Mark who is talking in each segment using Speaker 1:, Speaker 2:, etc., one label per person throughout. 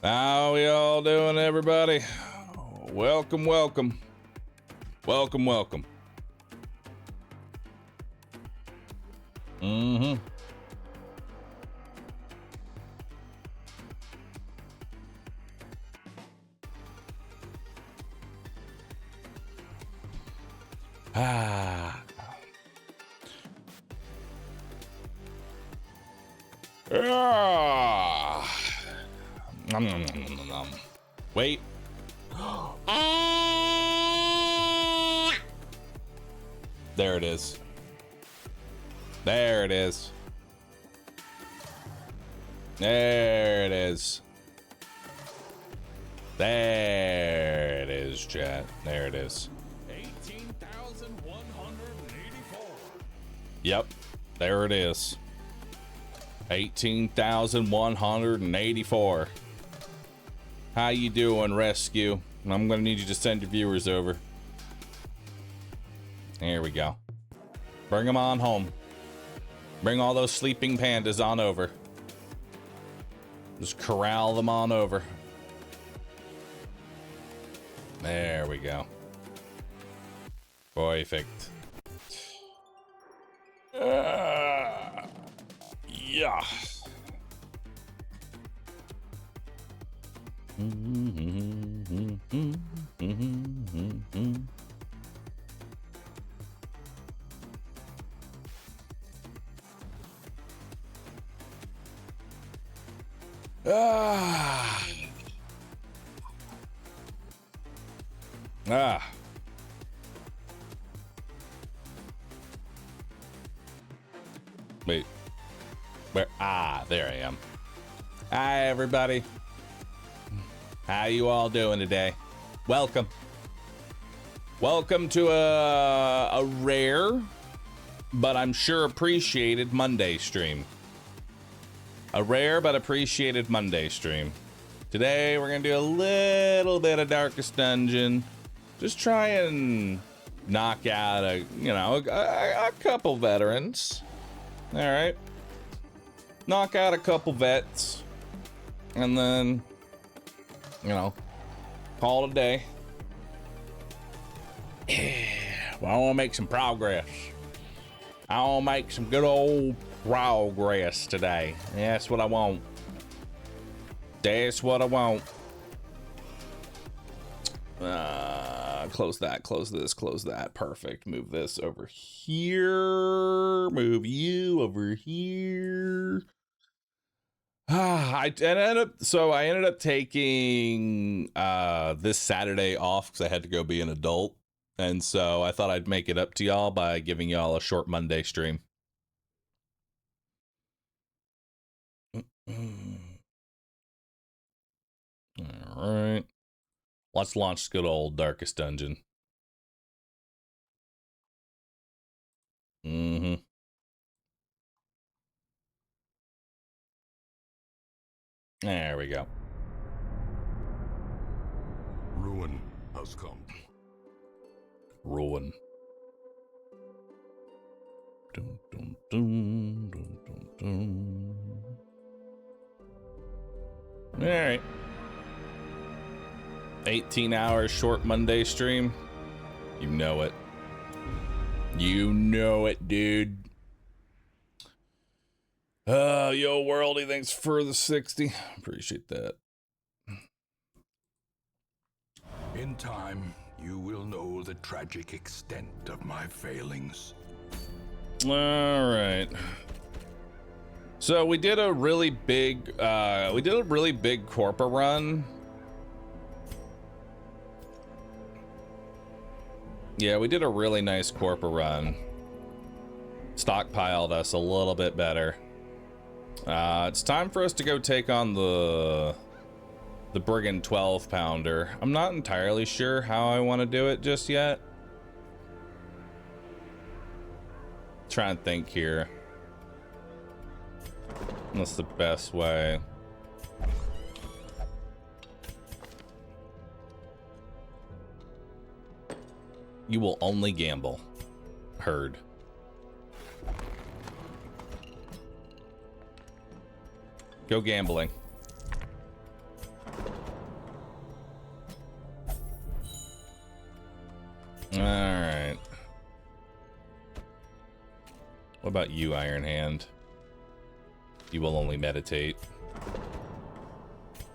Speaker 1: How we all doing, everybody? Welcome, welcome. Welcome, welcome. Mm-hmm. Ah. Ah. Nom, nom, nom, nom, nom, nom. Wait. There it is. There it is. There it is. There it is, chat. There it is.
Speaker 2: 18,184.
Speaker 1: Yep. There it is. 18,184. How you doing, Rescue? I'm gonna need you to send your viewers over. There we go. Bring them on home. Bring all those sleeping pandas on over. Just corral them on over. There we go. Perfect. Yeah. Wait. Where? There I am. Hi, everybody. How you all doing today? Welcome. Welcome to a rare, but I'm sure appreciated Monday stream. A rare but appreciated Monday stream. Today we're gonna do a little bit of Darkest Dungeon. Just try and knock out a couple veterans. All right. Knock out a couple vets, and then, call it a day. Yeah, well, I want to make some progress. I want to make some good old progress today. That's what I want. That's what I want. Close that, close this, close that. Perfect. Move this over here. Move you over here. I ended up taking this Saturday off because I had to go be an adult, and so I thought I'd make it up to y'all by giving y'all a short Monday stream. All right, let's launch good old Darkest Dungeon. There we go.
Speaker 2: Ruin has come.
Speaker 1: Ruin. Dun, dun, dun, dun, dun, dun. All right. 18 hours short Monday stream. You know it. You know it, dude. Yo, Worldy, thanks for the 60. Appreciate that.
Speaker 2: In time, you will know the tragic extent of my failings.
Speaker 1: All right. So we did a really big corporate run. Yeah, we did a really nice corporate run. Stockpiled us a little bit better. It's time for us to go take on the Brigand 12 pounder. I'm not entirely sure how I want to do it just yet. Trying to think here. What's the best way? You will only gamble. Heard. Go gambling. about you, Iron Hand? You will only meditate.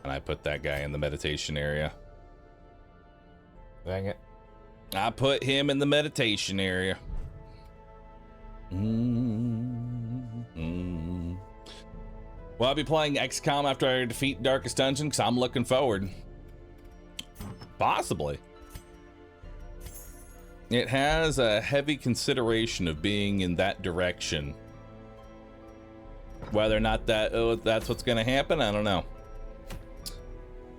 Speaker 1: And I put that guy in the meditation area. Dang it. I put him in the meditation area. Well, I'll be playing XCOM after I defeat Darkest Dungeon because I'm looking forward. Possibly. It has a heavy consideration of being in that direction. Whether or not that's what's going to happen, I don't know.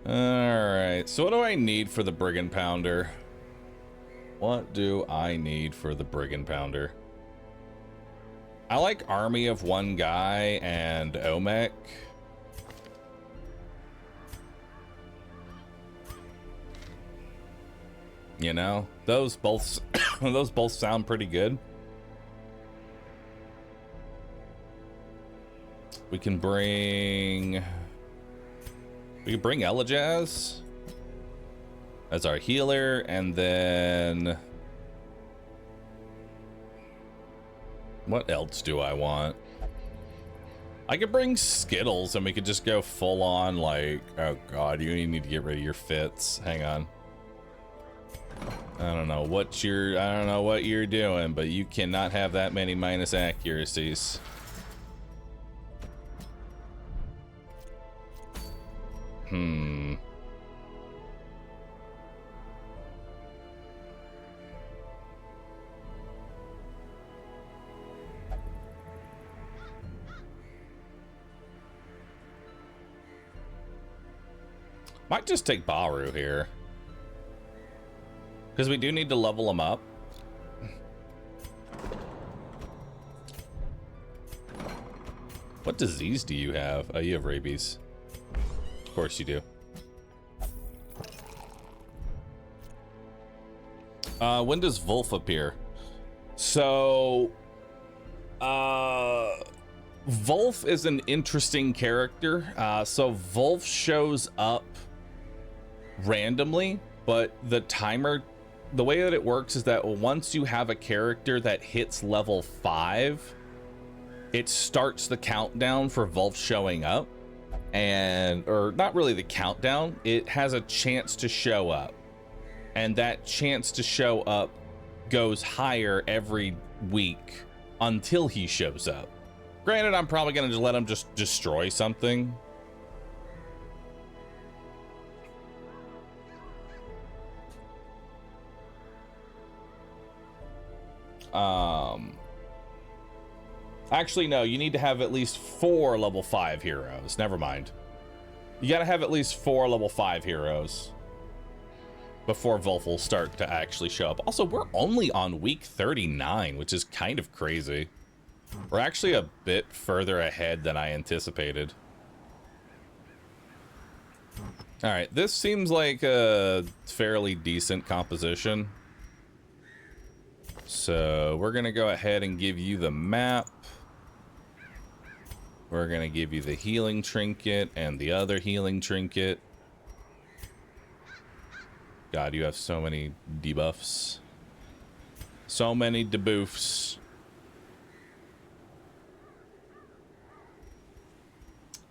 Speaker 1: Alright, so what do I need for the Brigand Pounder? What do I need for the Brigand Pounder? I like Army of One Guy and Omek. You know, those both those both sound pretty good. We can bring Elijaz as our healer, and then what else do I want? I could bring Skittles and we could just go full on like, oh god, you need to get rid of your fits. Hang on. I don't know what you're doing, but you cannot have that many minus accuracies. Might just take Bahroo here. Because we do need to level him up. What disease do you have? Oh, you have rabies. Of course you do. When does Wolf appear? So, Wolf is an interesting character. So Wolf shows up randomly, but the timer, the way that it works is that once you have a character that hits level 5, it starts the countdown for Wolf showing up. Or not really the countdown, it has a chance to show up. And that chance to show up goes higher every week until he shows up. Granted, I'm probably gonna just let him just destroy something. Actually, no, you need to have at least 4 level 5 heroes. Never mind. You gotta have at least 4 level 5 heroes before Wolf will start to actually show up. Also, we're only on week 39, which is kind of crazy. We're actually a bit further ahead than I anticipated. All right, this seems like a fairly decent composition. So we're gonna go ahead and give you the map. We're gonna give you the healing trinket and the other healing trinket. God, you have so many debuffs. So many debuffs.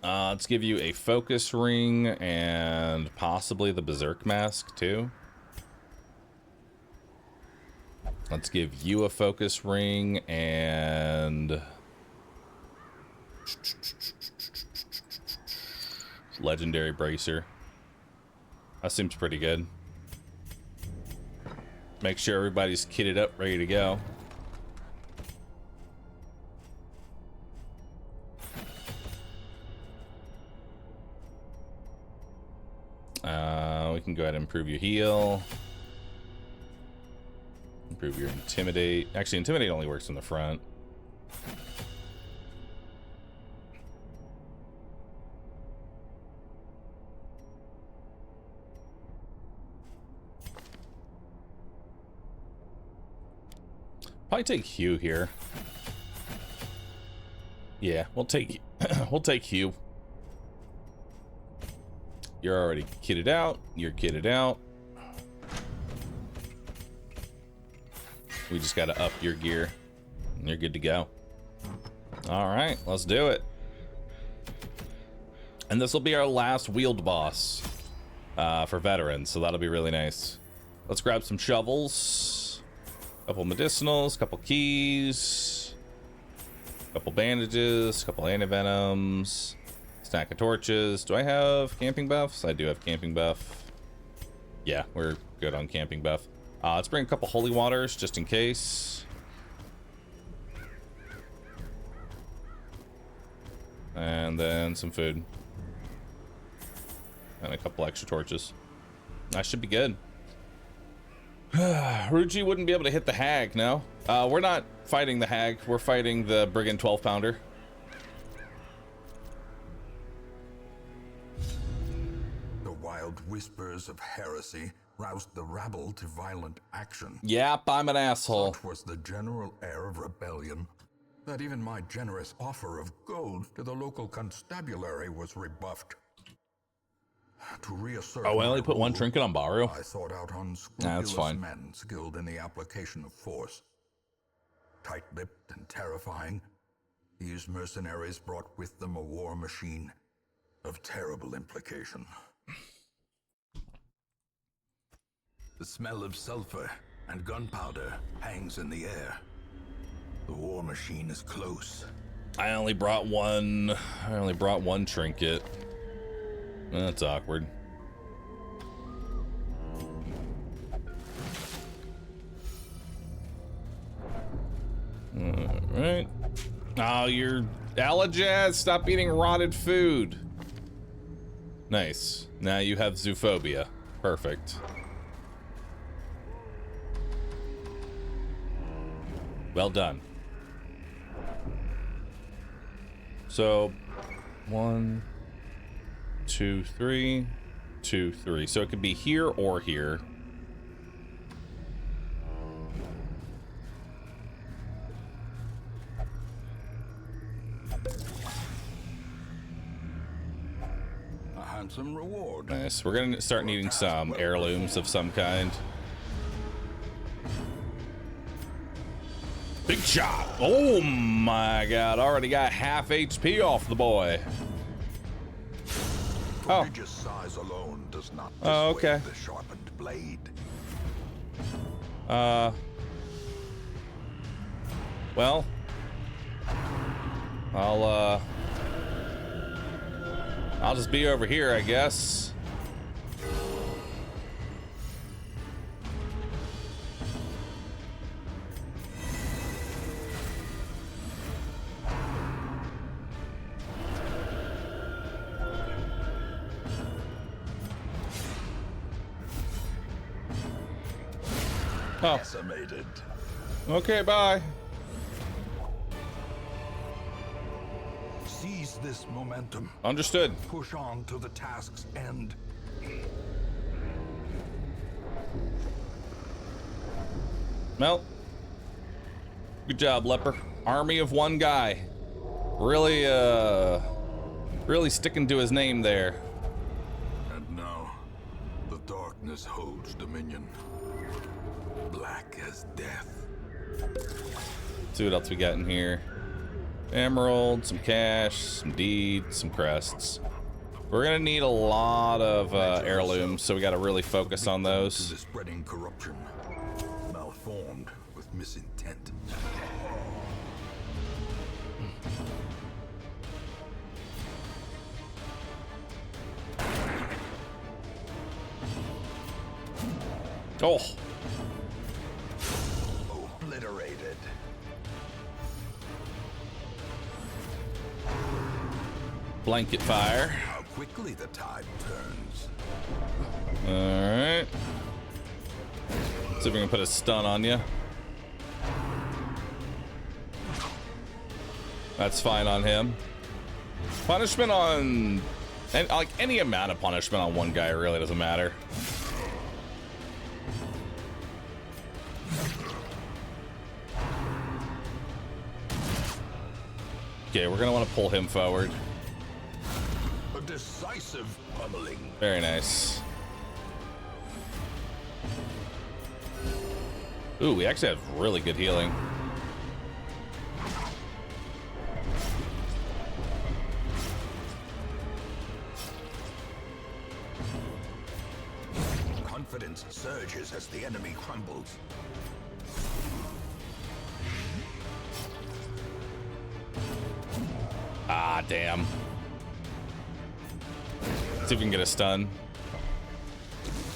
Speaker 1: Let's give you a focus ring and possibly the berserk mask too. Let's give you a focus ring and legendary bracer. That seems pretty good. Make sure everybody's kitted up, ready to go. We can go ahead and improve your heal. Improve your intimidate. Actually, intimidate only works in the front. Probably take Hugh here. Yeah, we'll take Hugh. You're already kitted out. You're kitted out. We just gotta up your gear and you're good to go. All right, let's do it. And this will be our last wheeled boss for veterans, so that'll be really nice. Let's grab some shovels, couple medicinals, couple keys, couple bandages, couple antivenoms, stack of torches. Do I have camping buffs? I do have camping buff. Yeah, we're good on camping buff. Let's bring a couple holy waters just in case. And then some food. And a couple extra torches. That should be good. Ruji wouldn't be able to hit the hag, no? We're not fighting the hag. We're fighting the brigand 12-pounder.
Speaker 2: The wild whispers of heresy roused the rabble to violent action.
Speaker 1: Yep, I'm an asshole.
Speaker 2: Such was the general air of rebellion that even my generous offer of gold to the local constabulary was rebuffed. To reassert
Speaker 1: Oh, I only
Speaker 2: my
Speaker 1: put one
Speaker 2: rule,
Speaker 1: trinket on Bahroo.
Speaker 2: I sought out
Speaker 1: That's
Speaker 2: unscrupulous
Speaker 1: fine.
Speaker 2: men skilled in the application of force. Tight-lipped and terrifying, these mercenaries brought with them a war machine of terrible implication. The smell of sulfur and gunpowder hangs in the air. The war machine is close.
Speaker 1: I only brought one trinket. That's awkward. All right. Oh, you're Alajaz, stop eating rotted food. Nice. Now you have zoophobia. Perfect. Well done. So, 1, 2, 3, 2, 3. So it could be here or here.
Speaker 2: A handsome reward.
Speaker 1: Nice. We're gonna start needing some heirlooms of some kind. Big shot. Oh my god. Already got half HP off the boy. Oh.
Speaker 2: Prodigious size alone does not
Speaker 1: Oh,
Speaker 2: dissuade
Speaker 1: okay.
Speaker 2: the sharpened blade.
Speaker 1: Well. I'll just be over here, I guess. Oh.
Speaker 2: Decimated.
Speaker 1: Okay, bye.
Speaker 2: Seize this momentum.
Speaker 1: Understood.
Speaker 2: Push on to the task's end.
Speaker 1: Well, good job, Leper. Army of one guy. Really, really sticking to his name there.
Speaker 2: And now, the darkness holds dominion. Black as death.
Speaker 1: Let's see what else we got in here. Emerald, some cash, some deeds, some crests. We're gonna need a lot of heirlooms, so we gotta really focus on
Speaker 2: To
Speaker 1: those.
Speaker 2: the spreading corruption. Malformed with misintent.
Speaker 1: Oh,
Speaker 2: Obliterated.
Speaker 1: blanket fire.
Speaker 2: How quickly the tide turns.
Speaker 1: All right. See if we can put a stun on you. That's fine on him. Punishment on, and like any amount of punishment on one guy really doesn't matter. Okay, we're gonna want to pull him forward.
Speaker 2: A decisive pummeling.
Speaker 1: Very nice. Ooh, we actually have really good healing.
Speaker 2: confidence surges as the enemy crumbles.
Speaker 1: Ah, damn. See if we can get a stun.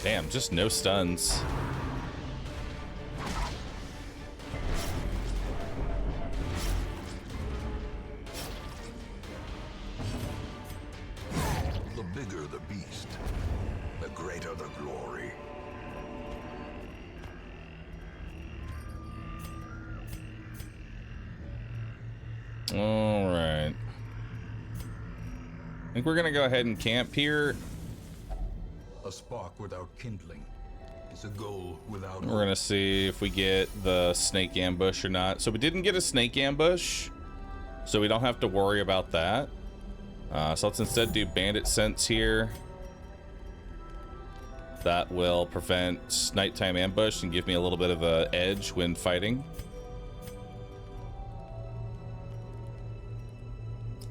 Speaker 1: Damn, just no stuns.
Speaker 2: The bigger the beast, the greater the glory.
Speaker 1: All right. I think we're gonna go ahead and camp here.
Speaker 2: A spark without kindling is a goal without.
Speaker 1: We're gonna see if we get the snake ambush or not. So we didn't get a snake ambush, so we don't have to worry about that. So let's instead do bandit sense here. That will prevent nighttime ambush and give me a little bit of an edge when fighting.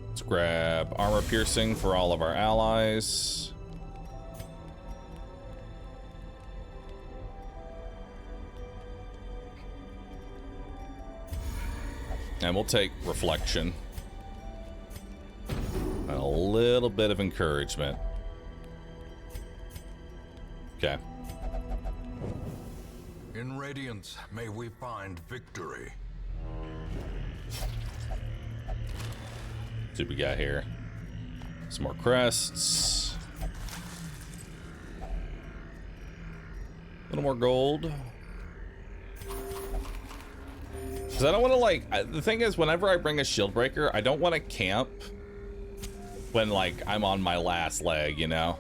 Speaker 1: Let's grab armor piercing for all of our allies. And we'll take reflection. And a little bit of encouragement. Okay.
Speaker 2: In Radiance, may we find victory.
Speaker 1: See what we got here. Some more crests. A little more gold. Because I don't want to, like, the thing is, whenever I bring a shield breaker, I don't want to camp when, like, I'm on my last leg, you know?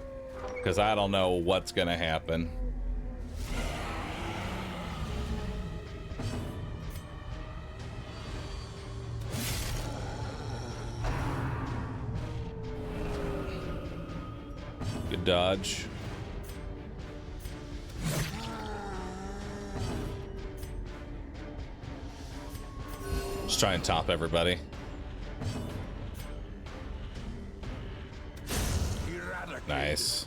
Speaker 1: Because I don't know what's going to happen. Good dodge. Just try and top everybody. Nice.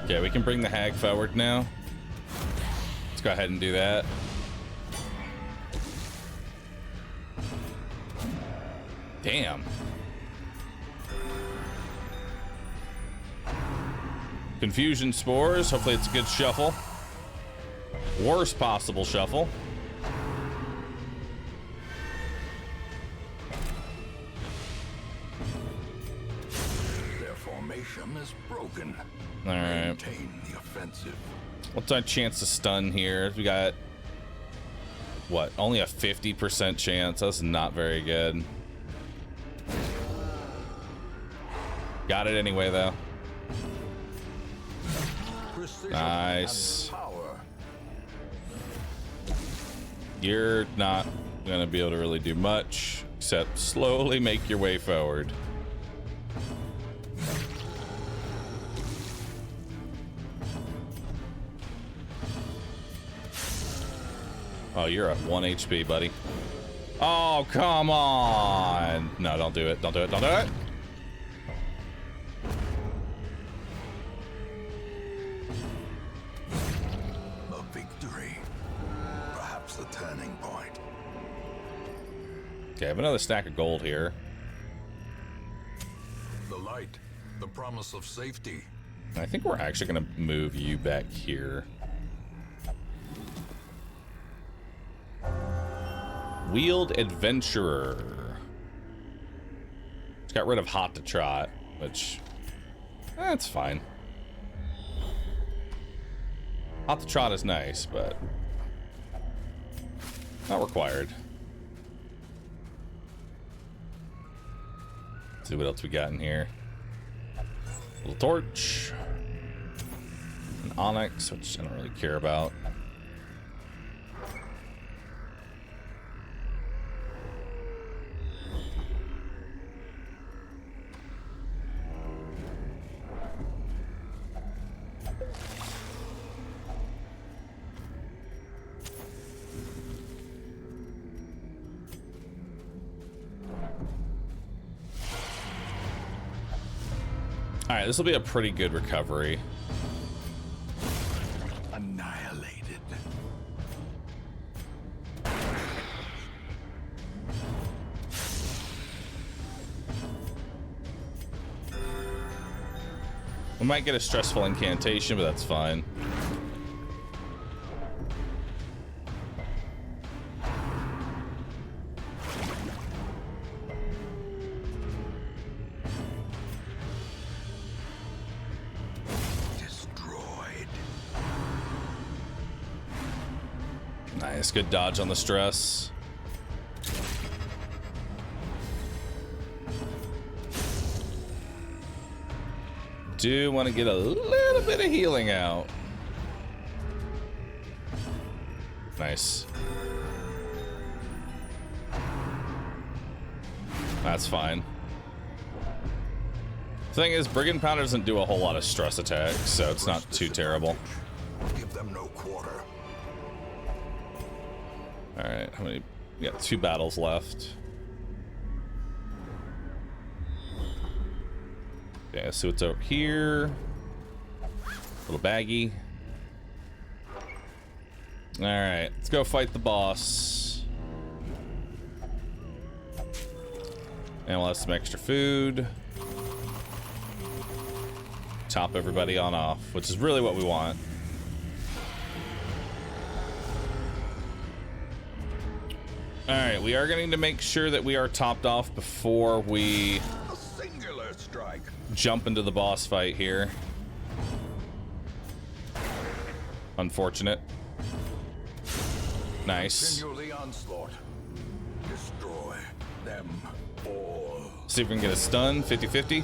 Speaker 1: Okay, we can bring the hag forward now. Let's go ahead and do that. Damn. Confusion spores. Hopefully it's a good shuffle. Worst possible shuffle.
Speaker 2: Their formation is broken.
Speaker 1: All right.
Speaker 2: Maintain the offensive.
Speaker 1: What's our chance to stun here? We got, what, only a 50% chance. That's not very good. Got it anyway, though.
Speaker 2: Precision
Speaker 1: Nice.
Speaker 2: and power.
Speaker 1: You're not gonna be able to really do much except slowly make your way forward. Oh, you're at 1 HP, buddy. Oh, come on. No, don't do it. Don't do it. Don't do it.
Speaker 2: A victory. Perhaps the turning point.
Speaker 1: Okay, I have another stack of gold here.
Speaker 2: The light. The promise of safety.
Speaker 1: I think we're actually gonna move you back here. Wheeled Adventurer. It's got rid of Hot to Trot, which, that's fine. Hot to Trot is nice, but not required. Let's see what else we got in here. Little torch. An onyx, which I don't really care about. All right, this will be a pretty good recovery.
Speaker 2: Annihilated.
Speaker 1: We might get a stressful incantation, but that's fine. Nice, good dodge on the stress. Do want to get a little bit of healing out. Nice. That's fine. Thing is, Brigand Pounder doesn't do a whole lot of stress attacks, so it's not too terrible.
Speaker 2: Give them no quarter.
Speaker 1: All right, how many? We got 2 battles left. Okay, so it's over here. Little baggy. All right, let's go fight the boss. And we'll have some extra food. Top everybody on off, which is really what we want. All right, we are going to make sure that we are topped off before we
Speaker 2: A singular strike.
Speaker 1: jump into the boss fight here. Unfortunate. Nice.
Speaker 2: Continue the onslaught. Destroy them all.
Speaker 1: See if we can get a stun. 50-50.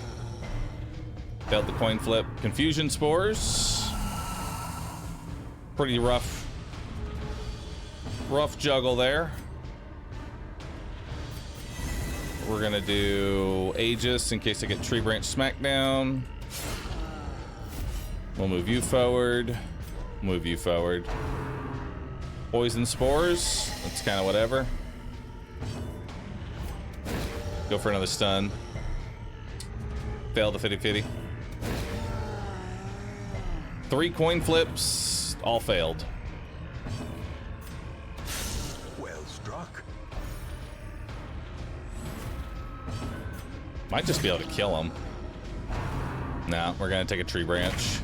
Speaker 1: Failed the coin flip. Confusion spores. Pretty rough juggle there. We're gonna do Aegis in case I get Tree Branch Smackdown. We'll move you forward. Move you forward. Poison spores. That's kind of whatever. Go for another stun. Fail the 50-50. 3 coin flips. All failed.
Speaker 2: Well struck.
Speaker 1: Might just be able to kill him. Nah, we're gonna take a tree branch.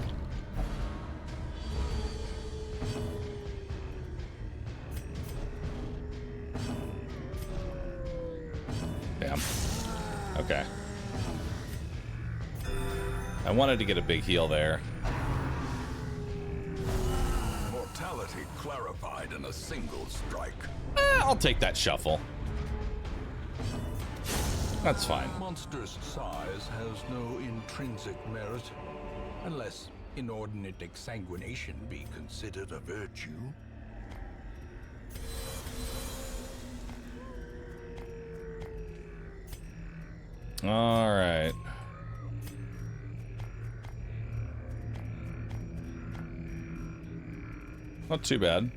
Speaker 1: Damn. Okay. I wanted to get a big heal there.
Speaker 2: Mortality clarified in a single strike.
Speaker 1: I'll take that shuffle. That's fine.
Speaker 2: Monster's size has no intrinsic merit, unless inordinate exsanguination be considered a virtue.
Speaker 1: All right. Not too bad.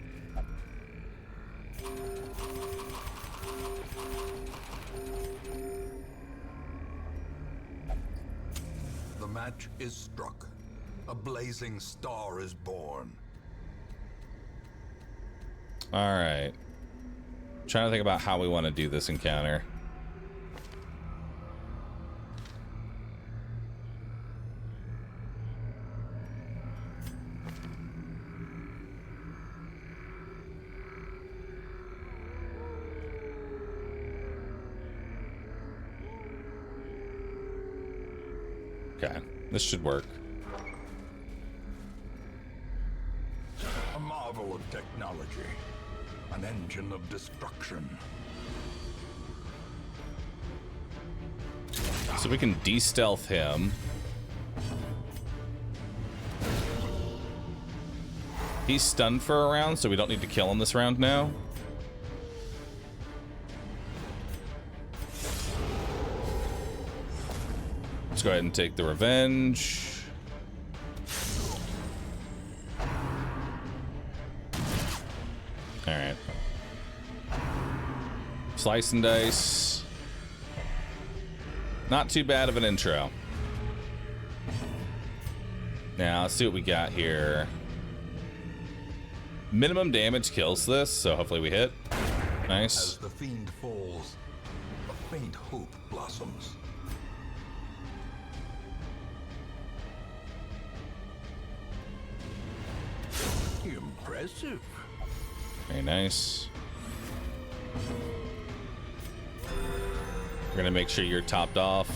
Speaker 2: The match is struck. A blazing star is born.
Speaker 1: All right. Trying to think about how we want to do this encounter. Okay, this should work.
Speaker 2: A marvel of technology. An engine of destruction.
Speaker 1: So we can de-stealth him. He's stunned for a round, so we don't need to kill him this round now. Let's go ahead and take the revenge. All right. Slice and dice. Not too bad of an intro. Now, let's see what we got here. Minimum damage kills this, so hopefully we hit. Nice.
Speaker 2: As the fiend falls, a faint hope blossoms. Impressive.
Speaker 1: Very nice. We're gonna make sure you're topped off.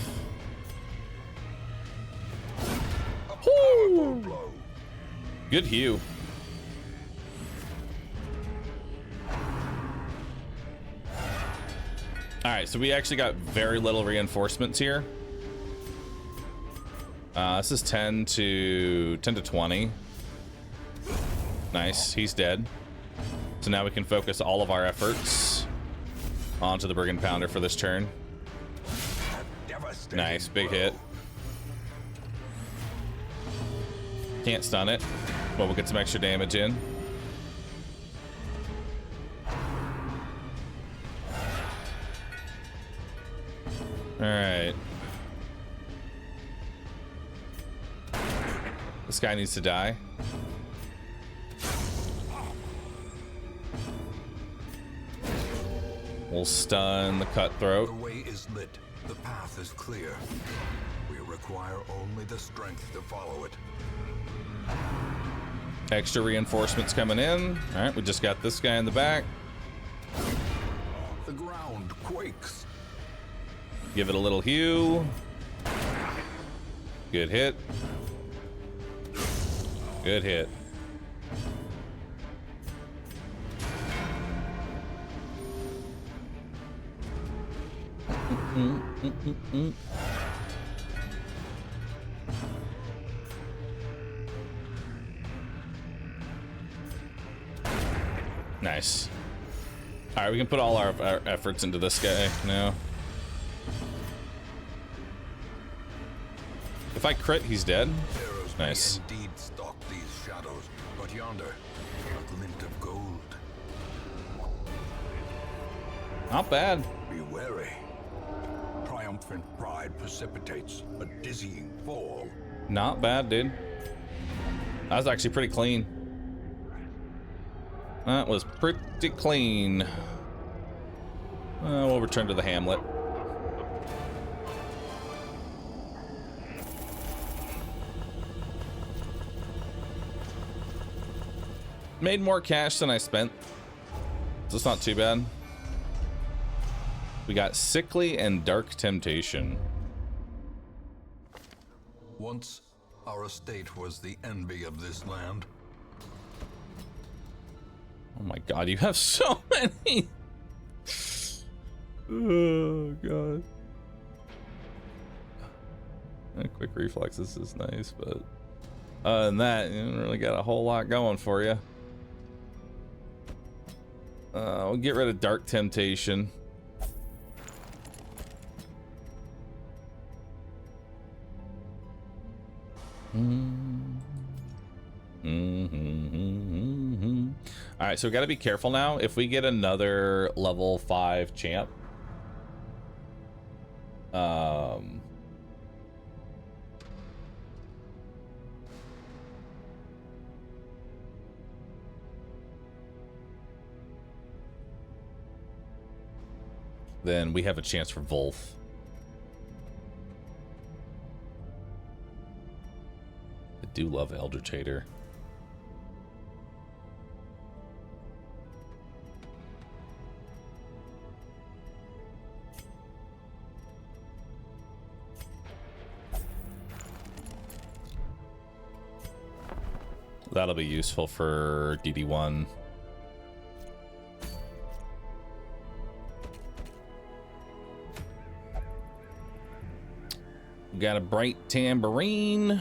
Speaker 2: A powerful blow.
Speaker 1: Good hew. Alright, so we actually got very little reinforcements here. This is 10 to 20. Nice, he's dead. So now we can focus all of our efforts onto the Brigand Pounder for this turn. Nice, big hit. Can't stun it, but we'll get some extra damage in. All right. This guy needs to die. We'll stun the cutthroat.
Speaker 2: The way is lit. The path is clear. We require only the strength to follow it.
Speaker 1: Extra reinforcements coming in. All right, we just got this guy in the back.
Speaker 2: The ground quakes.
Speaker 1: Give it a little hew. Good hit. Good hit. Nice. All right, we can put all our efforts into this guy now. If I crit, he's dead.
Speaker 2: Arrows
Speaker 1: Nice.
Speaker 2: may indeed stalk these shadows, but yonder, a glint of gold.
Speaker 1: Not bad.
Speaker 2: Be wary. Triumphant pride precipitates a dizzying fall.
Speaker 1: Not bad, dude. That was actually pretty clean. That was pretty clean. We'll return to the hamlet. Made more cash than I spent, so it's not too bad. We got Sickly and Dark Temptation.
Speaker 2: Once, our estate was the envy of this land.
Speaker 1: Oh my god, you have so many! Oh god. Quick reflexes is nice, but other than that, you don't really got a whole lot going for you. We'll get rid of Dark Temptation. All right, so we got to be careful now. If we get another level 5 champ, then we have a chance for Wolf. I do love Eldritch Hater. That'll be useful for DD1. We got a bright tambourine.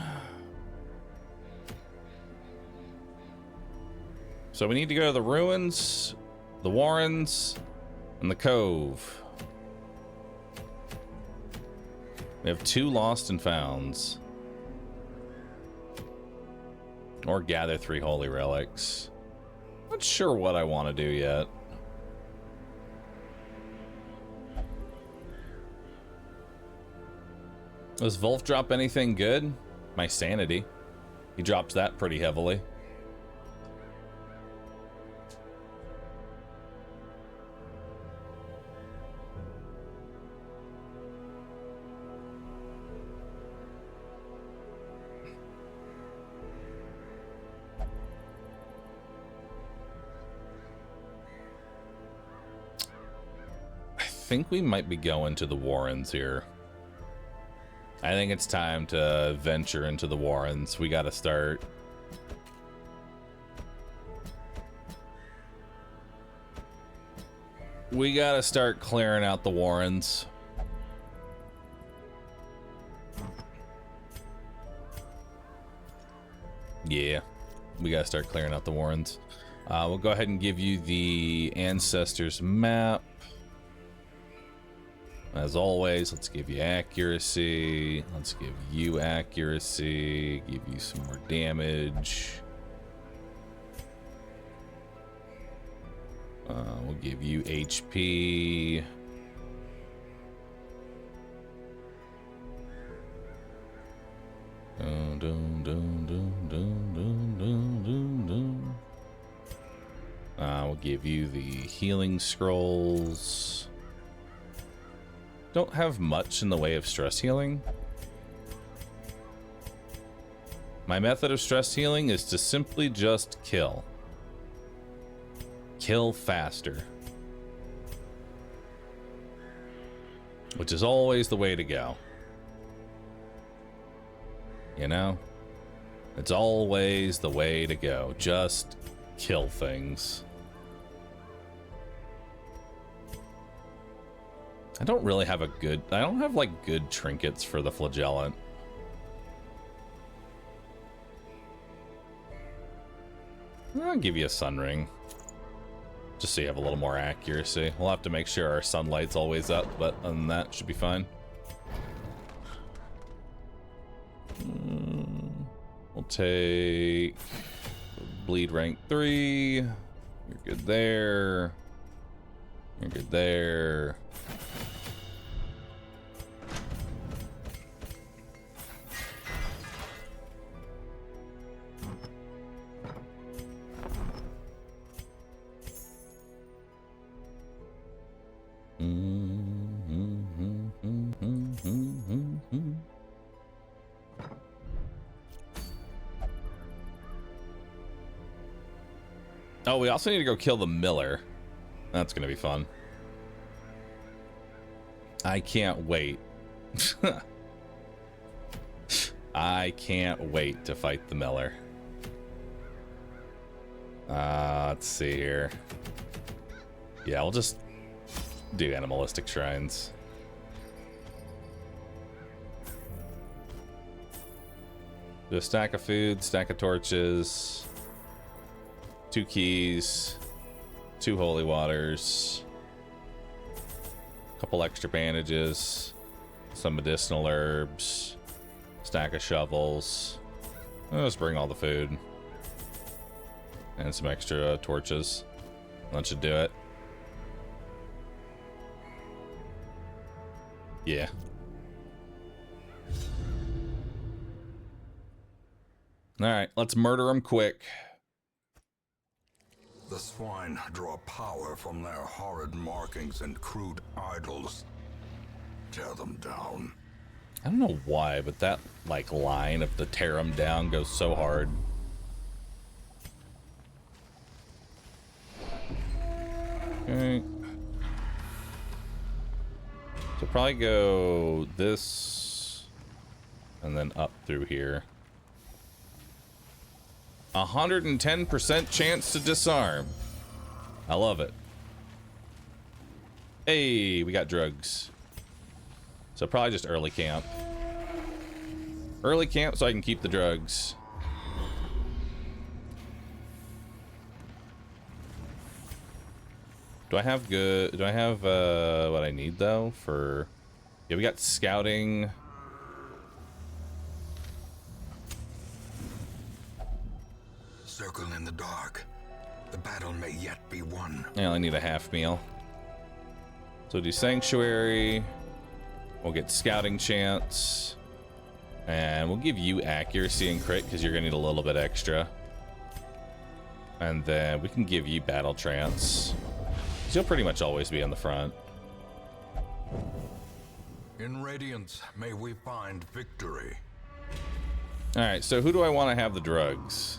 Speaker 1: So we need to go to the ruins, the warrens, and the cove. We have 2 lost and founds. Or gather 3 holy relics. Not sure what I want to do yet. Does Wolf drop anything good? My sanity. He drops that pretty heavily. I think we might be going to the Warrens here. I think it's time to venture into the Warrens. We gotta start. We gotta start clearing out the Warrens. Yeah, we gotta start clearing out the Warrens. We'll go ahead and give you the Ancestors map. As always, let's give you accuracy. Let's give you accuracy. Give you some more damage. We'll give you HP. Dun, dun, dun, dun, dun, dun, dun, dun, dun. We'll give you the healing scrolls. Don't have much in the way of stress healing. My method of stress healing is to simply just kill. Kill faster. Which is always the way to go. You know? It's always the way to go. Just kill things. I don't really have a good... I don't have, like, good trinkets for the flagellant. I'll give you a sun ring. Just so you have a little more accuracy. We'll have to make sure our sunlight's always up, but other than that, should be fine. We'll take... bleed rank 3. You're good there. You're good there. Oh, we also need to go kill the Miller. That's gonna be fun. I can't wait. I can't wait to fight the Miller. Let's see here. Yeah, we'll just do animalistic shrines. Do a stack of food, stack of torches, 2 keys, 2 holy waters, a couple extra bandages, some medicinal herbs, stack of shovels. I'll just bring all the food and some extra torches. That should do it. Yeah. All right, let's murder them quick.
Speaker 2: The swine draw power from their horrid markings and crude idols. Tear them down.
Speaker 1: I don't know why, but that like line of the tear them down goes so hard. Okay. So probably go this and then up through here. 110% chance to disarm. I love it. Hey, we got drugs. So probably just early camp. Early camp so I can keep the drugs. Do I have what I need though for... Yeah, we got scouting.
Speaker 2: Circle in the dark. The battle may yet be won.
Speaker 1: I only need a half meal. So do sanctuary. We'll get scouting chance. And we'll give you accuracy and crit because you're going to need a little bit extra. And then we can give you battle trance. You'll pretty much always be on the front.
Speaker 2: In Radiance, may we find victory.
Speaker 1: Alright, so who do I want to have the drugs?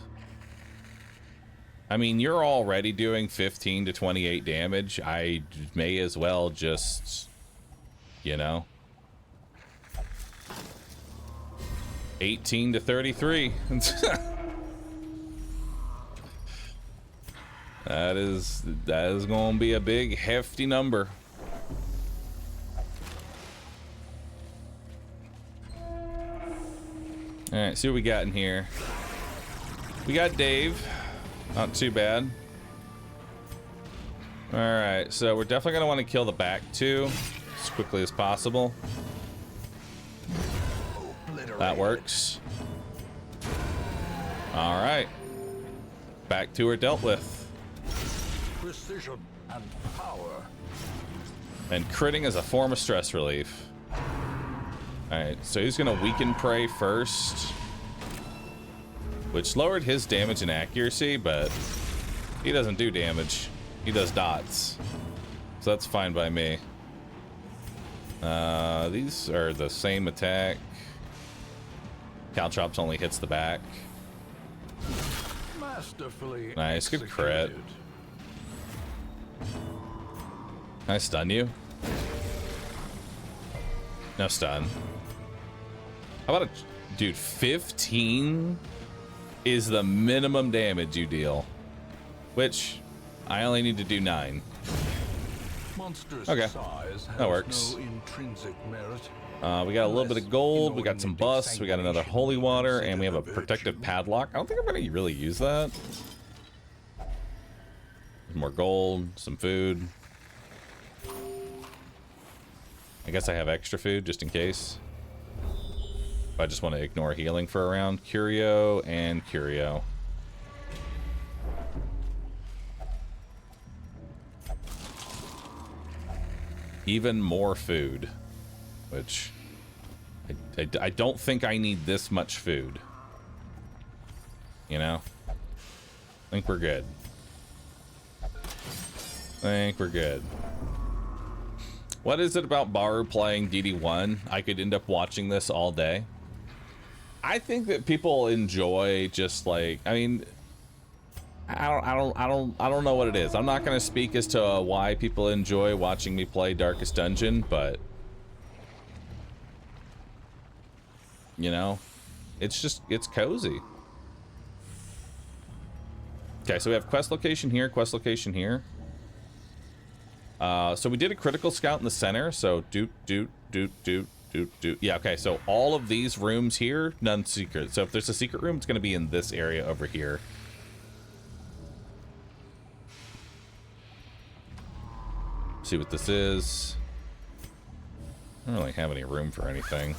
Speaker 1: I mean, you're already doing 15 to 28 damage. I may as well just, you know, 18 to 33. That is going to be a big, hefty number. All right, see what we got in here. We got Dave. Not too bad. All right, so we're definitely going to want to kill the back two as quickly as possible. That works. All right. Back two are dealt with.
Speaker 2: Precision and power.
Speaker 1: And critting is a form of stress relief. Alright, so he's gonna weaken prey first, which lowered his damage and accuracy, but he doesn't do damage. He does dots. So that's fine by me. These are the same attack. Caltrops only hits the back.
Speaker 2: Masterfully
Speaker 1: nice, good crit.
Speaker 2: executed.
Speaker 1: Can I stun you? No stun. How about a... Dude, 15 is the minimum damage you deal. Which, I only need to do 9.
Speaker 2: Monstrous
Speaker 1: Okay,
Speaker 2: size has
Speaker 1: that works.
Speaker 2: no intrinsic merit.
Speaker 1: We got a little bit of gold, we got some busts, we got another holy water, and we have a protective padlock. I don't think I'm gonna really use that. More gold, some food. I guess I have extra food just in case. I just want to ignore healing for a round. Curio and Curio. Even more food, which I don't think I need this much food. You know? I think we're good. I think we're good. What is it about Bahroo playing DD1? I could end up watching this all day. I think that people enjoy just like, I mean, I don't know what it is. I'm not going to speak as to why people enjoy watching me play Darkest Dungeon, but you know, it's cozy. Okay, so we have quest location here, quest location here. So we did a critical scout in the center, so doot. Yeah, okay, so all of these rooms here, none secret. So if there's a secret room, it's going to be in this area over here. See what this is. I don't really have any room for anything.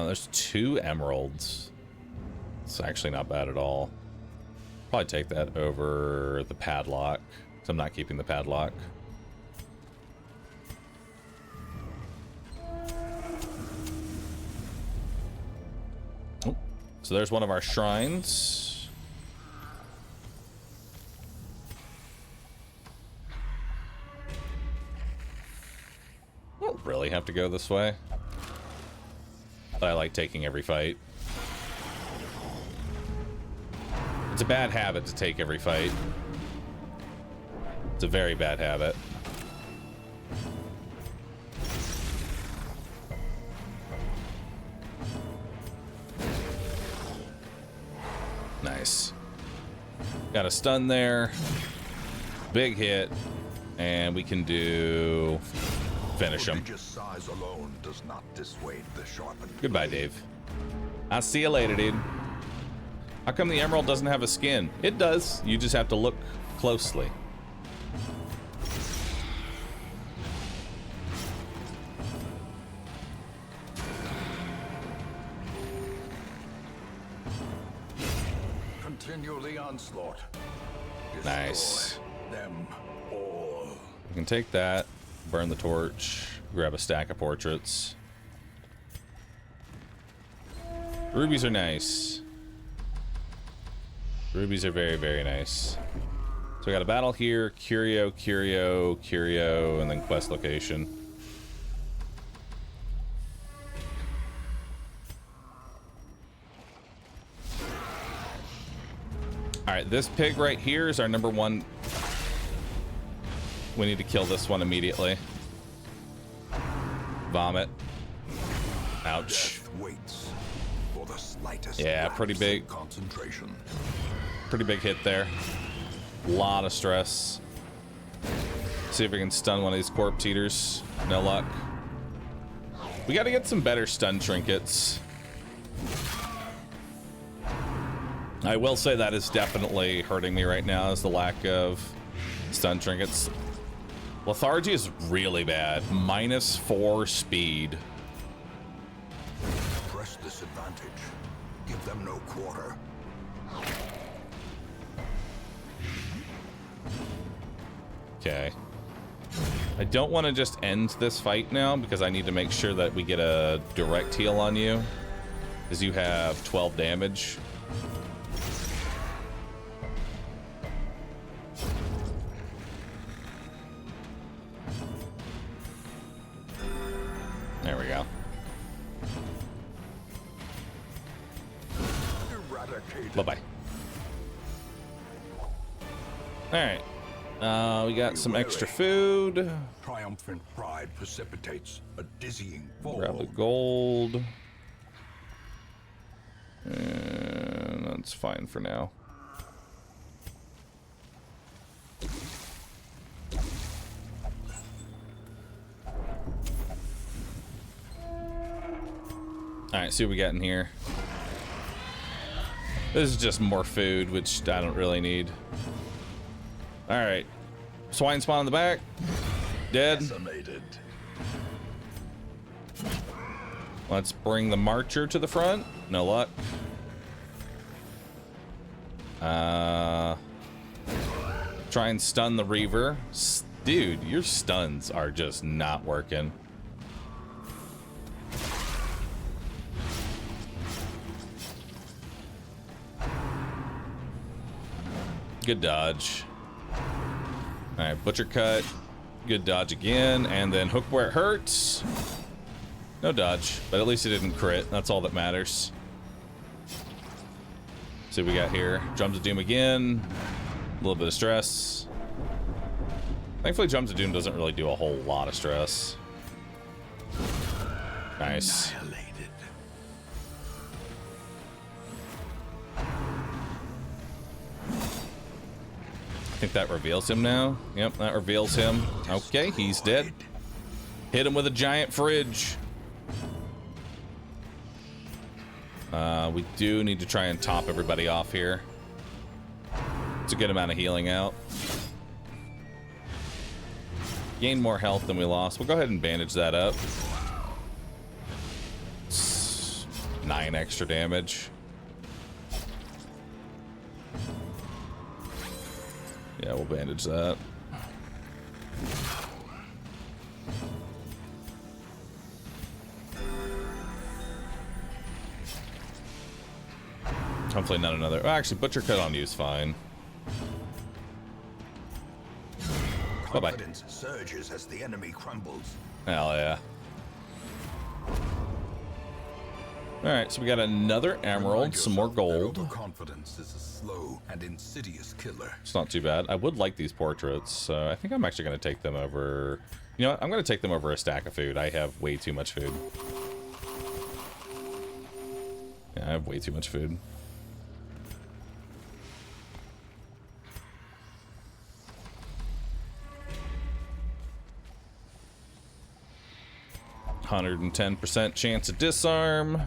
Speaker 1: There's 2 emeralds. It's actually not bad at all. Probably take that over the padlock, because I'm not keeping the padlock. Oh, so there's one of our shrines. I don't really have to go this way. But I like taking every fight. It's a bad habit to take every fight. It's a very bad habit. Nice. Got a stun there. Big hit. And we can do... finish him.
Speaker 2: Size alone does not dissuade the sharpened.
Speaker 1: Goodbye, Dave. I'll see you later, dude. How come the emerald doesn't have a skin? It does. You just have to look closely.
Speaker 2: Continue the onslaught.
Speaker 1: Nice.
Speaker 2: Destroy them all.
Speaker 1: We can take that, burn the torch, grab a stack of portraits. Rubies are nice. Rubies are very, very nice. So we got a battle here, curio, curio, curio, and then quest location. Alright, this pig right here is our number one. We need to kill this one immediately. Vomit. Ouch.
Speaker 2: Death waits for the slightest
Speaker 1: Yeah, pretty
Speaker 2: lapse
Speaker 1: big.
Speaker 2: in concentration.
Speaker 1: Pretty big hit there. Lot of stress. See if we can stun one of these corpse eaters. No luck. We got to get some better stun trinkets. I will say that is definitely hurting me right now, is the lack of stun trinkets. Lethargy is really bad. -4 speed.
Speaker 2: Press this advantage. Give them no quarter.
Speaker 1: Okay. I don't want to just end this fight now because I need to make sure that we get a direct heal on you, because you have 12 damage. There we go.
Speaker 2: Eradicated.
Speaker 1: Bye-bye. Alright. We got some extra food.
Speaker 2: Triumphant pride precipitates a dizzying fall.
Speaker 1: Grab the gold. And that's fine for now. Alright, see what we got in here. This is just more food, which I don't really need. Alright. Swine spawn in the back. Dead.
Speaker 2: Decimated.
Speaker 1: Let's bring the marcher to the front. No luck. Try and stun the Reaver. Dude, your stuns are just not working. Good dodge. Alright, butcher cut. Good dodge again, and then hook where it hurts. No dodge, but at least it didn't crit. That's all that matters. See what we got here. Drums of Doom again. A little bit of stress. Thankfully, Drums of Doom doesn't really do a whole lot of stress. Nice.
Speaker 2: Annihilated.
Speaker 1: I think that reveals him now. Yep, that reveals him. Okay, he's dead. Hit him with a giant fridge. We do need to try and top everybody off here. It's a good amount of healing out. Gained more health than we lost. We'll go ahead and bandage that up. It's 9 extra damage. Yeah, we'll bandage that. Hopefully not another. Oh, actually, butcher cut on you is fine. Bye-bye.
Speaker 2: Confidence surges as the enemy crumbles.
Speaker 1: Hell yeah. Alright, so we got another emerald, some more gold.
Speaker 2: Overconfidence is a slow and insidious killer.
Speaker 1: It's not too bad. I would like these portraits, so I think I'm actually going to take them over... You know what? I'm going to take them over a stack of food. I have way too much food. Yeah, I have way too much food. %, chance of disarm.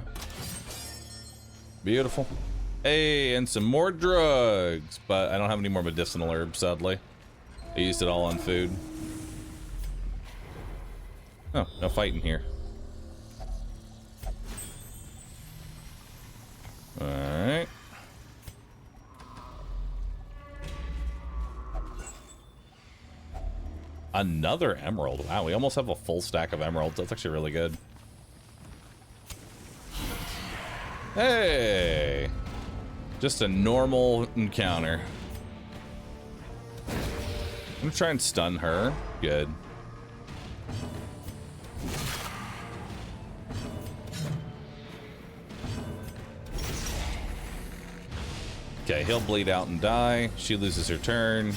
Speaker 1: Beautiful. Hey, and some more drugs, but I don't have any more medicinal herbs, sadly. I used it all on food. Oh, no fighting here. Alright. Another emerald. Wow, we almost have a full stack of emeralds. That's actually really good. Hey! Just a normal encounter. I'm gonna try and stun her. Good. Okay, he'll bleed out and die. She loses her turn.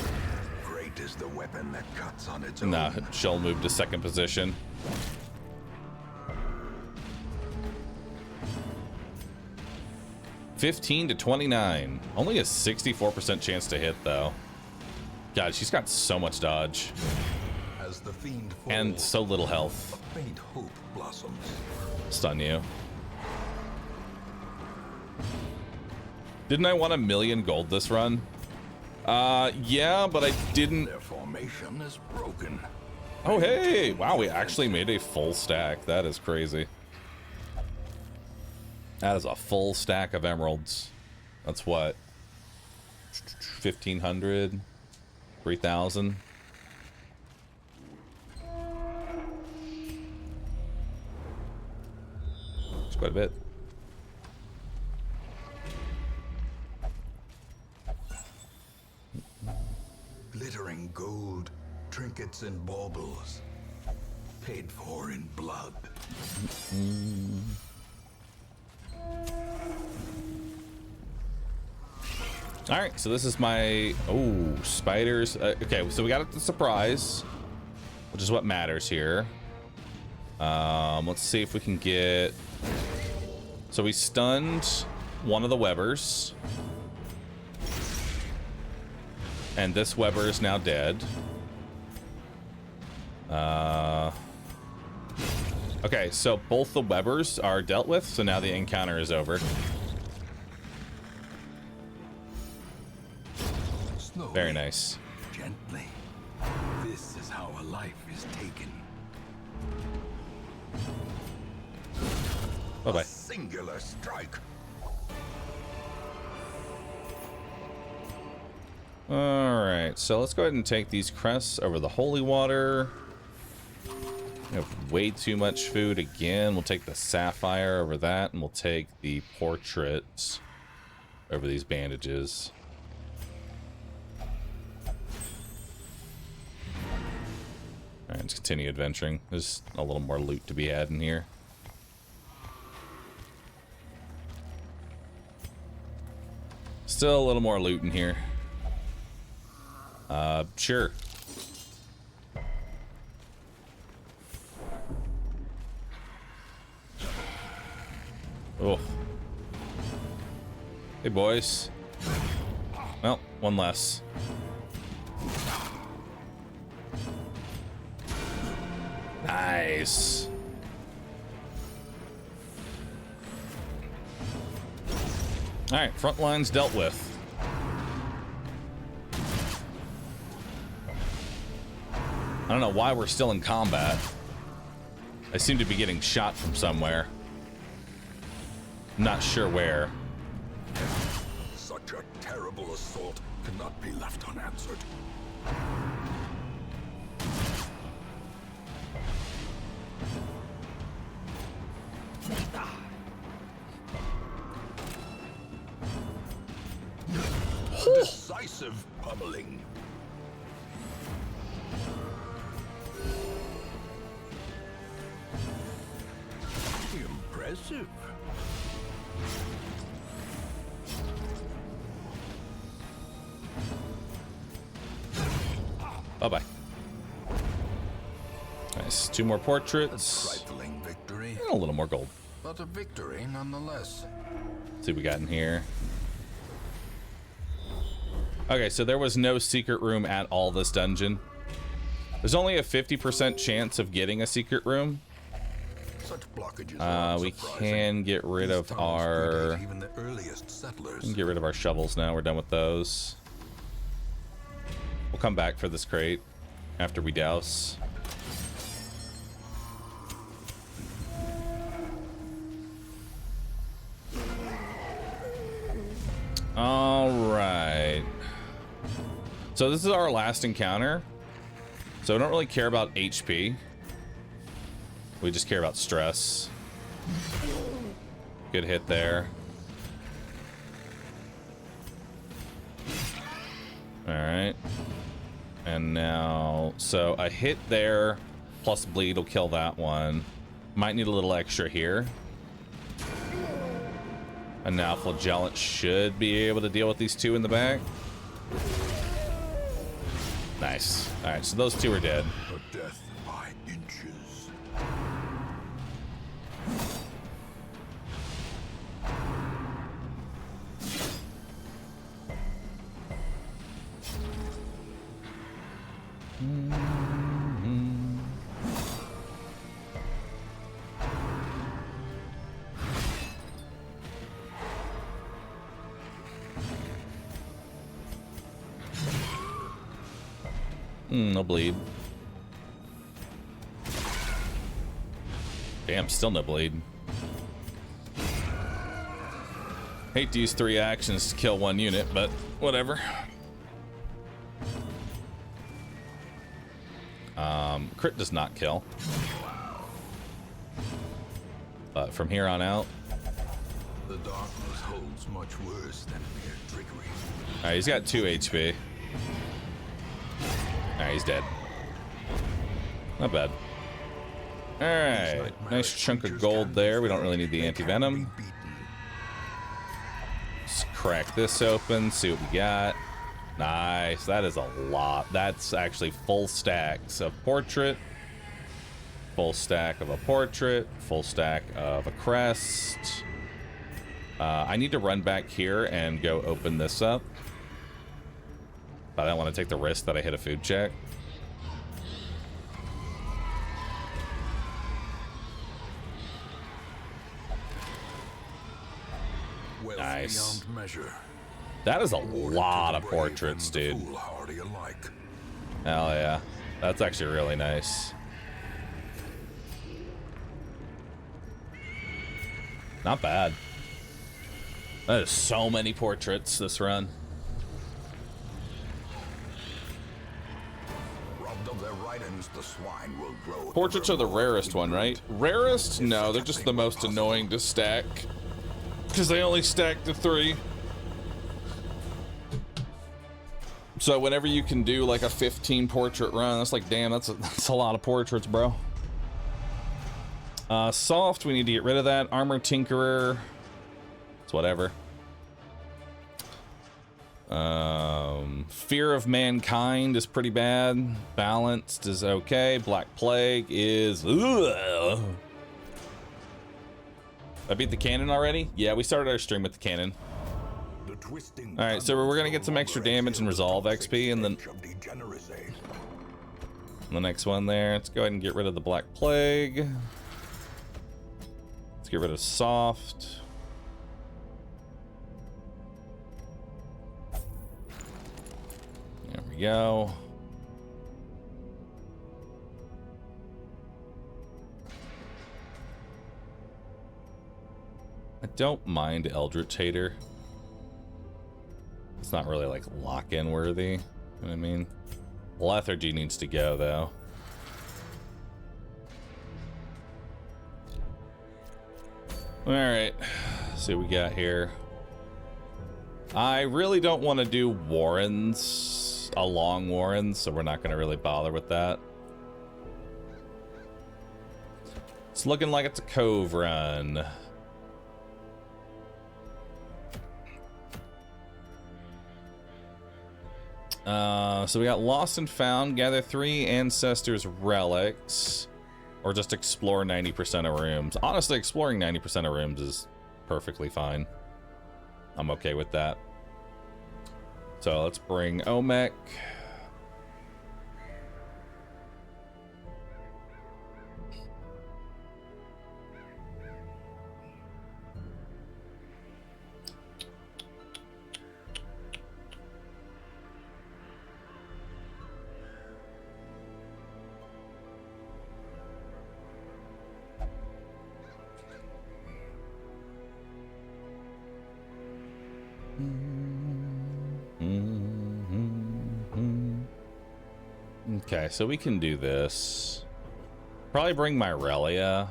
Speaker 2: Great is the weapon that cuts on its own.
Speaker 1: Nah, she'll move to second position. $15 to $29. Only a 64% chance to hit, though. God, she's got so much dodge.
Speaker 2: As the fiend falls,
Speaker 1: And so little health.
Speaker 2: a faint hope blossoms.
Speaker 1: Stun you. Didn't I want 1,000,000 gold this run? Yeah, but I didn't.
Speaker 2: Their formation is broken.
Speaker 1: Oh, hey! Wow, we actually made a full stack. That is crazy. That is a full stack of emeralds. That's what? 1,500? 3,000? It's quite a bit.
Speaker 2: Glittering gold, trinkets and baubles, paid for in blood.
Speaker 1: All right, so this is my spiders. Okay, so we got the surprise, which is what matters here. Let's see if we can get. So we stunned one of the webbers, and this webber is now dead. Okay, so both the webbers are dealt with, so now the encounter is over.
Speaker 2: Slowly,
Speaker 1: Very nice.
Speaker 2: gently. This is how a life is taken.
Speaker 1: Bye-bye.
Speaker 2: A singular strike.
Speaker 1: All right, so let's go ahead and take these crests over the holy water. We have way too much food again. We'll take the sapphire over that, and we'll take the portraits over these bandages. All right, let's continue adventuring. There's a little more loot to be had in here. Still a little more loot in here. Sure. Oh. Hey, boys. Well, one less. Nice. All right, front lines dealt with. I don't know why we're still in combat. I seem to be getting shot from somewhere. Not sure where.
Speaker 2: Such a terrible assault cannot be left unanswered. Decisive pummeling. Impressive.
Speaker 1: Bye-bye. Nice. 2 more portraits.
Speaker 2: Trifling victory,
Speaker 1: And a little more gold.
Speaker 2: but a victory nonetheless.
Speaker 1: Let's see what we got in here. Okay, so there was no secret room at all this dungeon. There's only a 50% chance of getting a secret room.
Speaker 2: Such blockages are
Speaker 1: We
Speaker 2: unsurprising.
Speaker 1: can get rid
Speaker 2: These
Speaker 1: of
Speaker 2: tunnels
Speaker 1: our...
Speaker 2: predate even the earliest settlers.
Speaker 1: We can get rid of our shovels now. We're done with those. We'll come back for this crate after we douse. All right. So this is our last encounter. So I don't really care about HP. We just care about stress. Good hit there. Alright. And now, so a hit there plus bleed will kill that one. Might need a little extra here. And now Flagellant should be able to deal with these two in the back. Nice. Alright, so those two are dead.
Speaker 2: A death by inches.
Speaker 1: No bleed. Damn, still no bleed. Hate to use 3 actions to kill 1 unit, but whatever. Crit does not kill. But from here on out...
Speaker 2: The darkness holds much worse than mere trickery.
Speaker 1: Alright, he's got 2 HP. Alright, he's dead. Not bad. Alright, nice chunk of gold there. We don't really need the anti-venom. Let's crack this open, see what we got. Nice, that is a lot. That's actually full stacks of portrait. Full stack of a portrait. Full stack of a crest. I need to run back here and go open this up. But I don't want to take the risk that I hit a food check. Nice. That is a lot of portraits, dude. Hell yeah. That's actually really nice. Not bad. That is so many portraits this run. Portraits are the rarest one, right? Rarest? No, they're just the most annoying to stack. Because they only stack to 3. So whenever you can do like a 15 portrait run, that's like, damn, that's a lot of portraits, bro. Soft, we need to get rid of that. Armor Tinkerer. It's whatever. Fear of Mankind is pretty bad. Balanced is okay. Black Plague is... Ugh. I beat the cannon already? Yeah, we started our stream with the cannon. Alright, so we're gonna get some extra damage and resolve XP, and then the next one there. Let's go ahead and get rid of the Black Plague. Let's get rid of Soft. There we go. I don't mind Eldritch Hater. It's not really like lock-in worthy. You know what I mean? Lethargy needs to go though. Alright. See what we got here. I really don't want to do Warrens, a long Warren, so we're not going to really bother with that. It's looking like it's a Cove run. So we got Lost and Found, gather 3 Ancestors relics, or just explore 90% of rooms. Honestly, exploring 90% of rooms is perfectly fine. I'm okay with that. So let's bring Omek. Okay, so we can do this. Probably bring my Relia.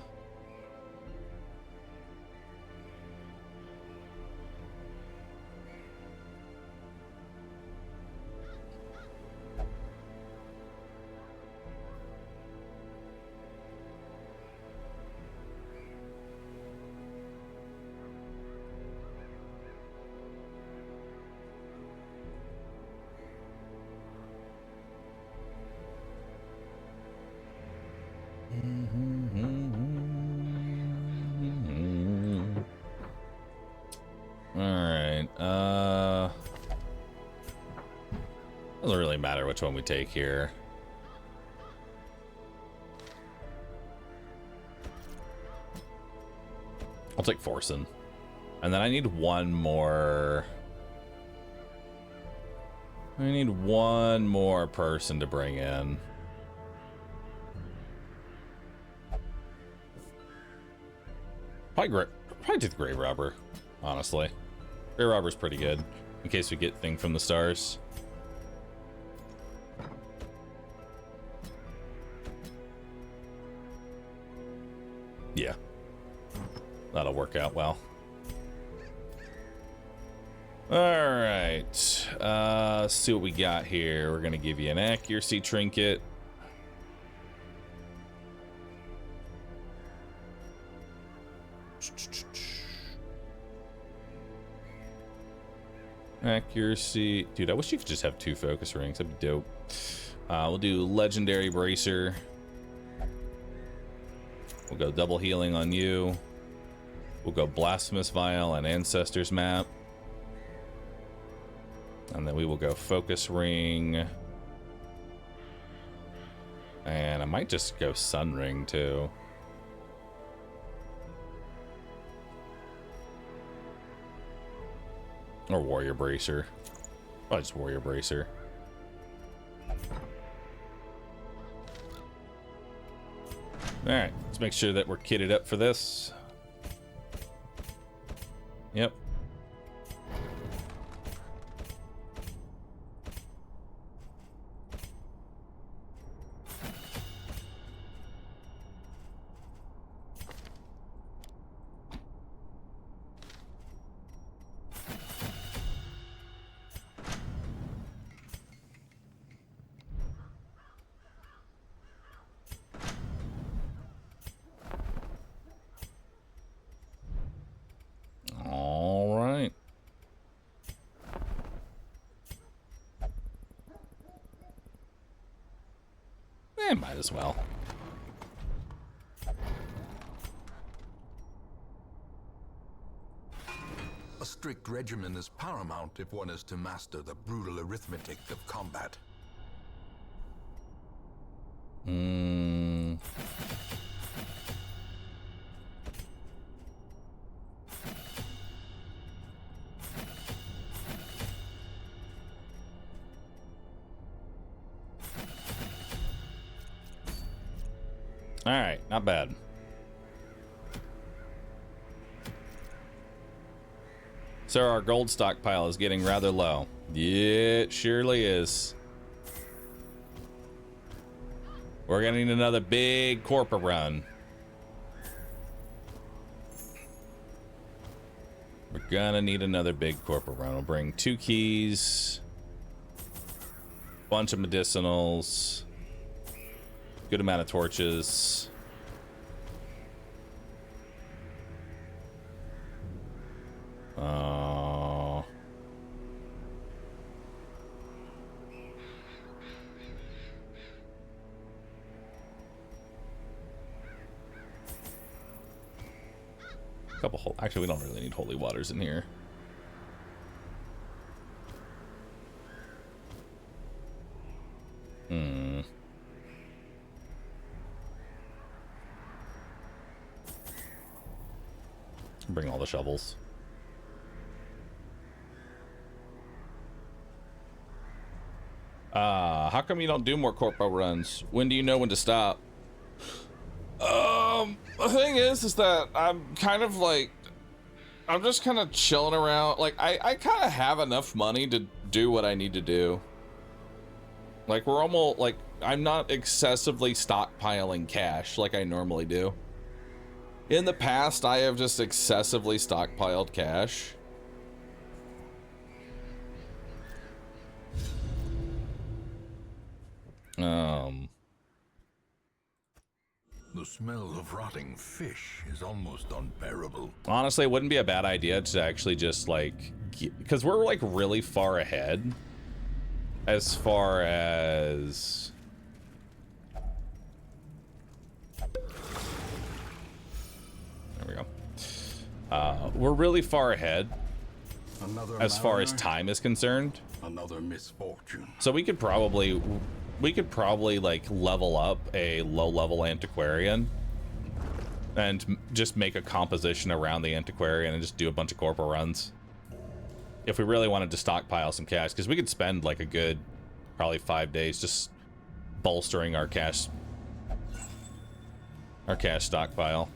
Speaker 1: Doesn't really matter which one we take here. I'll take Forsen. And then I need one more. I need one more person to bring in. Probably do the Grave Robber, honestly. Grave Robber's pretty good, in case we get Thing from the Stars. Yeah. That'll work out well. Alright. Let's see what we got here. We're going to give you an accuracy trinket. Accuracy. Dude, I wish you could just have 2 focus rings. That'd be dope. We'll do Legendary Bracer. We'll go double healing on you. We'll go Blasphemous Vial and Ancestors Map. And then we will go Focus Ring. And I might just go Sun Ring too. Or Warrior Bracer. Probably just Warrior Bracer. Alright, let's make sure that we're kitted up for this. Yep. Might as well.
Speaker 2: A strict regimen is paramount if one is to master the brutal arithmetic of combat.
Speaker 1: Alright, not bad. So our gold stockpile is getting rather low. Yeah, it surely is. We're gonna need another big corporate run. We're gonna need another big corporate run. We'll bring 2 keys, bunch of medicinals, good amount of torches. Couple actually, we don't really need holy waters in here. Bring all the shovels. How come you don't do more corpo runs? When do you know when to stop? The thing is that I'm kind of like, I'm just kind of chilling around. Like, I kind of have enough money to do what I need to do. Like, we're almost, like, I'm not excessively stockpiling cash like I normally do. In the past, I have just excessively stockpiled cash.
Speaker 2: The smell of rotting fish is almost unbearable.
Speaker 1: Honestly, it wouldn't be a bad idea to actually just like, because we're like really far ahead as far as there we go. We're really far ahead as far as time is concerned.
Speaker 2: Another misfortune.
Speaker 1: So we could probably like level up a low-level antiquarian and just make a composition around the antiquarian and just do a bunch of corporal runs. If we really wanted to stockpile some cash, because we could spend like a good probably 5 days just bolstering our cash stockpile.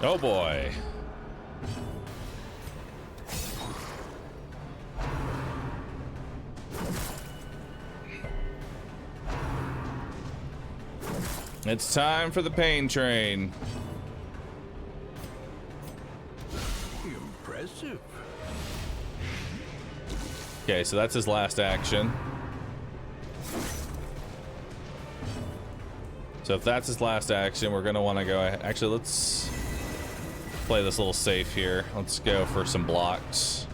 Speaker 1: Oh boy. It's time for the pain train.
Speaker 2: Impressive.
Speaker 1: Okay, so that's his last action. So if that's his last action, we're gonna want to go ahead. Actually, let's play this little safe here. Let's go for some blocks.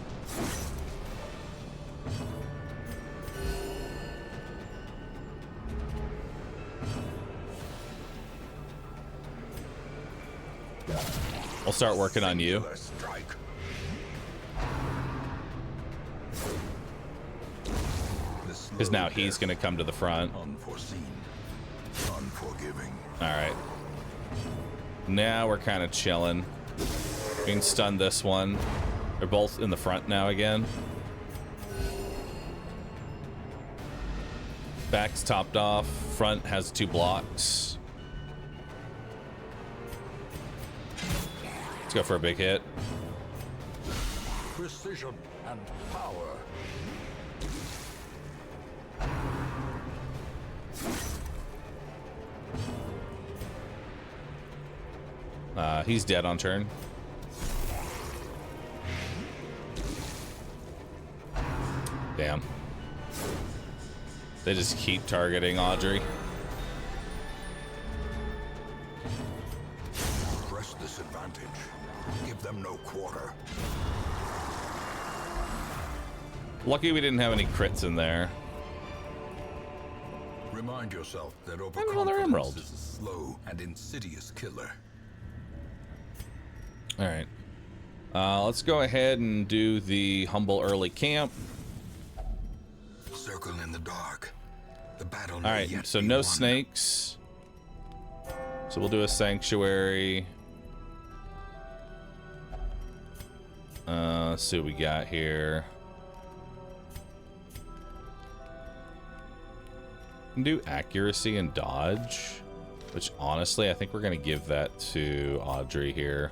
Speaker 1: We'll start working on you. Because now he's going to come to the front.
Speaker 2: Unforeseen, unforgiving.
Speaker 1: All right. Now we're kind of chilling. We can stun this one. They're both in the front now again. Back's topped off. Front has 2 blocks. Let's go for a big hit.
Speaker 2: Precision and power.
Speaker 1: He's dead on turn. Damn. They just keep targeting Audrey.
Speaker 2: Press this advantage. Give them no quarter.
Speaker 1: Lucky we didn't have any crits in there.
Speaker 2: Remind yourself that
Speaker 1: another emerald.
Speaker 2: overconfidence is a slow and insidious killer.
Speaker 1: All right. Let's go ahead and do the humble early camp.
Speaker 2: Circle in the dark. The battle.
Speaker 1: All right. So no snakes. So we'll do a sanctuary. Let's see what we got here. Can do accuracy and dodge, which honestly I think we're gonna give that to Audrey here.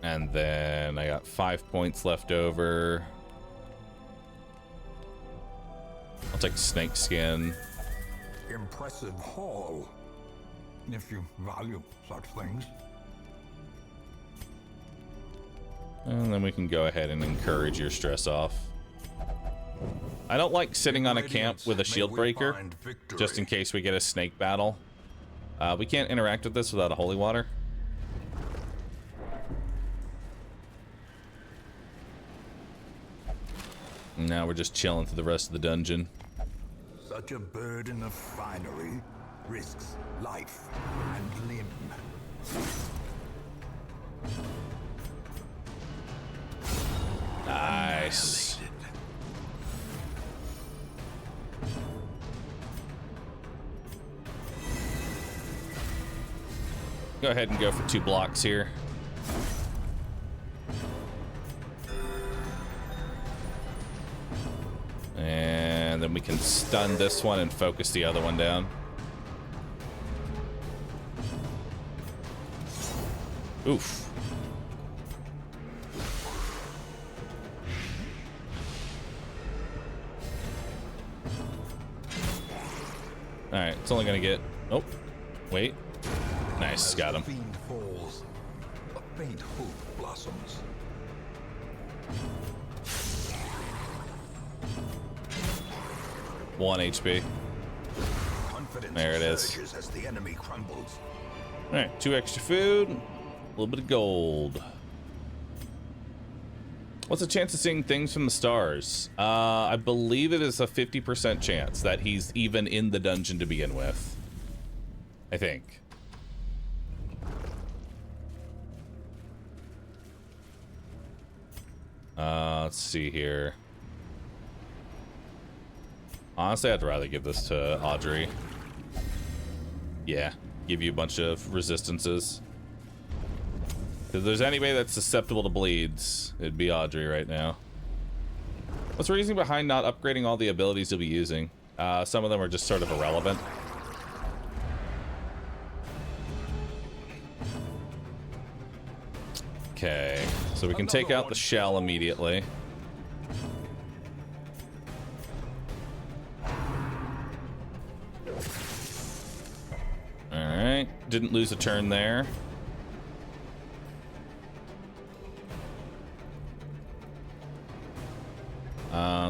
Speaker 1: And then I got 5 points left over. I'll take snake skin.
Speaker 2: Impressive haul, if you value such things.
Speaker 1: And then we can go ahead and encourage your stress off. I don't like sitting on a camp with a shield breaker, just in case we get a snake battle. We can't interact with this without a holy water. And now we're just chilling through the rest of the dungeon.
Speaker 2: Such a burden of finery risks life and limb.
Speaker 1: Nice. Go ahead and go for 2 blocks here. then we can stun this one and focus the other one down. Oof. Alright, it's only gonna get... Oh, wait. Nice, got him.
Speaker 2: Fiend falls, a faint hope blossoms.
Speaker 1: One HP.
Speaker 2: Confidence
Speaker 1: There it is.
Speaker 2: surges as the enemy crumbles.
Speaker 1: Alright, 2 extra food, a little bit of gold. What's the chance of seeing things from the stars? I believe it is a 50% chance that he's even in the dungeon to begin with. I think. Let's see here. Honestly, I'd rather give this to Audrey. Yeah, give you a bunch of resistances. If there's anybody that's susceptible to bleeds, it'd be Audrey right now. What's the reason behind not upgrading all the abilities you'll be using? Some of them are just sort of irrelevant. Okay, so we can take out the shell immediately. Alright, didn't lose a turn there.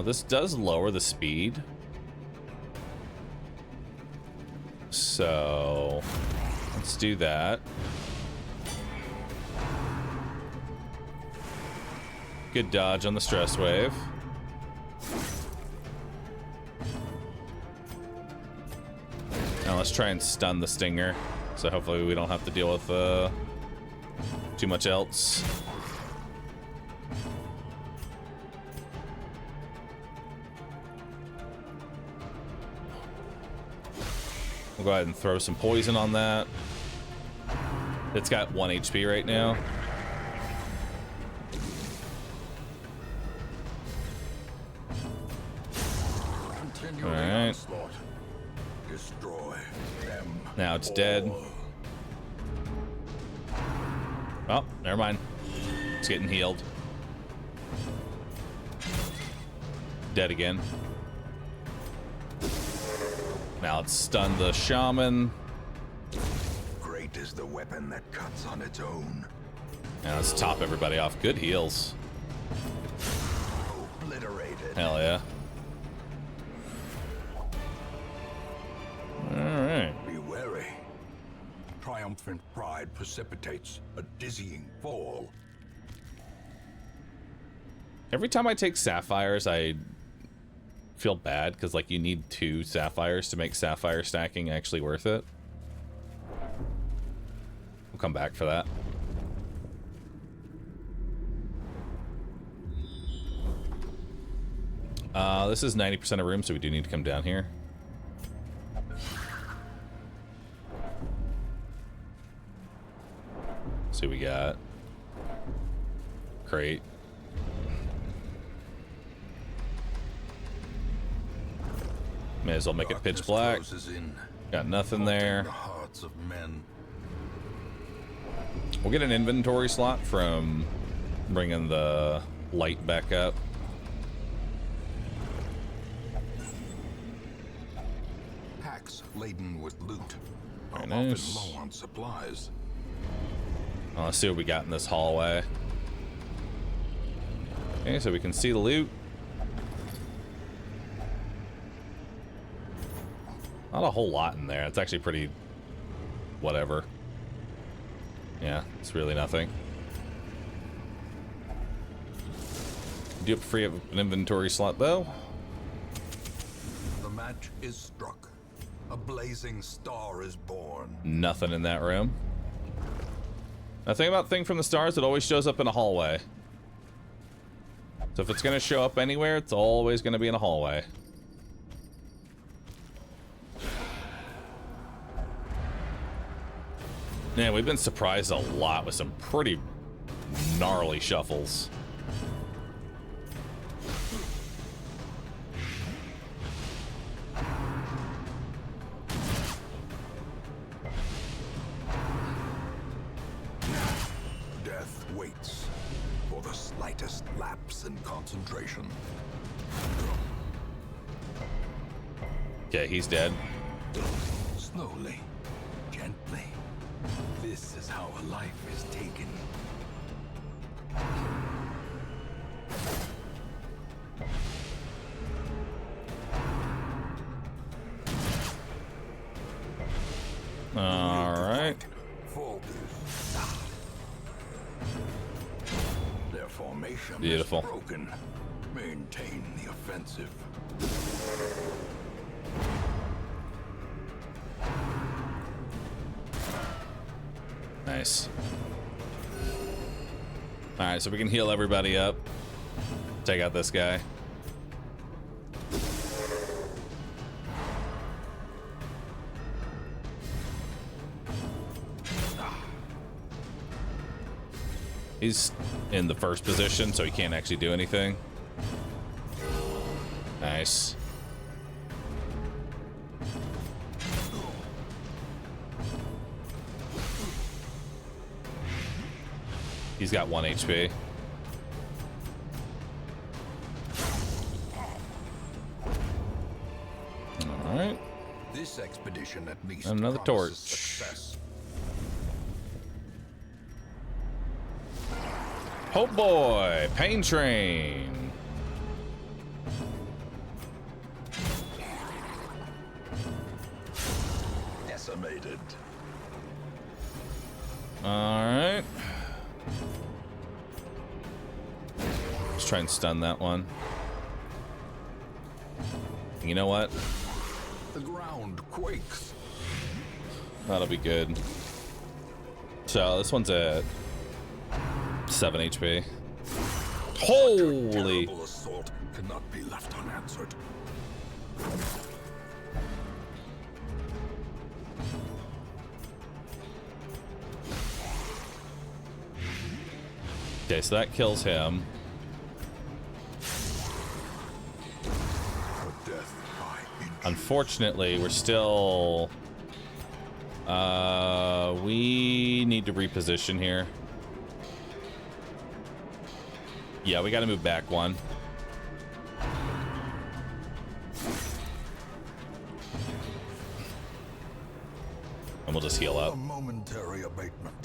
Speaker 1: This does lower the speed. So, let's do that. Good dodge on the stress wave. Now let's try and stun the stinger. So hopefully we don't have to deal with too much else. We'll go ahead and throw some poison on that. It's got 1 HP right now.
Speaker 2: Continue
Speaker 1: Alright.
Speaker 2: the onslaught. Destroy them.
Speaker 1: Now it's dead. Oh, never mind. It's getting healed. Dead again. Now let's stun the shaman.
Speaker 2: Great is the weapon that cuts on its own.
Speaker 1: Now let's top everybody off. Good heals.
Speaker 2: Obliterated.
Speaker 1: Hell yeah. Alright.
Speaker 2: Be wary. Triumphant pride precipitates a dizzying fall.
Speaker 1: Every time I take sapphires, I feel bad because, like, you need 2 sapphires to make sapphire stacking actually worth it. We'll come back for that. This is 90% of room, so we do need to come down here. See what we got. Crate. May as well make it pitch black. Got nothing there.
Speaker 2: The hearts of men.
Speaker 1: We'll get an inventory slot from bringing the light back up.
Speaker 2: Packs laden with loot are
Speaker 1: Very
Speaker 2: often
Speaker 1: nice.
Speaker 2: low on supplies.
Speaker 1: Well, let's see what we got in this hallway. Okay, so we can see the loot. Not a whole lot in there. It's actually pretty... whatever. Yeah, it's really nothing. Do you free up an inventory slot, though?
Speaker 2: The match is struck. A blazing star is born.
Speaker 1: Nothing in that room. The thing about Thing from the Stars, it always shows up in a hallway. So if it's going to show up anywhere, it's always going to be in a hallway. Man, we've been surprised a lot with some pretty gnarly shuffles.
Speaker 2: slightest lapse in concentration.
Speaker 1: Okay, he's dead.
Speaker 2: Slowly, gently. This is how a life is taken.
Speaker 1: All right.
Speaker 2: Their formation
Speaker 1: Beautiful.
Speaker 2: is broken. Maintain the offensive.
Speaker 1: Nice. All right, so we can heal everybody up. Take out this guy. He's in the first position, so he can't actually do anything. Nice. He's got 1 HP. All right.
Speaker 2: This expedition at least
Speaker 1: Another
Speaker 2: promises
Speaker 1: torch.
Speaker 2: success.
Speaker 1: Oh boy, Pain Train.
Speaker 2: Decimated.
Speaker 1: All right. Let's try and stun that one. You know what?
Speaker 2: The ground quakes.
Speaker 1: That'll be good. So this one's at 7 HP. Holy!
Speaker 2: Terrible assault cannot be left unanswered.
Speaker 1: Okay, so that kills him.
Speaker 2: Death by inch.
Speaker 1: Unfortunately, we're still... we need to reposition here. Yeah, we gotta move back one. And we'll just heal
Speaker 2: A
Speaker 1: up.
Speaker 2: momentary abatement.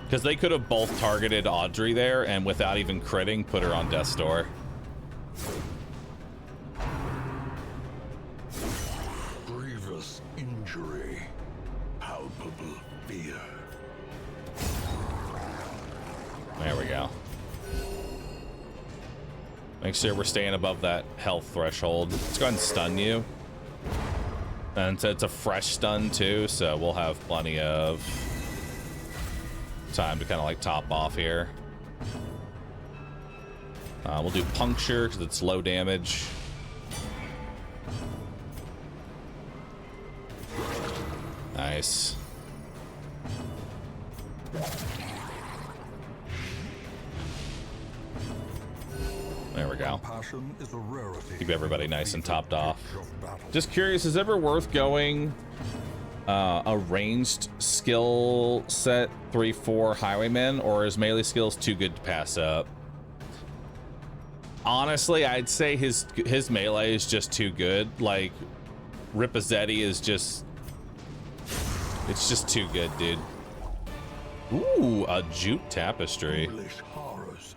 Speaker 1: Because they could have both targeted Audrey there and without even critting, put her on death's door.
Speaker 2: Grievous injury. Palpable fear.
Speaker 1: There we go. Make sure we're staying above that health threshold. Let's go ahead and stun you. And so it's a fresh stun too, so we'll have plenty of time to kind of like top off here. We'll do puncture because it's low damage. Nice. There we go.
Speaker 2: Passion is a rarity.
Speaker 1: Keep everybody nice and topped off.
Speaker 2: Of battle.
Speaker 1: Just curious, is it ever worth going a ranged skill set 3-4 highwayman, or is melee skills too good to pass up? Honestly, I'd say his melee is just too good. Like, Ripazzetti is just... It's just too good, dude. Ooh, a jute tapestry.
Speaker 2: Foolish horrors.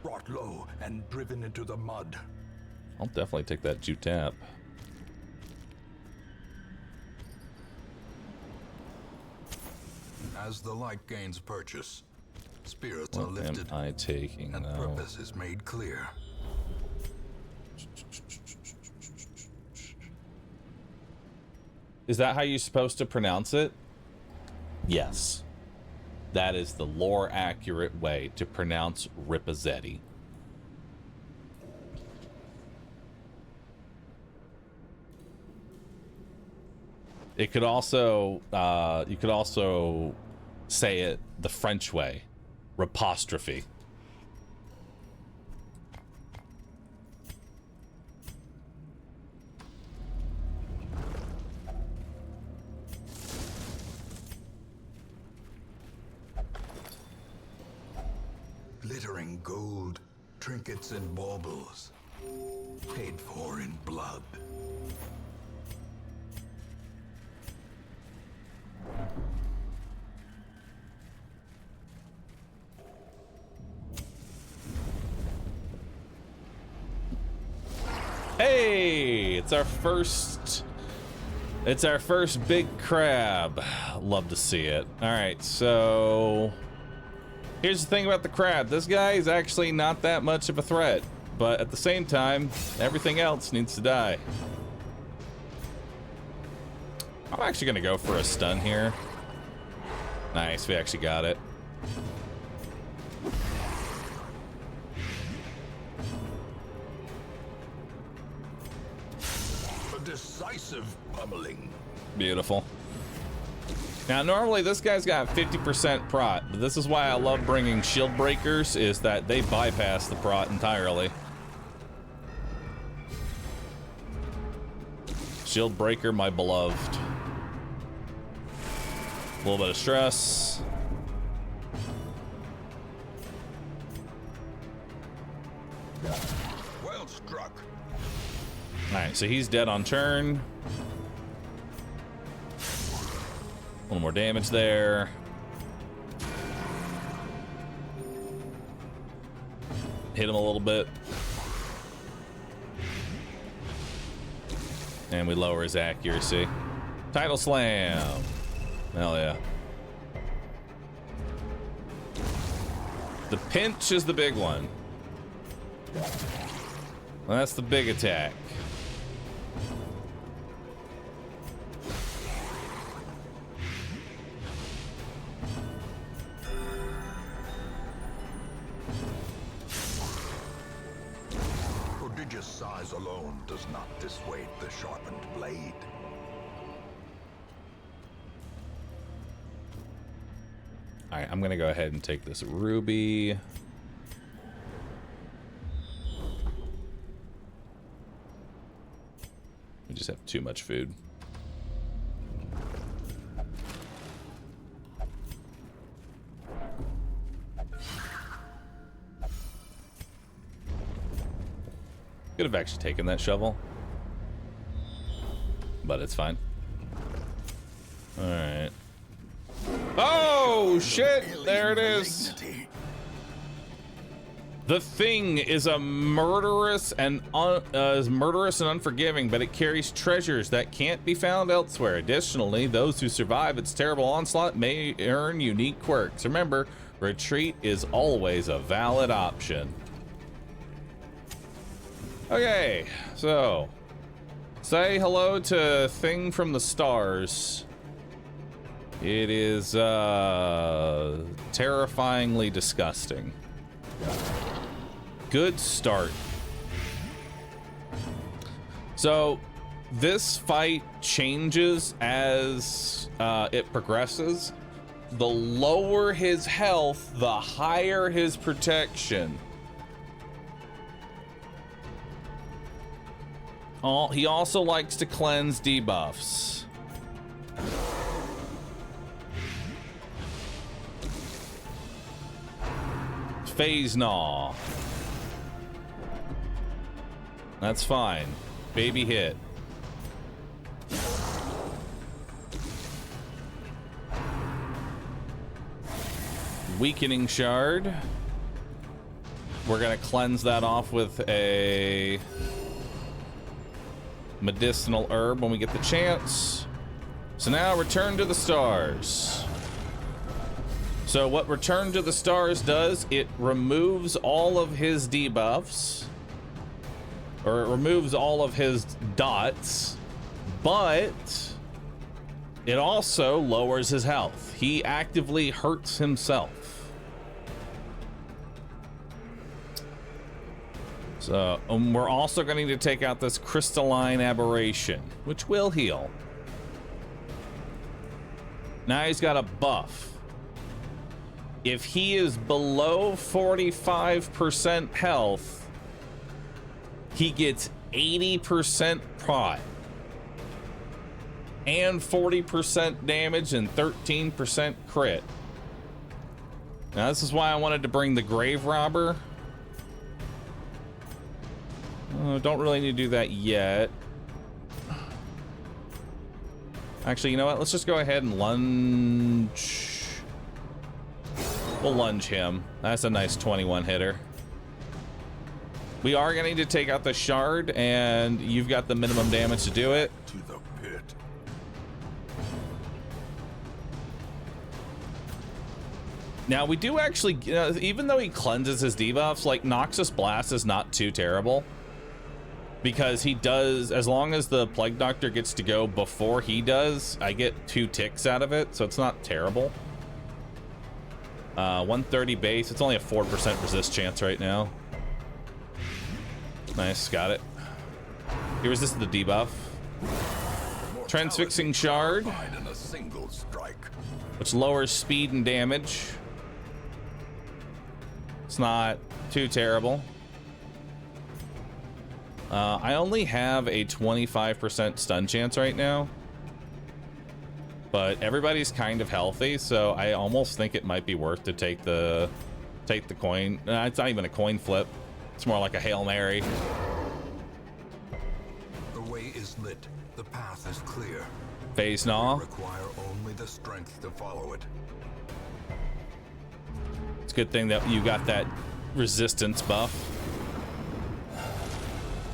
Speaker 2: Brought low and driven into the mud.
Speaker 1: I'll definitely take that jute tap.
Speaker 2: As the light gains purchase, spirits are
Speaker 1: What am
Speaker 2: lifted
Speaker 1: I taking,
Speaker 2: and
Speaker 1: though?
Speaker 2: purpose is made clear.
Speaker 1: Is that how you're supposed to pronounce it? Yes. That is the lore accurate way to pronounce Ripazzetti. It could also, you could also say it the French way, Rapostrophe.
Speaker 2: Glittering in gold, trinkets and baubles, paid for in blood.
Speaker 1: Hey, it's our first big crab. Love to see it. All right, so here's the thing about the crab. This guy is actually not that much of a threat, but at the same time, everything else needs to die. I'm actually gonna go for a stun here. Nice, we actually got it.
Speaker 2: Decisive pummeling.
Speaker 1: Beautiful. Now, normally this guy's got 50% prot, but this is why I love bringing shield breakers, is that they bypass the prot entirely. Shield breaker, my beloved. A little bit of stress.
Speaker 2: Well struck.
Speaker 1: Alright, so he's dead on turn. A little more damage there. Hit him a little bit. And we lower his accuracy. Tidal slam. Hell yeah. The pinch is the big one. Well, that's the big attack.
Speaker 2: Prodigious size alone does not dissuade the sharpened blade.
Speaker 1: All right, I'm gonna go ahead and take this ruby. We just have too much food. Could have actually taken that shovel, but it's fine. All right. Oh shit! There it is. The thing is a murderous and unforgiving, but it carries treasures that can't be found elsewhere. Additionally, those who survive its terrible onslaught may earn unique quirks. Remember, retreat is always a valid option. Okay, so say hello to Thing from the Stars. It is terrifyingly disgusting. Good start. So this fight changes as it progresses. The lower his health, the higher his protection. He also likes to cleanse debuffs. Phase Gnaw. That's fine. Baby hit. Weakening Shard. We're gonna cleanse that off with a medicinal herb when we get the chance. So now Return to the Stars. So what Return to the Stars does, it removes all of his debuffs, or it removes all of his dots, but it also lowers his health. He actively hurts himself. So we're also going to take out this Crystalline Aberration, which will heal. Now he's got a buff. If he is below 45% health, he gets 80% prot and 40% damage and 13% crit. Now this is why I wanted to bring the Grave Robber, Don't really need to do that yet. Actually, you know what? Let's just go ahead and lunge. We'll lunge him. That's a nice 21 hitter. We are going to need to take out the shard, and you've got the minimum damage to do it.
Speaker 2: To the pit.
Speaker 1: Now, we do actually, even though he cleanses his debuffs, like, Noxus Blast is not too terrible. Because he does, as long as the Plague Doctor gets to go before he does, I get 2 ticks out of it, so it's not terrible. 130 base, it's only a 4% resist chance right now. Nice, got it. He resisted the debuff. Transfixing Shard, which lowers speed and damage. It's not too terrible. I only have a 25% stun chance right now, but everybody's kind of healthy, so I almost think it might be worth to take the coin. It's not even a coin flip. It's more like a Hail Mary.
Speaker 2: The way is lit. The path is clear.
Speaker 1: Phase Gnaw.
Speaker 2: We require only the strength to follow it.
Speaker 1: It's a good thing that you got that resistance buff.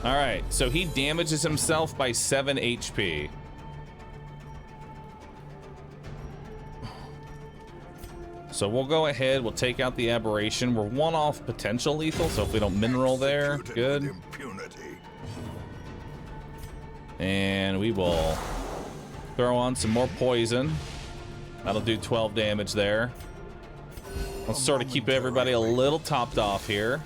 Speaker 1: All right, so he damages himself by 7 HP. So we'll go ahead, we'll take out the aberration. We're 1 off potential lethal, so if we don't mineral there, good. And we will throw on some more poison. That'll do 12 damage there. Let's sort of keep everybody a little topped off here.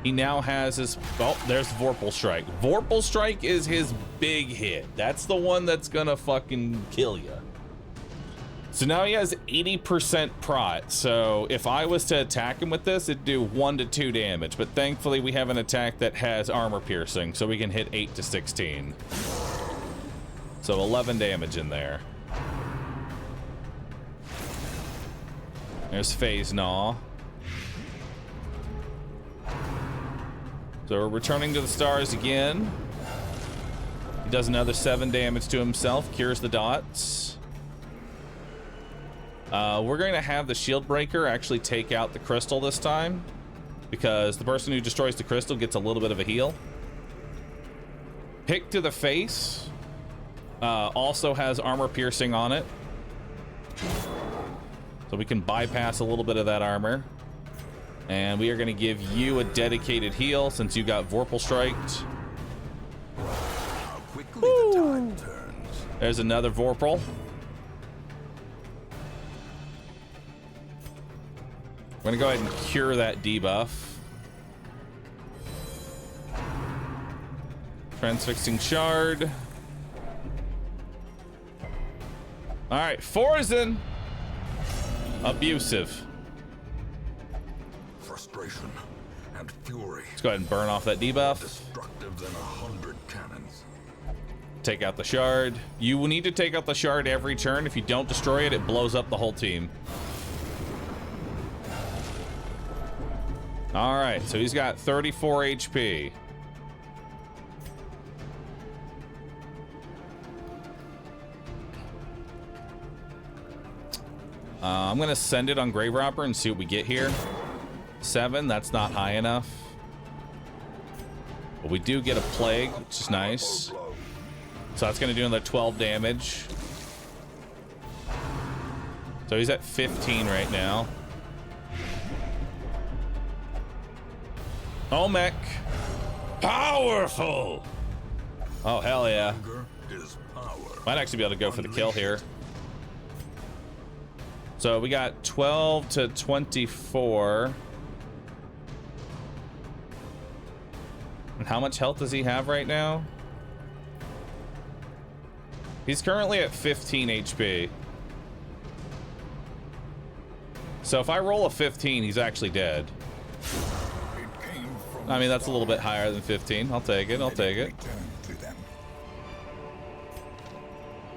Speaker 1: He now has his, oh, there's Vorpal Strike. Vorpal Strike is his big hit. That's the one that's gonna fucking kill you. So now he has 80% prot. So if I was to attack him with this, it'd do 1 to 2 damage. But thankfully we have an attack that has armor piercing, so we can hit 8 to 16. So 11 damage in there. There's Phase Gnaw. So we're returning to the stars again. He does another 7 damage to himself, cures the dots. We're going to have the shield breaker actually take out the crystal this time, because the person who destroys the crystal gets a little bit of a heal. Pick to the face also has armor piercing on it, so we can bypass a little bit of that armor. And we are going to give you a dedicated heal since you got Vorpal Striked.
Speaker 2: How quickly the tide turns.
Speaker 1: There's another Vorpal. We're going to go ahead and cure that debuff. Transfixing Shard. All right, Forzen. Abusive.
Speaker 2: Frustration and fury.
Speaker 1: Let's go ahead and burn off that debuff.
Speaker 2: Destructive than 100 cannons.
Speaker 1: Take out the shard. You will need to take out the shard every turn. If you don't destroy it, it blows up the whole team. All right, so he's got 34 HP. I'm gonna send it on Grave Robber and see what we get here. 7, that's not high enough. But we do get a plague, which is nice. So that's gonna do another 12 damage. So he's at 15 right now. Olmec. Powerful! Oh, hell yeah. Might actually be able to go for the kill here. So we got 12 to 24. And how much health does he have right now? He's currently at 15 HP. So if I roll a 15, he's actually dead. I mean, that's a little bit higher than 15. I'll take it. I'll take it.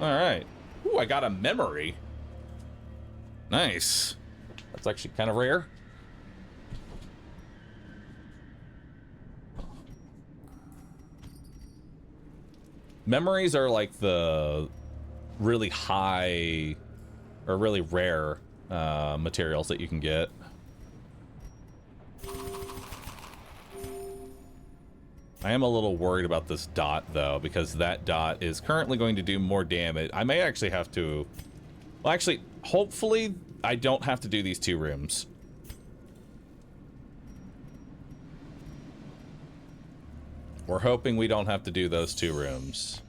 Speaker 1: All right. Ooh, I got a memory. Nice. That's actually kind of rare. Memories are like the really high or really rare materials that you can get. I am a little worried about this dot, though, because that dot is currently going to do more damage. I may actually have to... Well, actually, hopefully I don't have to do these 2 rooms. We're hoping we don't have to do those 2 rooms.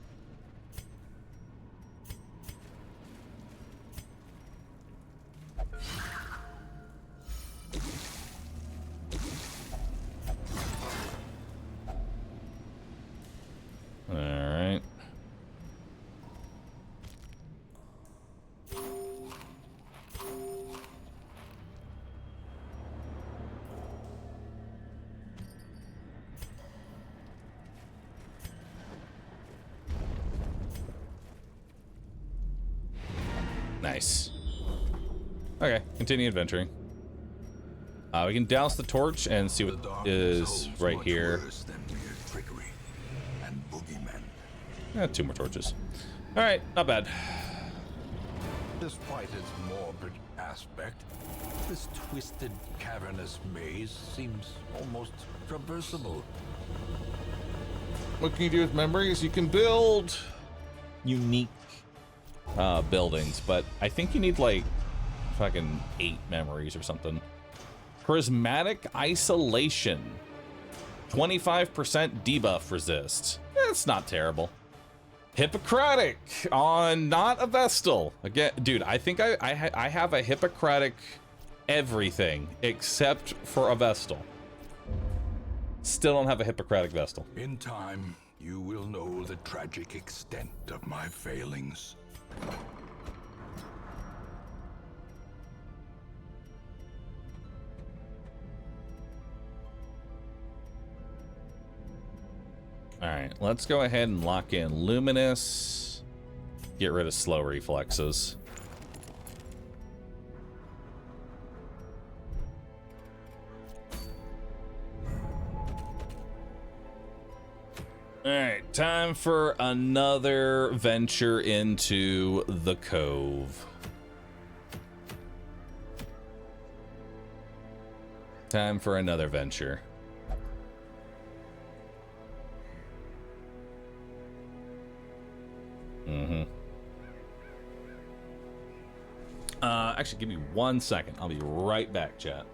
Speaker 1: All right. Nice. Okay, continue adventuring. We can douse the torch and see what is right here. Yeah, 2 more torches. All right, not bad.
Speaker 2: Despite its morbid aspect, this twisted, cavernous maze seems almost traversable.
Speaker 1: What can you do with memories? You can build unique buildings, but I think you need like fucking 8 memories or something. Prismatic isolation. 25% debuff resist. That's not terrible. Hippocratic on not a Vestal. Again, dude, I think I have a Hippocratic everything except for a Vestal. Still don't have a Hippocratic Vestal.
Speaker 2: In time, you will know the tragic extent of my failings.
Speaker 1: All right, let's go ahead and lock in Luminous. Get rid of slow reflexes. All right, time for another venture into the cove. Time for another venture. Actually, give me 1 second. I'll be right back, chat.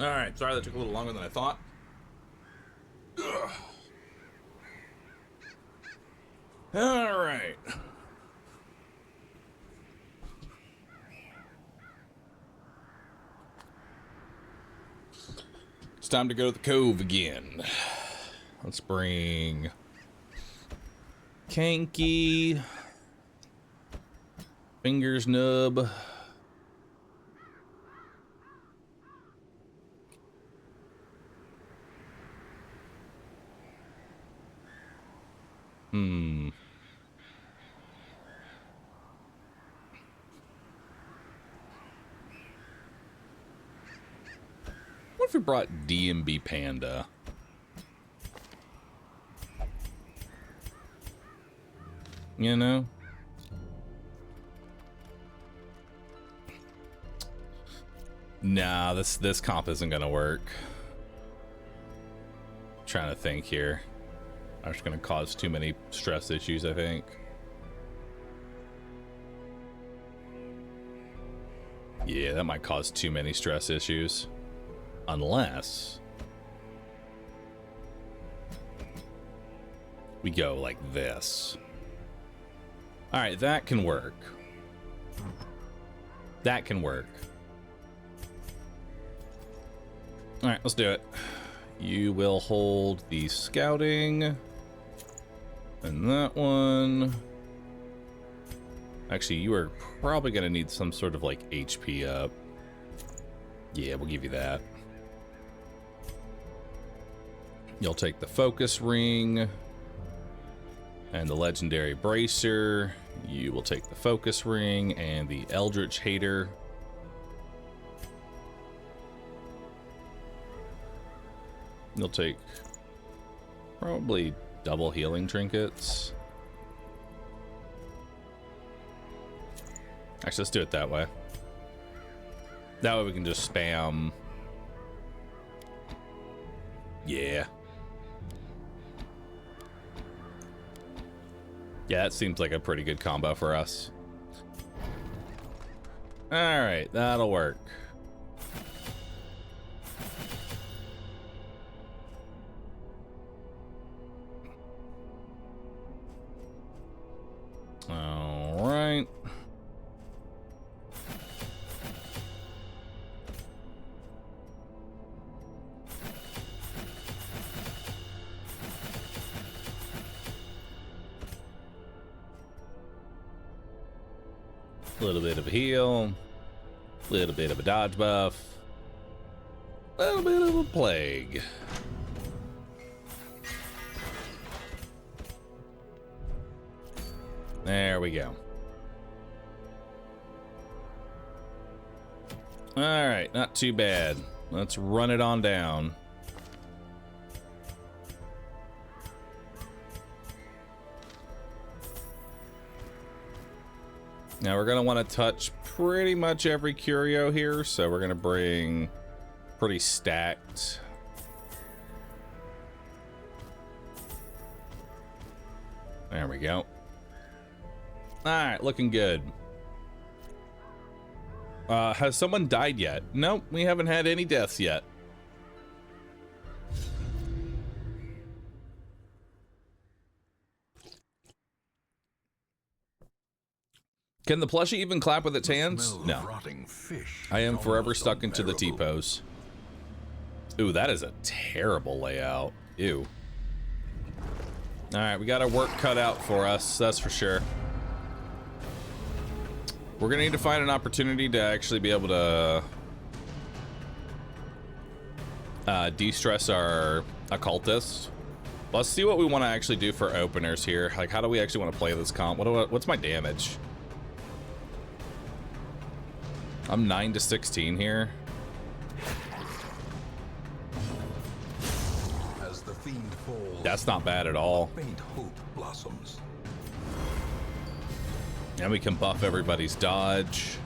Speaker 1: Alright, sorry that took a little longer than I thought. Ugh. Alright. It's time to go to the cove again. Let's bring Kanky, Fingers Nub, What if we brought DMB Panda? You know? Nah, this comp isn't gonna work. I'm trying to think here. I'm just gonna cause too many stress issues, I think. Yeah, that might cause too many stress issues. Unless we go like this. All right, that can work. That can work. All right, let's do it. You will hold the scouting. And that one. Actually, you are probably going to need some sort of like HP up. Yeah, we'll give you that. You'll take the focus ring and the legendary bracer. You will take the focus ring and the eldritch hater. You'll take probably double healing trinkets. Actually, let's do it that way. That way we can just spam. Yeah. Yeah, that seems like a pretty good combo for us. Alright, that'll work. Alright. A little bit of a heal, a little bit of a dodge buff, a little bit of a plague. There we go. All right, not too bad. Let's run it on down. Now we're going to want to touch pretty much every curio here, so we're going to bring pretty stacked. There we go. Alright, looking good. Has someone died yet? Nope, we haven't had any deaths yet. Can the plushie even clap with its hands? No. I am forever stuck into the T-pose. Ooh, that is a terrible layout. Ew. Alright, we got our work cut out for us, that's for sure. We're gonna need to find an opportunity to actually be able to de-stress our occultist. Let's see what we want to actually do for openers here. Like, how do we actually want to play this comp? What's my damage? I'm 9 to 16 here.
Speaker 2: As the fiend falls,
Speaker 1: that's not bad at all.
Speaker 2: faint hope blossoms.
Speaker 1: And we can buff everybody's dodge.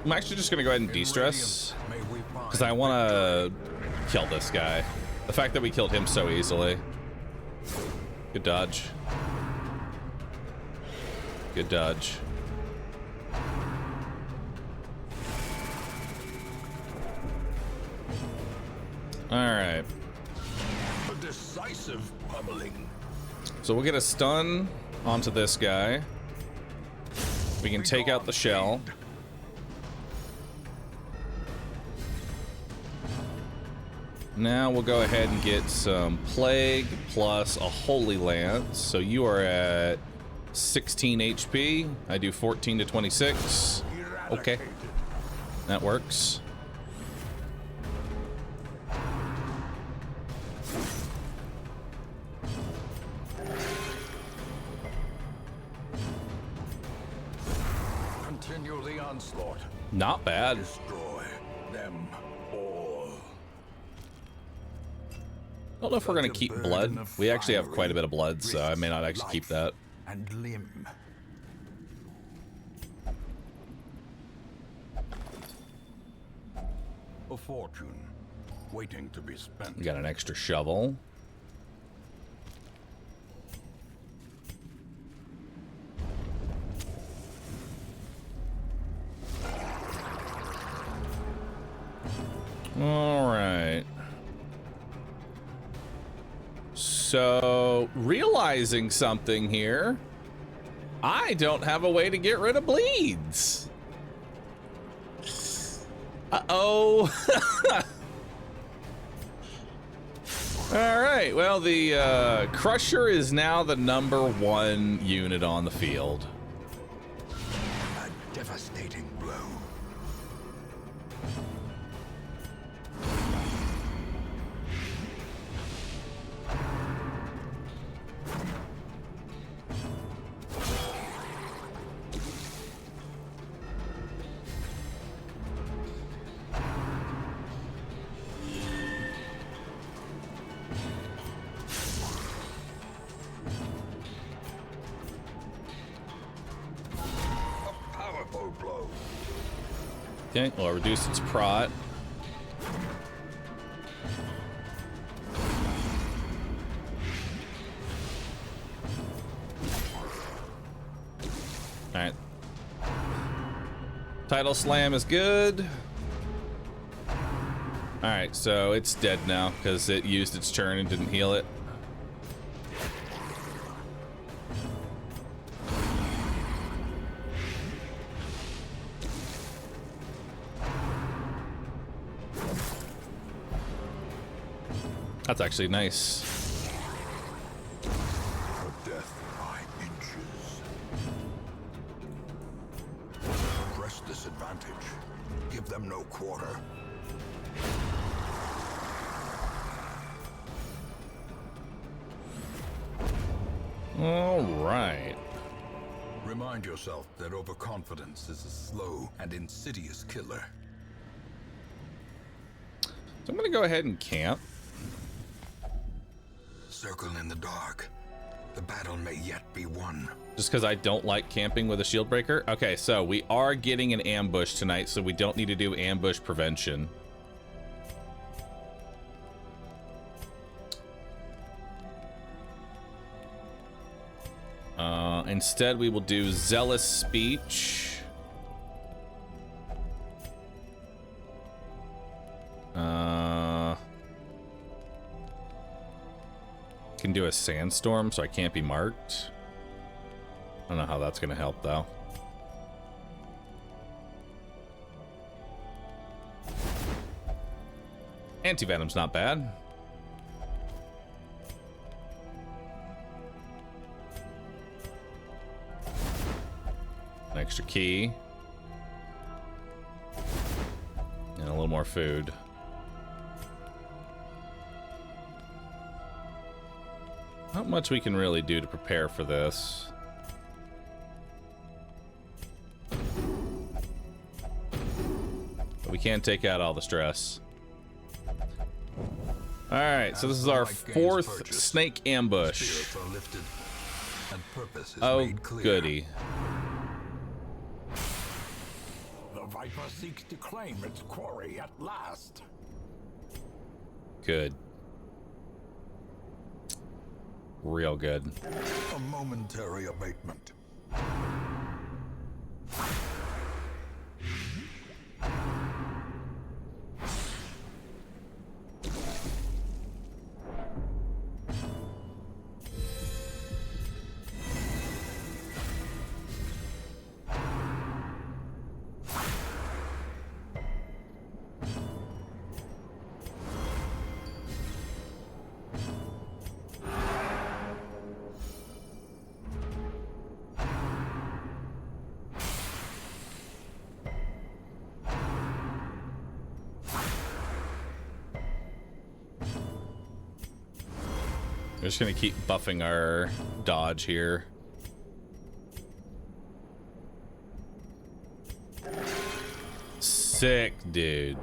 Speaker 1: I'm actually just gonna go ahead and de-stress because I want to kill this guy. The fact that we killed him so easily. Good dodge. Good dodge. Alright.
Speaker 2: A decisive pummeling.
Speaker 1: So we'll get a stun onto this guy. We can take out the shell. Now we'll go ahead and get some Plague plus a Holy Lance. So you are at 16 HP. I do 14 to 26. Okay. That works.
Speaker 2: Continue the onslaught.
Speaker 1: Not bad.
Speaker 2: Destroy them all.
Speaker 1: I don't know if we're going to keep blood. We actually have quite a bit of blood, so I may not actually keep that.
Speaker 2: And limb. A fortune waiting to be spent.
Speaker 1: We got an extra shovel. All right. So, realizing something here, I don't have a way to get rid of bleeds. Uh-oh. All right, well, the Crusher is now the #1 unit on the field.
Speaker 2: A devastating blow.
Speaker 1: Okay, well, reduce its prot. Alright. Tidal Slam is good. Alright, so it's dead now because it used its turn and didn't heal it. That's actually nice.
Speaker 2: For death by inches. Press this advantage. Give them no quarter.
Speaker 1: All right.
Speaker 2: Remind yourself that overconfidence is a slow and insidious killer.
Speaker 1: So I'm gonna go ahead and camp.
Speaker 2: Circle in the dark. The battle may yet be won.
Speaker 1: Just because I don't like camping with a shield breaker. Okay, so we are getting an ambush tonight, so we don't need to do ambush prevention. Instead, we will do Zealous Speech. Can do a Sandstorm, so I can't be marked. I don't know how that's going to help, though. Anti-Venom's not bad. An extra key. And a little more food. Not much we can really do to prepare for this. But we can't take out all the stress. Alright, so this is our 4th snake ambush. Oh, goody.
Speaker 2: The Viper seeks to claim its quarry at last.
Speaker 1: Good. Real good.
Speaker 2: A momentary abatement.
Speaker 1: We're just gonna keep buffing our dodge here. Sick, dude.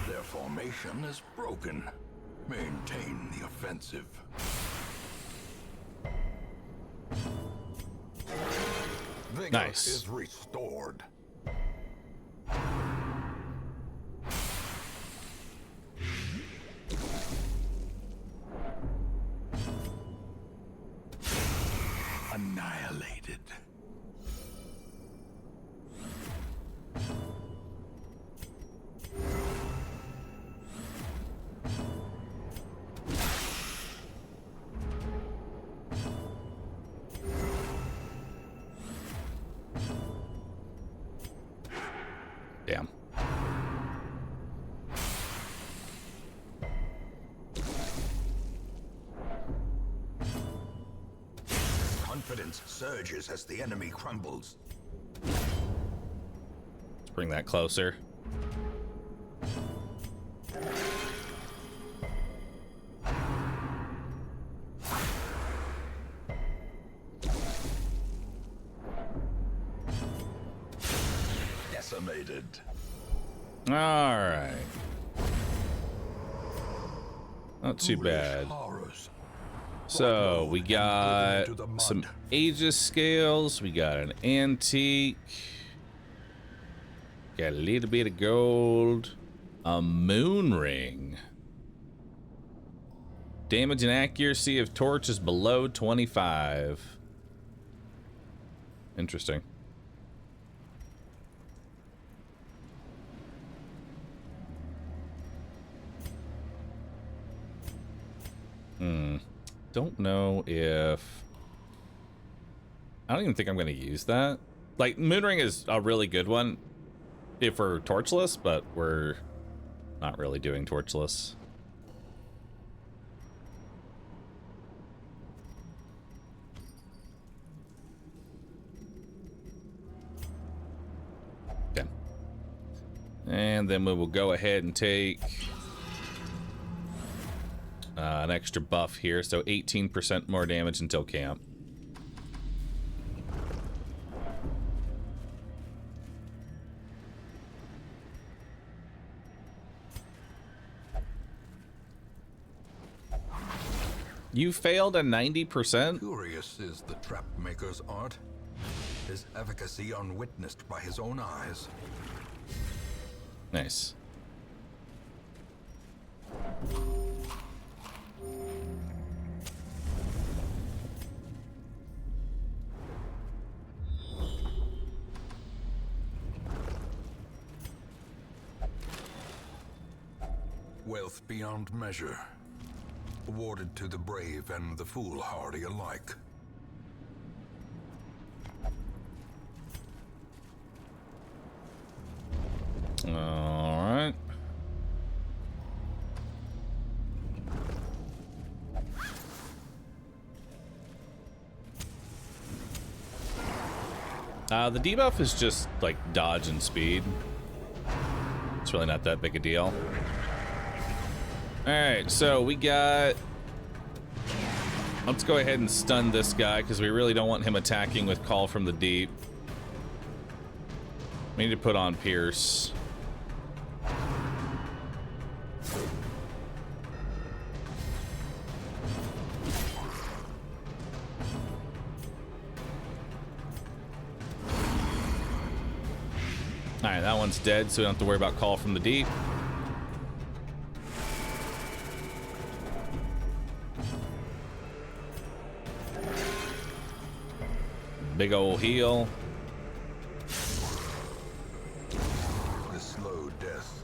Speaker 2: Their formation is broken. Maintain the offensive. Vigor
Speaker 1: Nice.
Speaker 2: is restored. Annihilated.
Speaker 1: Damn.
Speaker 2: Confidence surges as the enemy crumbles.
Speaker 1: Let's bring that closer.
Speaker 2: Decimated.
Speaker 1: All right. Not too
Speaker 2: Foolish
Speaker 1: bad.
Speaker 2: horrors.
Speaker 1: So we got
Speaker 2: into the mud.
Speaker 1: some Aegis scales. We got an antique. Got a little bit of gold. A moon ring. Damage and accuracy of torch is below 25. Interesting. Don't know if... I don't even think I'm going to use that. Like, Moonring is a really good one if we're torchless, but we're not really doing torchless. Okay. And then we will go ahead and take... an extra buff here, so 18% more damage until camp. You failed a 90%?
Speaker 2: Curious is the trap maker's art. His efficacy unwitnessed by his own eyes.
Speaker 1: Nice.
Speaker 2: Wealth beyond measure, awarded to the brave and the foolhardy alike.
Speaker 1: All right. The debuff is just like dodge and speed. It's really not that big a deal. All right, so we got... Let's go ahead and stun this guy because we really don't want him attacking with Call from the Deep. We need to put on Pierce. All right, that one's dead, so we don't have to worry about Call from the Deep. Big ol' heal.
Speaker 2: The slow death,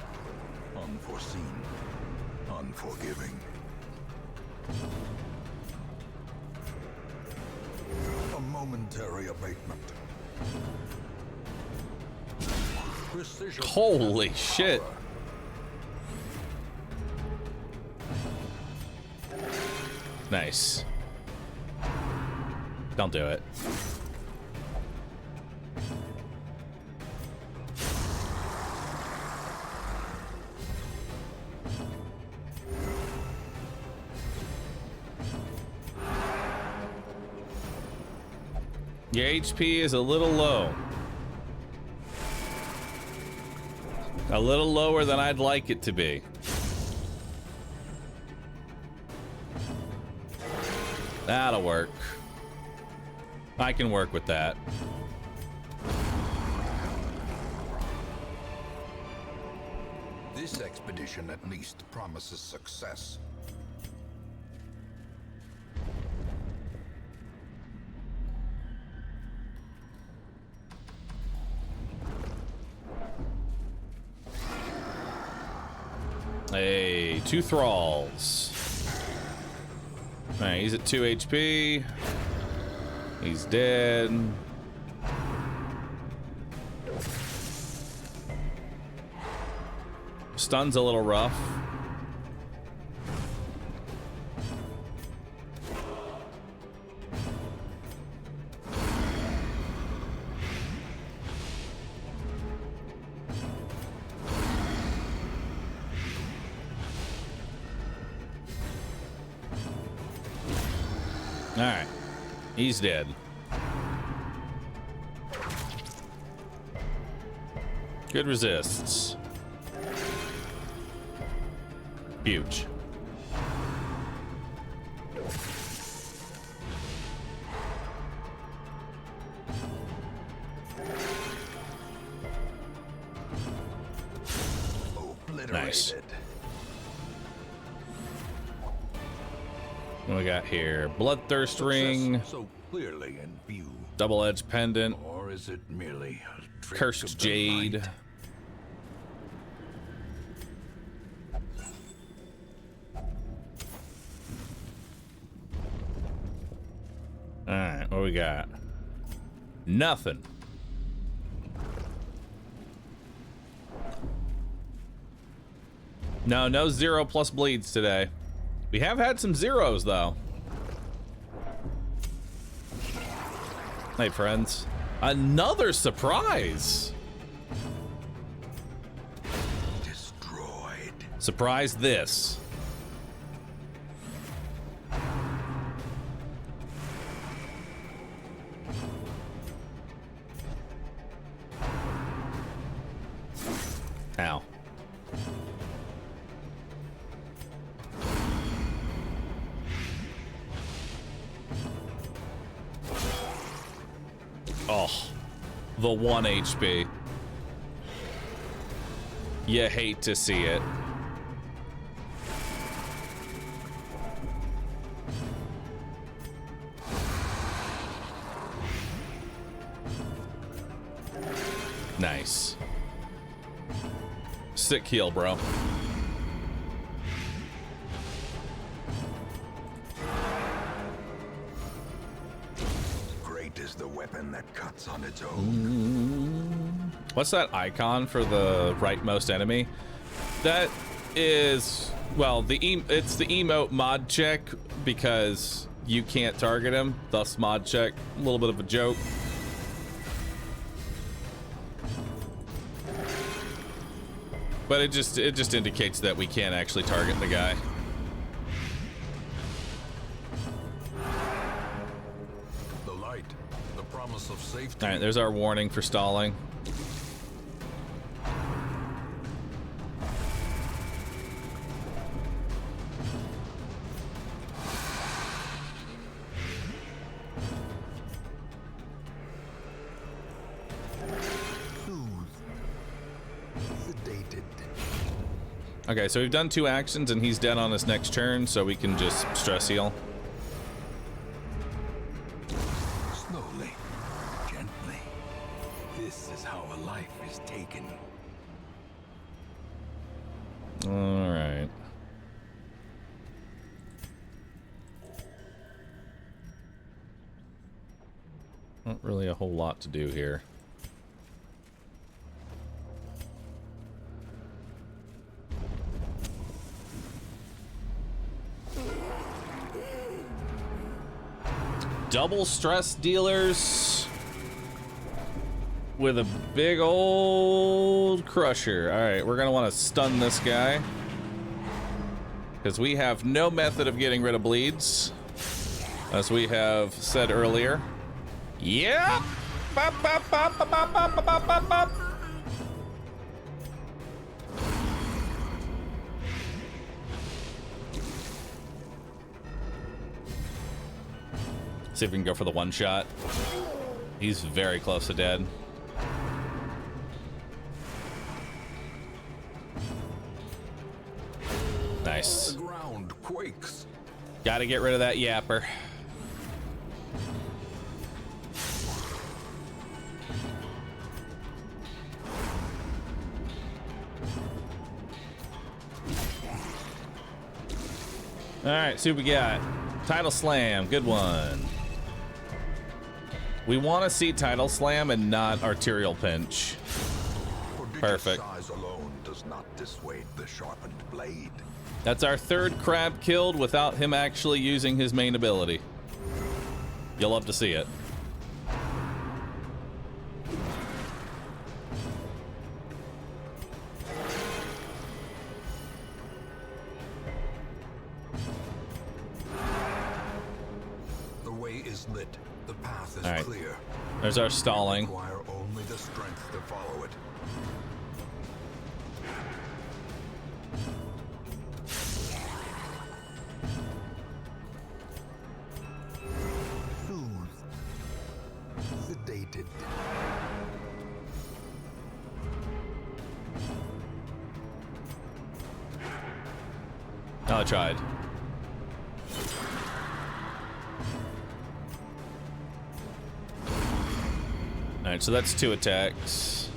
Speaker 2: unforeseen, unforgiving. A momentary abatement. Precision.
Speaker 1: Holy shit. Nice. Don't do it. Your HP is a little low. A little lower than I'd like it to be. That'll work. I can work with that.
Speaker 2: This expedition at least promises success.
Speaker 1: Hey, 2 thralls. Alright, he's at 2 HP. He's dead. Stun's a little rough. Alright. He's dead. Good resists. Huge. Nice. What we got here? Bloodthirst ring.
Speaker 2: So clearly in view.
Speaker 1: Double-edged pendant.
Speaker 2: Or is it merely a trick
Speaker 1: Cursed
Speaker 2: of the
Speaker 1: jade.
Speaker 2: light?
Speaker 1: Alright, what we got? Nothing. No 0+ bleeds today. We have had some zeros, though. Hey, friends. Another surprise!
Speaker 2: Destroyed.
Speaker 1: Surprise this. Ow. Oh, the 1 HP. You hate to see it. Nice. Sick heal, bro.
Speaker 2: Great is the weapon that cuts on its own.
Speaker 1: What's that icon for the rightmost enemy? That is, well, it's the emote mod check because you can't target him, thus mod check. A little bit of a joke. But it just indicates that we can't actually target the guy.
Speaker 2: The light, the promise of safety.
Speaker 1: All right, there's our warning for stalling. Okay, so we've done 2 actions and he's dead on his next turn, so we can just stress heal.
Speaker 2: Slowly, gently. This is how a life is taken.
Speaker 1: All right. Not really a whole lot to do here. double stress dealers with a big old crusher. All right, we're gonna want to stun this guy because we have no method of getting rid of bleeds, as we have said earlier. Yeah. Bop, bop, bop, bop, bop, bop, bop, bop, bop. See if we can go for the one shot. He's very close to dead. Nice.
Speaker 2: The ground quakes.
Speaker 1: Gotta get rid of that yapper. All right, see what we got. Tidal Slam, good one. We want to see Tidal Slam and not Arterial Pinch. Perfect.
Speaker 2: Size alone does not dissuade the sharpened blade.
Speaker 1: That's our third crab killed without him actually using his main ability. You'll love to see it.
Speaker 2: The way is lit. The path is
Speaker 1: All right.
Speaker 2: clear.
Speaker 1: There's our stalling.
Speaker 2: Require only the strength to follow it. Sedated.
Speaker 1: Oh, I tried. All right, so that's 2 attacks.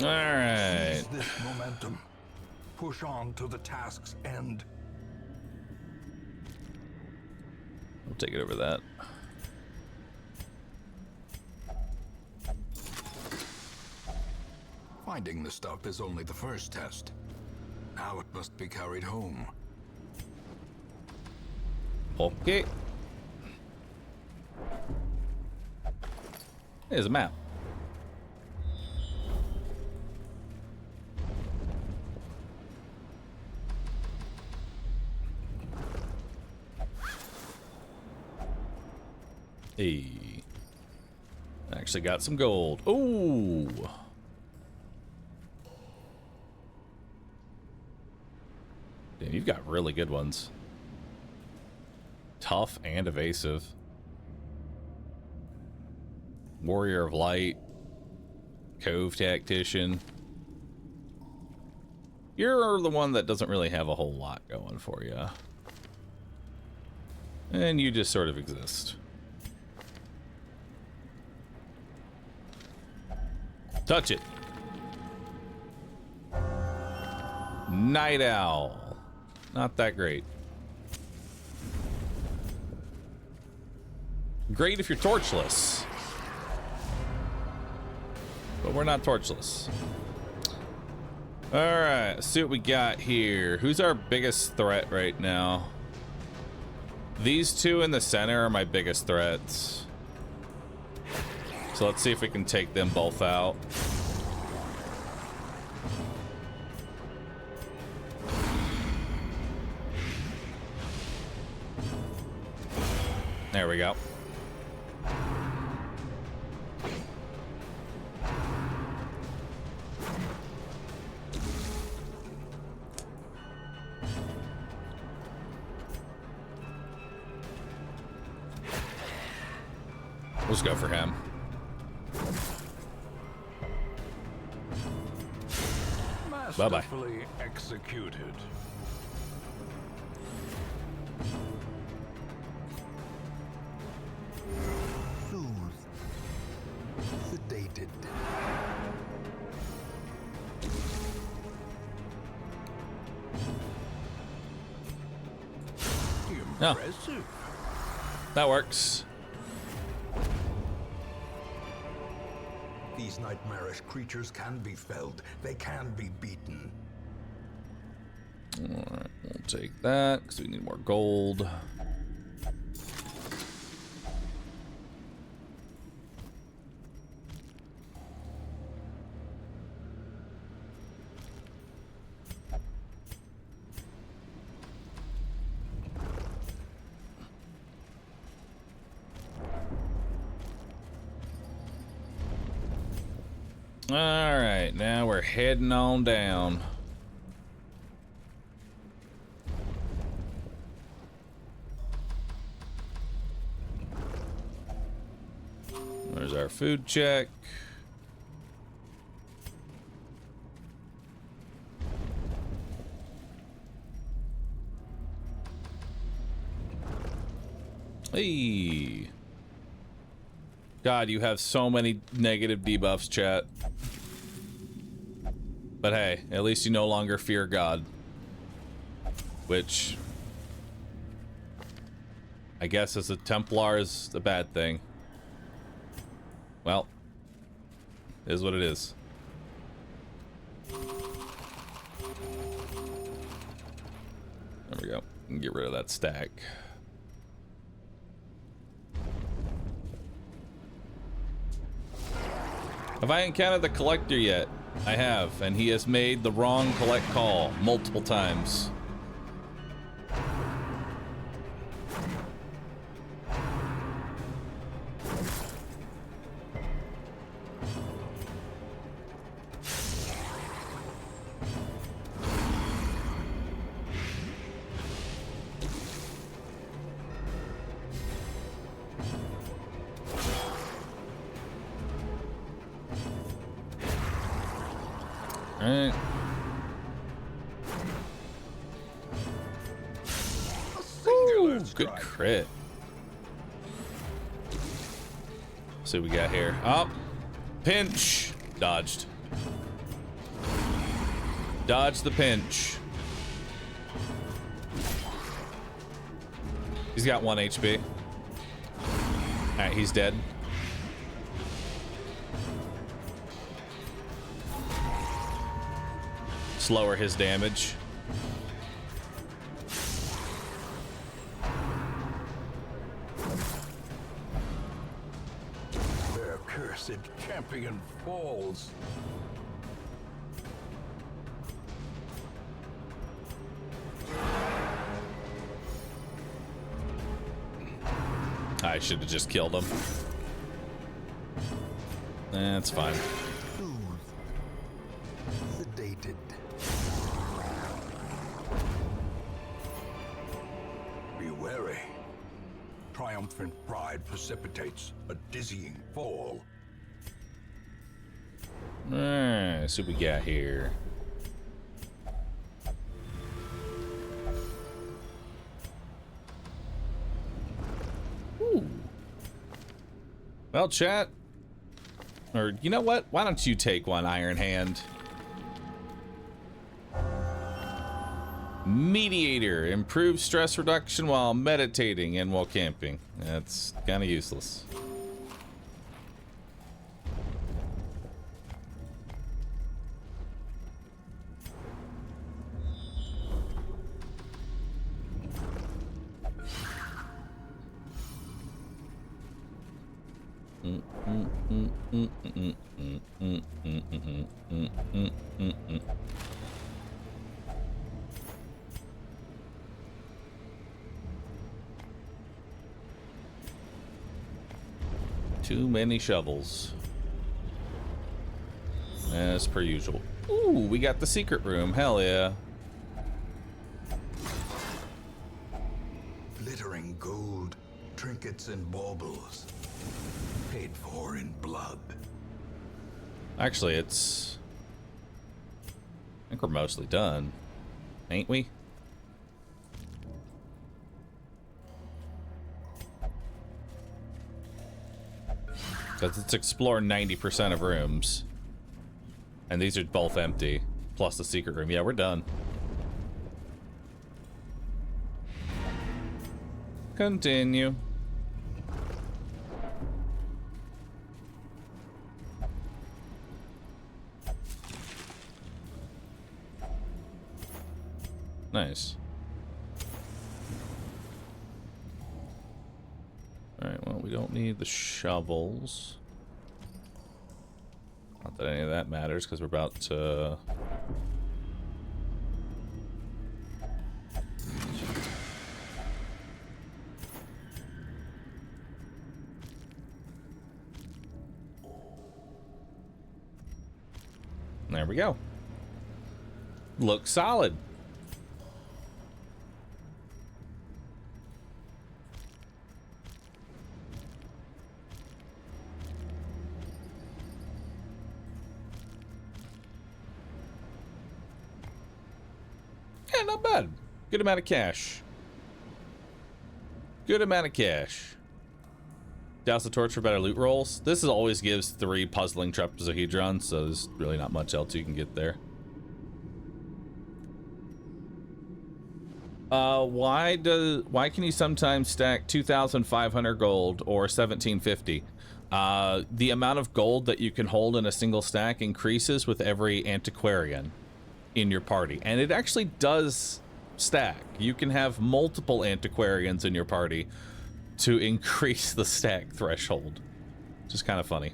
Speaker 1: All right.
Speaker 2: Seize this momentum. Push on to the task's end.
Speaker 1: We'll take it over that.
Speaker 2: Finding the stuff is only the first test. Now it must be carried home.
Speaker 1: Okay. Here's a map. Hey. Actually got some gold. Ooh. Damn, you've got really good ones. Tough and evasive. Warrior of Light. Cove Tactician. You're the one that doesn't really have a whole lot going for you. And you just sort of exist. Touch it. Night Owl. Not that great. Great if you're torchless. But we're not torchless. Alright, let's see what we got here. Who's our biggest threat right now? These two in the center are my biggest threats. So let's see if we can take them both out. There we go. Let's go for him. Bye-bye.
Speaker 2: Masterfully executed. Soothed. Sedated. Impressive.
Speaker 1: That works.
Speaker 2: These nightmarish creatures can be felled. They can be beaten.
Speaker 1: Alright, we'll take that, because we need more gold. Alright, now we're heading on down. There's our food check. Hey. God, you have so many negative debuffs, chat. But hey, at least you no longer fear God. Which, I guess as a Templar is a bad thing. Well, it is what it is. There we go. Get rid of that stack. Have I encountered the collector yet? I have, and he has made the wrong collect call multiple times. Alright. Ooh, good crit. Let's see what we got here. Up. Pinch. Dodged. Dodged the pinch. He's got 1 HP. Alright, he's dead. Slower his damage.
Speaker 2: Their cursed champion falls.
Speaker 1: I should have just killed him. That's fine.
Speaker 2: Sedated. Be wary. Triumphant pride precipitates a dizzying fall.
Speaker 1: Alright, see what we got here. Ooh. Well, chat. Or, you know what? Why don't you take one, Iron Hand? Mediator. Improves stress reduction while meditating and while camping. That's kind of useless. Too many shovels. As per usual. Ooh, we got the secret room. Hell yeah.
Speaker 2: Glittering gold, trinkets and baubles. Paid for in blood.
Speaker 1: Actually, it's... I think we're mostly done. Ain't we? Because it's explore 90% of rooms. And these are both empty. Plus the secret room. Yeah, we're done. Continue. Nice. Alright, well, we don't need the shovels. Not that any of that matters, because we're about to... There we go. Looks solid. Yeah, not bad. Good amount of cash. Good amount of cash. Douse the torch for better loot rolls. This always gives 3 puzzling trapezohedrons, so there's really not much else you can get there. Why can you sometimes stack 2,500 gold or 1,750? The amount of gold that you can hold in a single stack increases with every antiquarian in your party, and it actually does stack. You can have multiple antiquarians in your party to increase the stack threshold, which is kind of funny.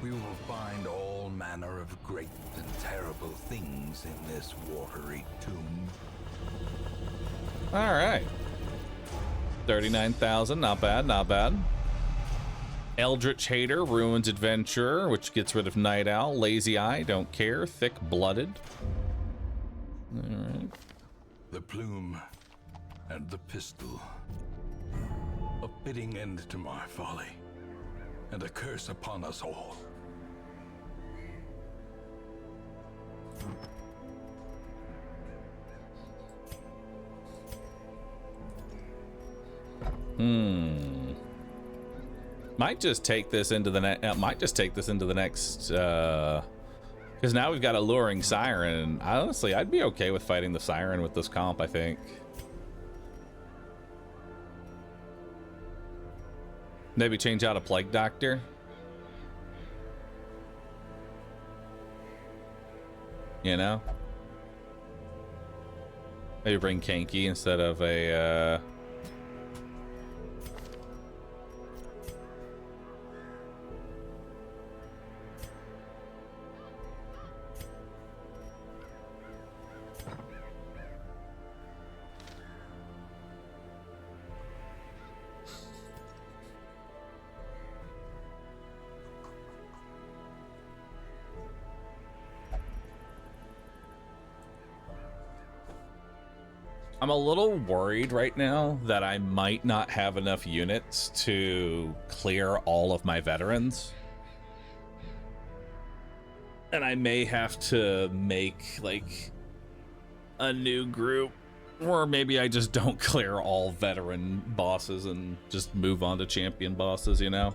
Speaker 2: We will find all manner of great and terrible things in this watery tomb.
Speaker 1: All right. 39,000, not bad, not bad. Eldritch Hater, Ruins Adventurer, which gets rid of Night Owl. Lazy Eye, don't care. Thick-Blooded. All right.
Speaker 2: The plume and the pistol. A fitting end to my folly, and a curse upon us all.
Speaker 1: Might just take this into the next. Because now we've got Alluring Siren. Honestly, I'd be okay with fighting the Siren with this comp, I think. Maybe change out a Plague Doctor. You know? Maybe bring Kanky instead of a, I'm a little worried right now that I might not have enough units to clear all of my veterans. And I may have to make, like, a new group. Or maybe I just don't clear all veteran bosses and just move on to champion bosses, you know?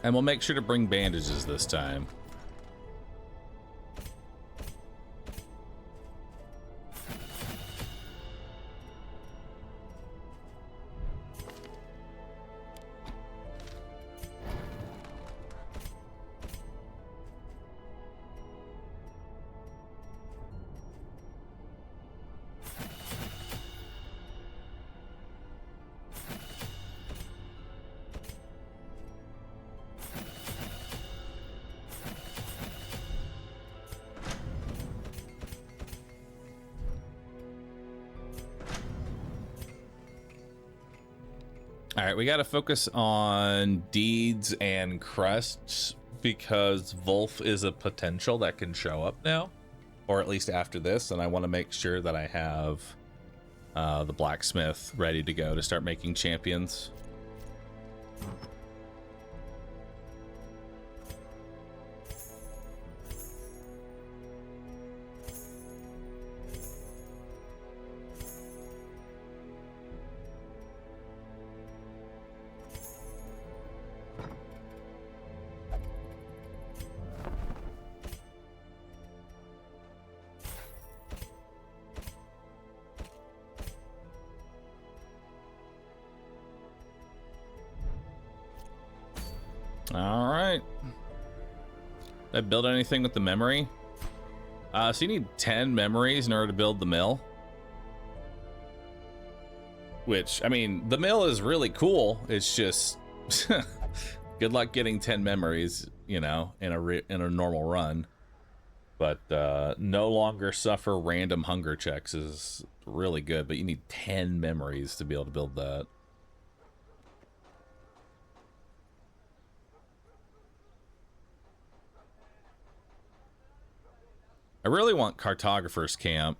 Speaker 1: And we'll make sure to bring bandages this time. All right, we got to focus on deeds and crests because Wolf is a potential that can show up now, or at least after this, and I want to make sure that I have the blacksmith ready to go to start making champions. All right. Did I build anything with the memory? So you need 10 memories in order to build the mill. Which, I mean, the mill is really cool. It's just good luck getting 10 memories, you know, in a normal run. But no longer suffer random hunger checks is really good, but you need 10 memories to be able to build that. I really want Cartographer's Camp.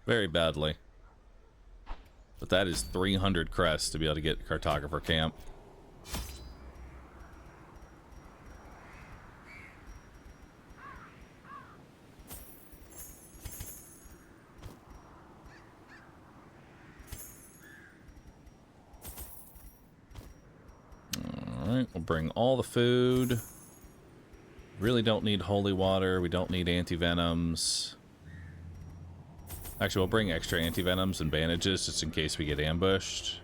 Speaker 1: Very badly. But that is 300 crests to be able to get Cartographer Camp. Alright, we'll bring all the food. Really don't need holy water. We don't need anti-venoms. Actually, we'll bring extra anti-venoms and bandages just in case we get ambushed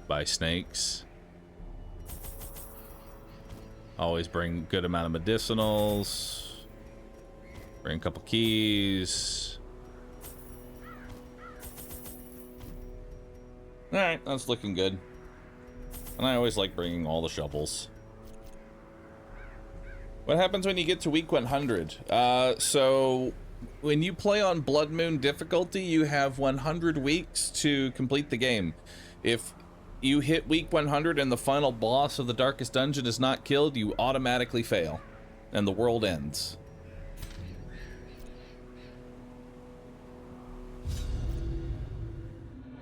Speaker 1: by snakes. Always bring good amount of medicinals. Bring a couple keys. Alright, that's looking good. And I always like bringing all the shovels. What happens when you get to week 100? So when you play on Blood Moon difficulty, you have 100 weeks to complete the game. If you hit week 100 and the final boss of the Darkest Dungeon is not killed, you automatically fail, and the world ends.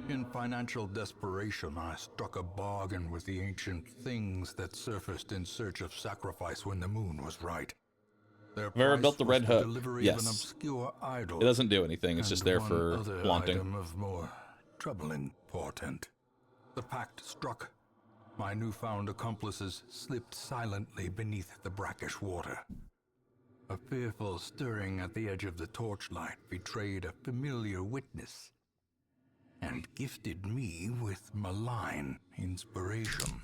Speaker 2: In financial desperation, I struck a bargain with the ancient things that surfaced in search of sacrifice when the moon was right. Their
Speaker 1: Have I ever
Speaker 2: price
Speaker 1: built the
Speaker 2: was
Speaker 1: Red Hook?
Speaker 2: delivery of an
Speaker 1: Yes.
Speaker 2: obscure idol.
Speaker 1: It doesn't do anything, it's just there
Speaker 2: and
Speaker 1: for
Speaker 2: one other
Speaker 1: flaunting.
Speaker 2: item of more troubling portent. The pact struck. My newfound accomplices slipped silently beneath the brackish water. A fearful stirring at the edge of the torchlight betrayed a familiar witness and gifted me with malign inspiration.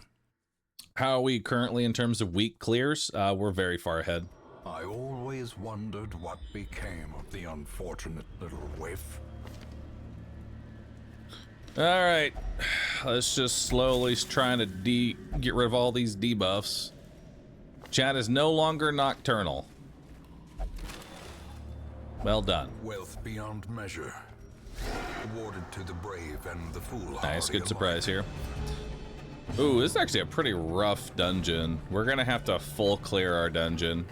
Speaker 1: How are we currently in terms of week clears? We're very far ahead.
Speaker 2: I always wondered what became of the unfortunate little waif.
Speaker 1: All right, let's just slowly trying to get rid of all these debuffs. Chat is no longer nocturnal. Well done.
Speaker 2: Wealth beyond measure, awarded to the brave and the foolhardy.
Speaker 1: Nice, good
Speaker 2: alike.
Speaker 1: surprise here. Ooh, this is actually a pretty rough dungeon. We're gonna have to full clear our dungeon.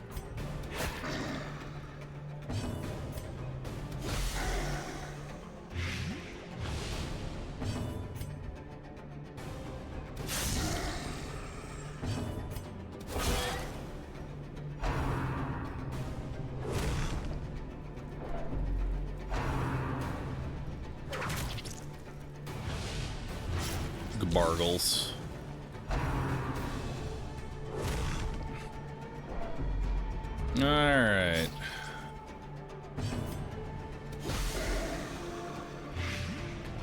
Speaker 1: Bargles. All right.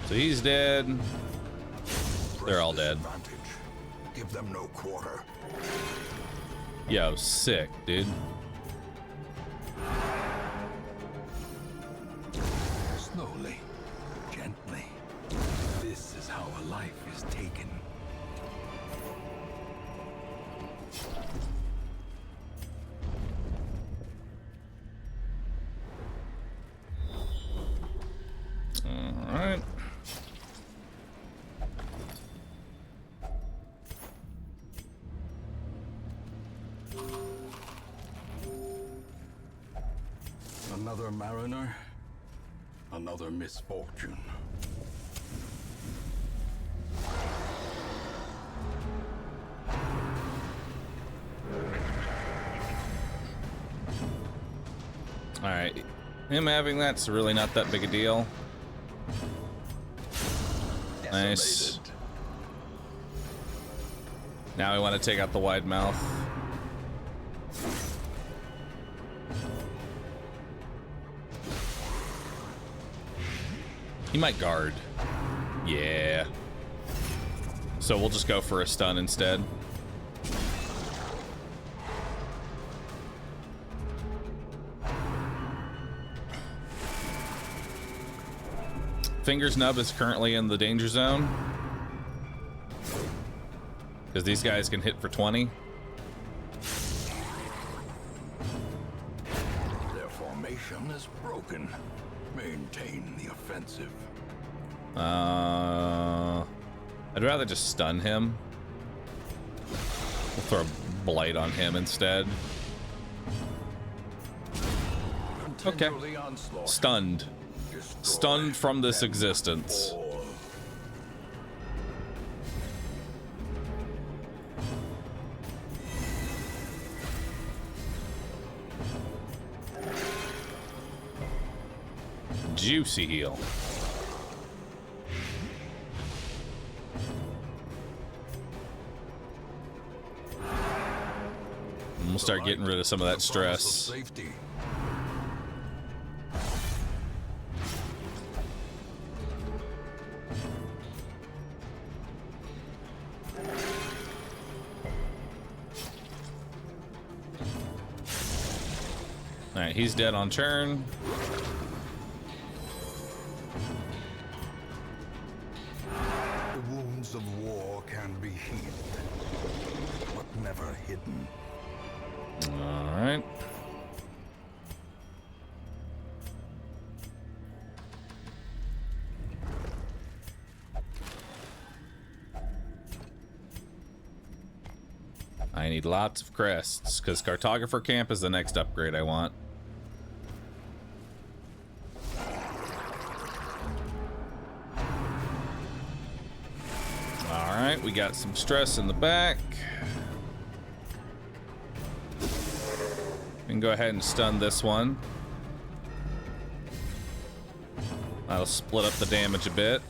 Speaker 1: So he's dead. They're all dead.
Speaker 2: Give them no quarter.
Speaker 1: Yo, sick, dude.
Speaker 2: Slowly, gently. This is how a life is taken. Another mariner, another misfortune.
Speaker 1: Alright. Him having that's really not that big a deal. Nice. Now we want to take out the wide mouth. He might guard. Yeah. So we'll just go for a stun instead. Fingers Nub is currently in the danger zone. Because these guys can hit for 20.
Speaker 2: Their formation is broken. Maintain the offensive.
Speaker 1: I'd rather just stun him. We'll throw a blight on him instead. Okay. Stunned. Stunned from this existence. Juicy heal. And we'll start getting rid of some of that stress. Alright, he's dead on turn.
Speaker 2: The wounds of war can be healed, but never hidden.
Speaker 1: Alright. I need lots of crests, because Cartographer Camp is the next upgrade I want. Alright, we got some stress in the back. We can go ahead and stun this one. That'll split up the damage a bit.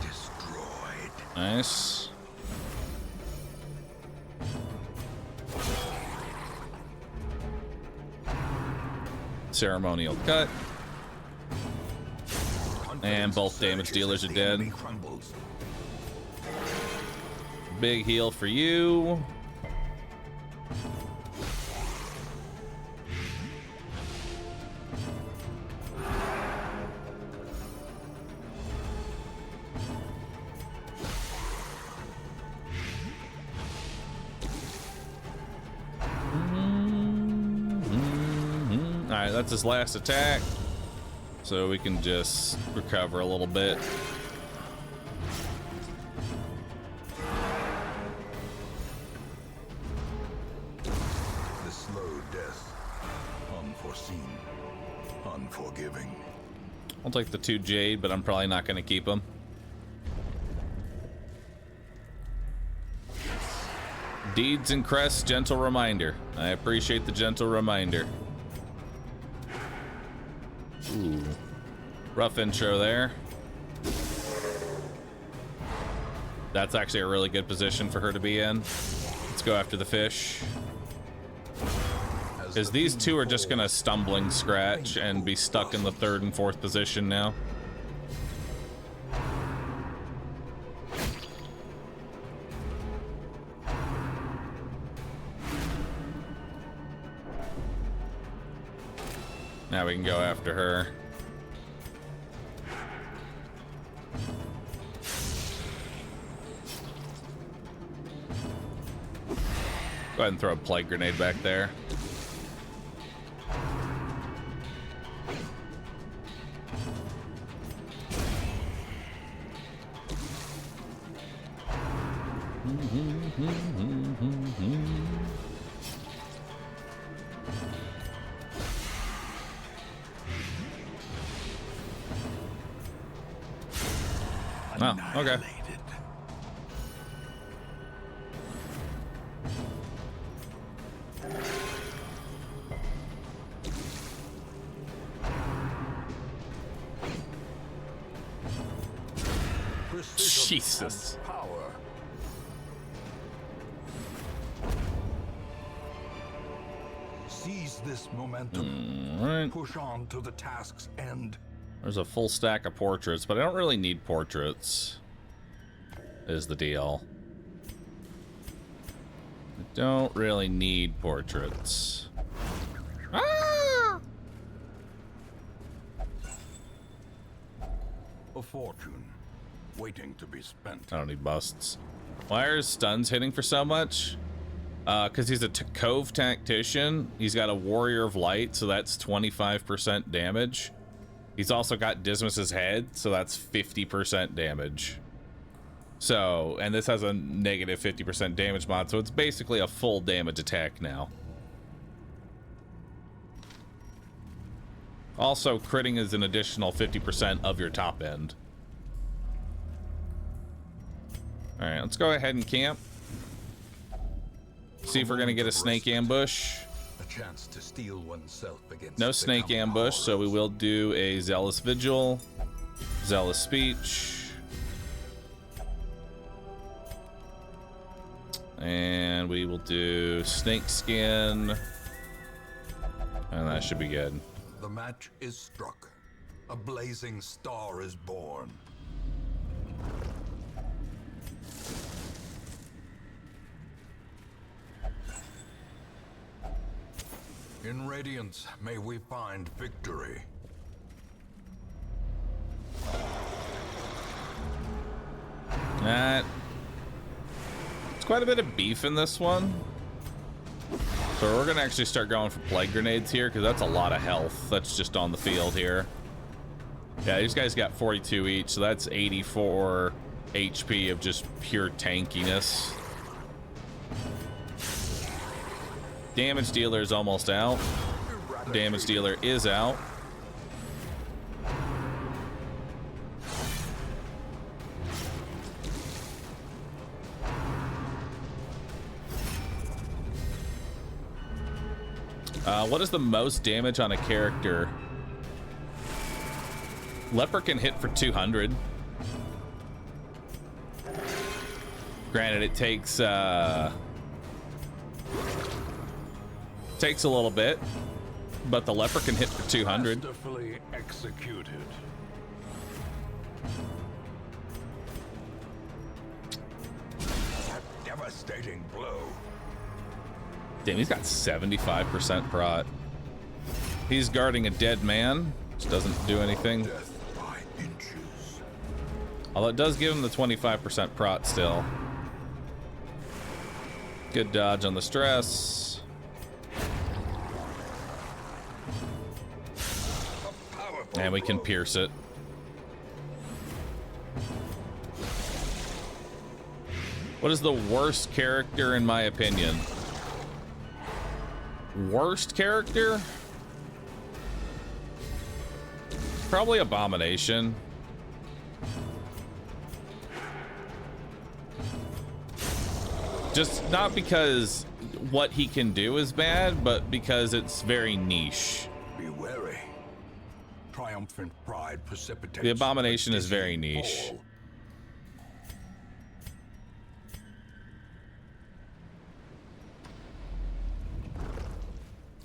Speaker 2: Destroyed.
Speaker 1: Nice. Ceremonial cut. And both damage dealers are dead. Big heal for you. Alright, that's his last attack. So we can just recover a little bit.
Speaker 2: The slow death. Unforeseen. Unforgiving.
Speaker 1: I'll take the 2 Jade, but I'm probably not going to keep them. Deeds and crests, gentle reminder. I appreciate the gentle reminder. Ooh. Rough intro there. That's actually a really good position for her to be in. Let's go after the fish. Because these two are just gonna stumbling scratch and be stuck in the 3rd and 4th position now. Now we can go after her. Go ahead and throw a plague grenade back there.
Speaker 2: annihilated. Precision
Speaker 1: Jesus.
Speaker 2: and power. Seize this momentum.
Speaker 1: All right.
Speaker 2: Push on to the task's end.
Speaker 1: There's a full stack of portraits, but I don't really need portraits, is the deal. I don't really need portraits. Ah!
Speaker 2: A fortune waiting to be spent.
Speaker 1: I don't need busts. Why are his stuns hitting for so much? Because he's a Cove tactician. He's got a Warrior of Light, so that's 25% damage. He's also got Dismas's head, so that's 50% damage. So, and this has a negative 50% damage mod, so it's basically a full damage attack now. Also, critting is an additional 50% of your top end. Alright, let's go ahead and camp. See if we're gonna get a snake ambush.
Speaker 2: A chance to steel oneself against
Speaker 1: No snake ambush, so we will do a Zealous Vigil, Zealous Speech, and we will do Snake Skin, and that should be good.
Speaker 2: The match is struck. A blazing star is born. In Radiance, may we find victory.
Speaker 1: That. It's quite a bit of beef in this one. So we're gonna actually start going for plague grenades here, because that's a lot of health that's just on the field here. Yeah, these guys got 42 each, so that's 84 HP of just pure tankiness. Damage dealer is almost out. Damage dealer is out. What is the most damage on a character? Leper can hit for 200. Granted, it takes a little bit, but the leper can hit for 200.
Speaker 2: Masterfully executed. A devastating blow.
Speaker 1: Damn, he's got 75% prot. He's guarding a dead man, which doesn't do anything.
Speaker 2: Death by inches.
Speaker 1: Although it does give him the 25% prot still. Good dodge on the stress. And we can pierce it. What is the worst character in my opinion? Worst character? Probably Abomination. Just not because what he can do is bad, but because it's very niche.
Speaker 2: Be wary. Triumphant pride precipitates.
Speaker 1: The Abomination is very niche.
Speaker 2: Fall.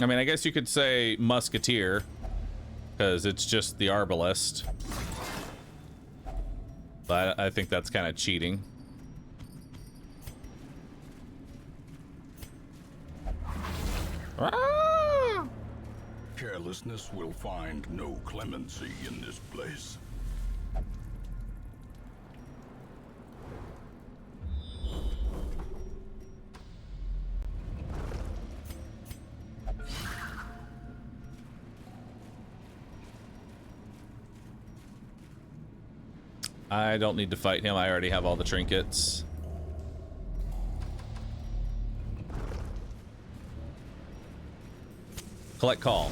Speaker 1: I mean, I guess you could say Musketeer, because it's just the Arbalest. But I think that's kind of cheating. Ah!
Speaker 2: Carelessness will find no clemency in this place.
Speaker 1: I don't need to fight him. I already have all the trinkets. Collect call.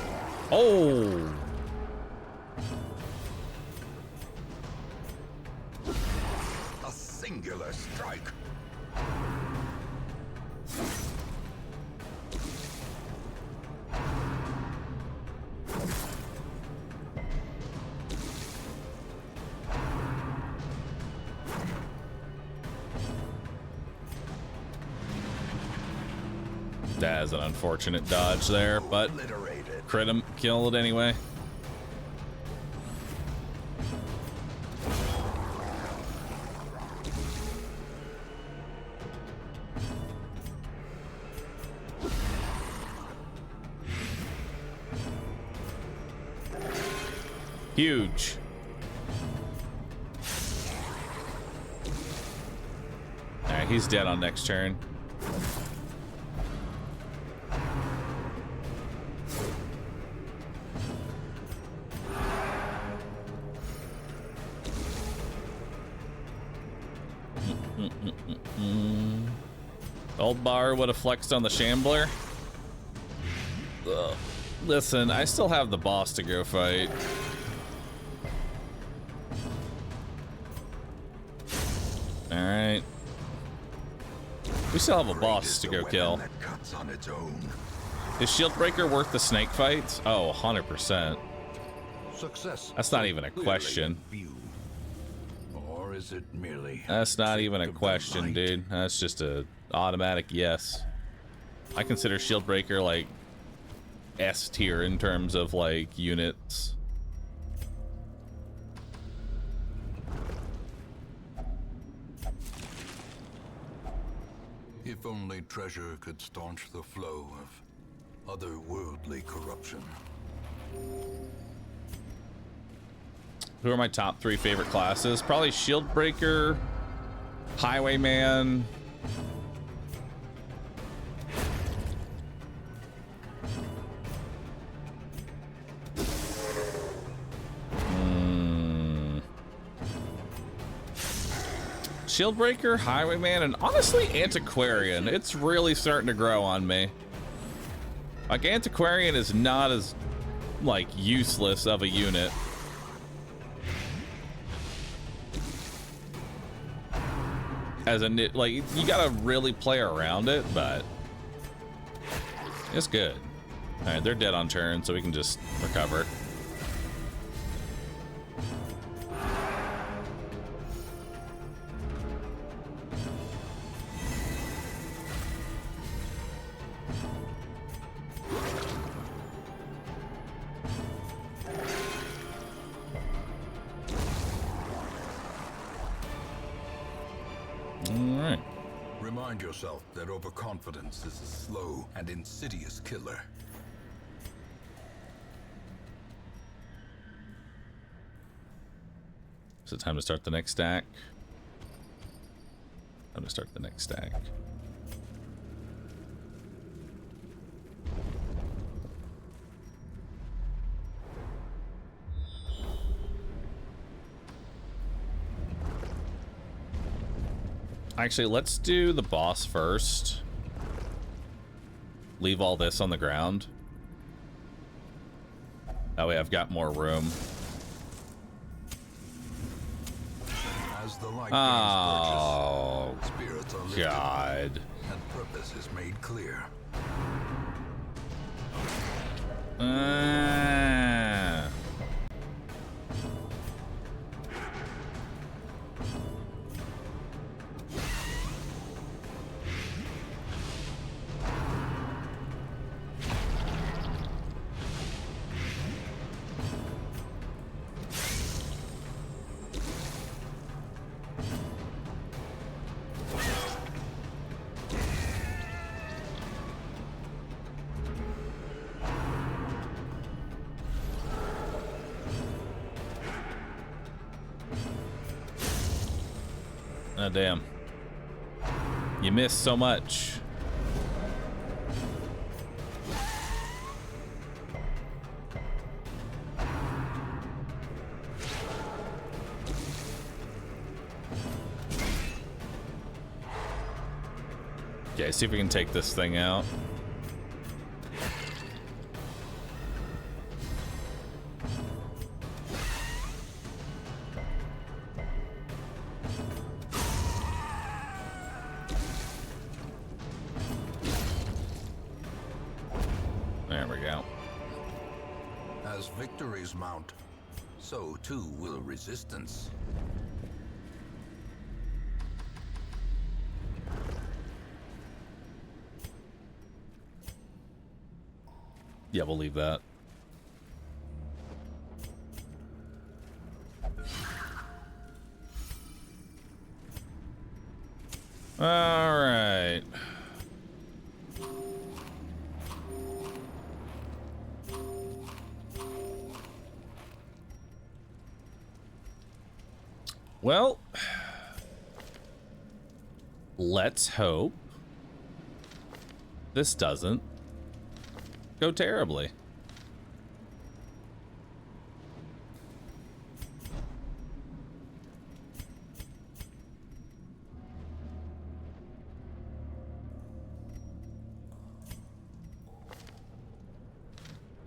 Speaker 1: Oh! That is an unfortunate dodge there, but crit him, kill it anyway. Huge. Alright, he's dead on next turn. Old Bar would have flexed on the Shambler. Ugh. Listen, I still have the boss to go fight. Alright. We still have a boss to go kill. Is Shieldbreaker worth the snake fights? Oh, 100%.
Speaker 2: Success.
Speaker 1: That's not even a question.
Speaker 2: Or is it merely?
Speaker 1: That's not even a question, dude. That's just a automatic yes. I consider Shieldbreaker like S tier in terms of like units.
Speaker 2: If only treasure could staunch the flow of otherworldly corruption.
Speaker 1: Who are my top 3 favorite classes? Probably Shieldbreaker, Highwayman. Shieldbreaker, Highwayman, and honestly Antiquarian. It's really starting to grow on me. Like, Antiquarian is not as, like, useless of a unit. As a, like, you gotta really play around it, but it's good. Alright, they're dead on turn, so we can just recover.
Speaker 2: Remind yourself that overconfidence is a slow and insidious killer.
Speaker 1: Is it time to start the next stack? Time to start the next stack. Actually, let's do the boss first. Leave all this on the ground. That way I've got more room.
Speaker 2: As the light
Speaker 1: Oh,
Speaker 2: gains purchase, spirits are lifted,
Speaker 1: God.
Speaker 2: and purpose is made clear.
Speaker 1: Oh, damn. You missed so much. Okay, see if we can take this thing out. There we go.
Speaker 2: As victories mount, so too will resistance.
Speaker 1: Yeah, we'll leave that. All right. Well, let's hope this doesn't go terribly.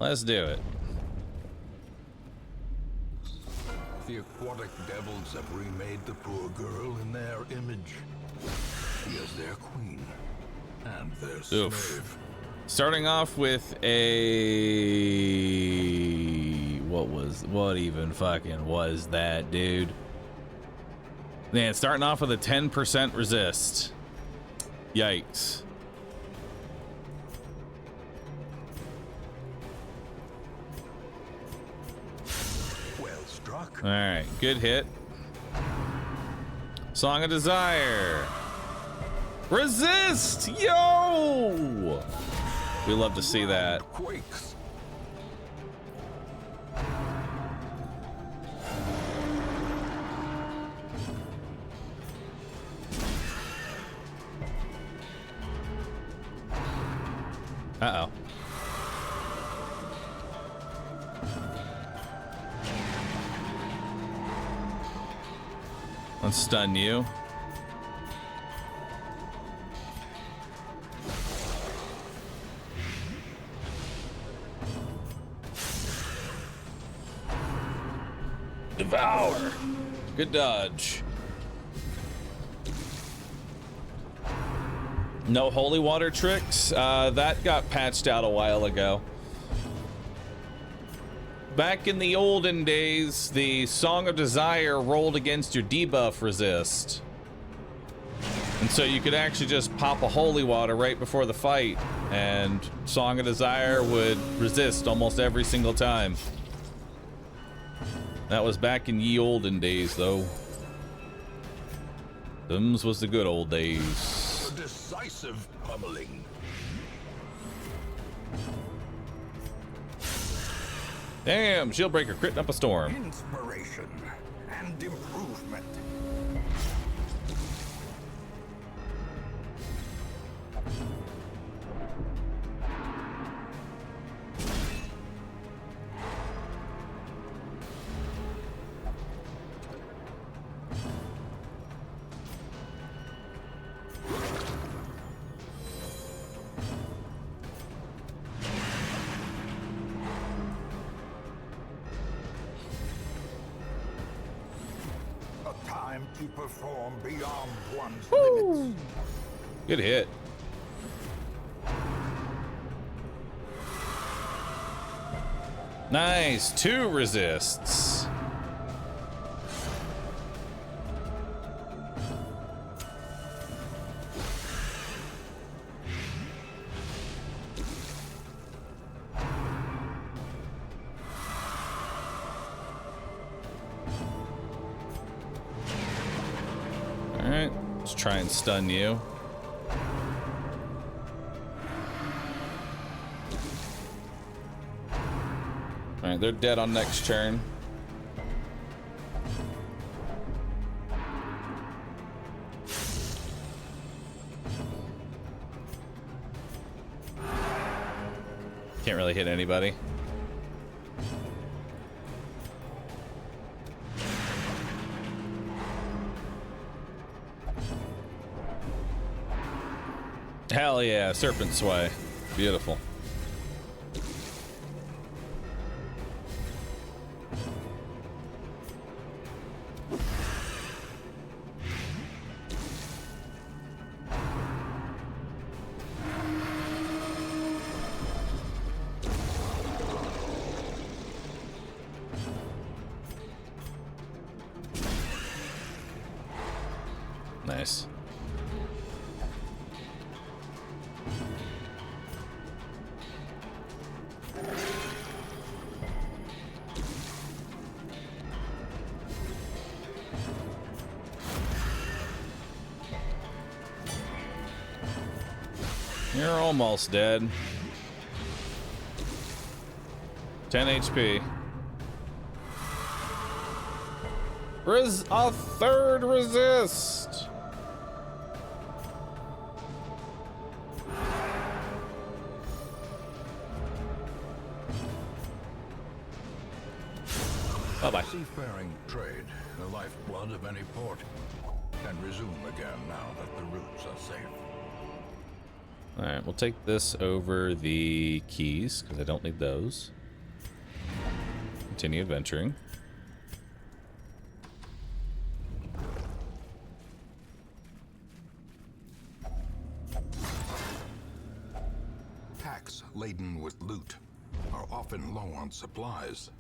Speaker 1: Let's do it.
Speaker 2: The aquatic devils have remade the poor girl in their image. She is their queen and their slave.
Speaker 1: Starting off with a... What even fucking was that, dude? Man, starting off with a 10% resist. Yikes. All right, good hit. Song of Desire. Resist! Yo! We love to see that.
Speaker 2: Quakes.
Speaker 1: Uh-oh. Let's stun you. Devour. Good dodge. No holy water tricks. That got patched out a while ago. Back in the olden days, the Song of Desire rolled against your debuff resist. And so you could actually just pop a holy water right before the fight, and Song of Desire would resist almost every single time. That was back in ye olden days, though. Them's was the good old days.
Speaker 2: A decisive pummeling.
Speaker 1: Damn, Shieldbreaker critting up a storm.
Speaker 2: Inspiration and improvement. To perform beyond one's limits.
Speaker 1: Good hit. Nice, 2 resists. Alright, let's try and stun you. Alright, they're dead on next turn. Can't really hit anybody. Hell yeah, Serpent Sway. Beautiful. Nice. You're almost dead. 10 HP. A third resist. Bye-bye.
Speaker 2: Seafaring trade, the lifeblood of any port, can resume again now that the routes are safe.
Speaker 1: All right, we'll take this over the keys because I don't need those. Continue adventuring.
Speaker 2: Packs laden with loot are often low on supplies.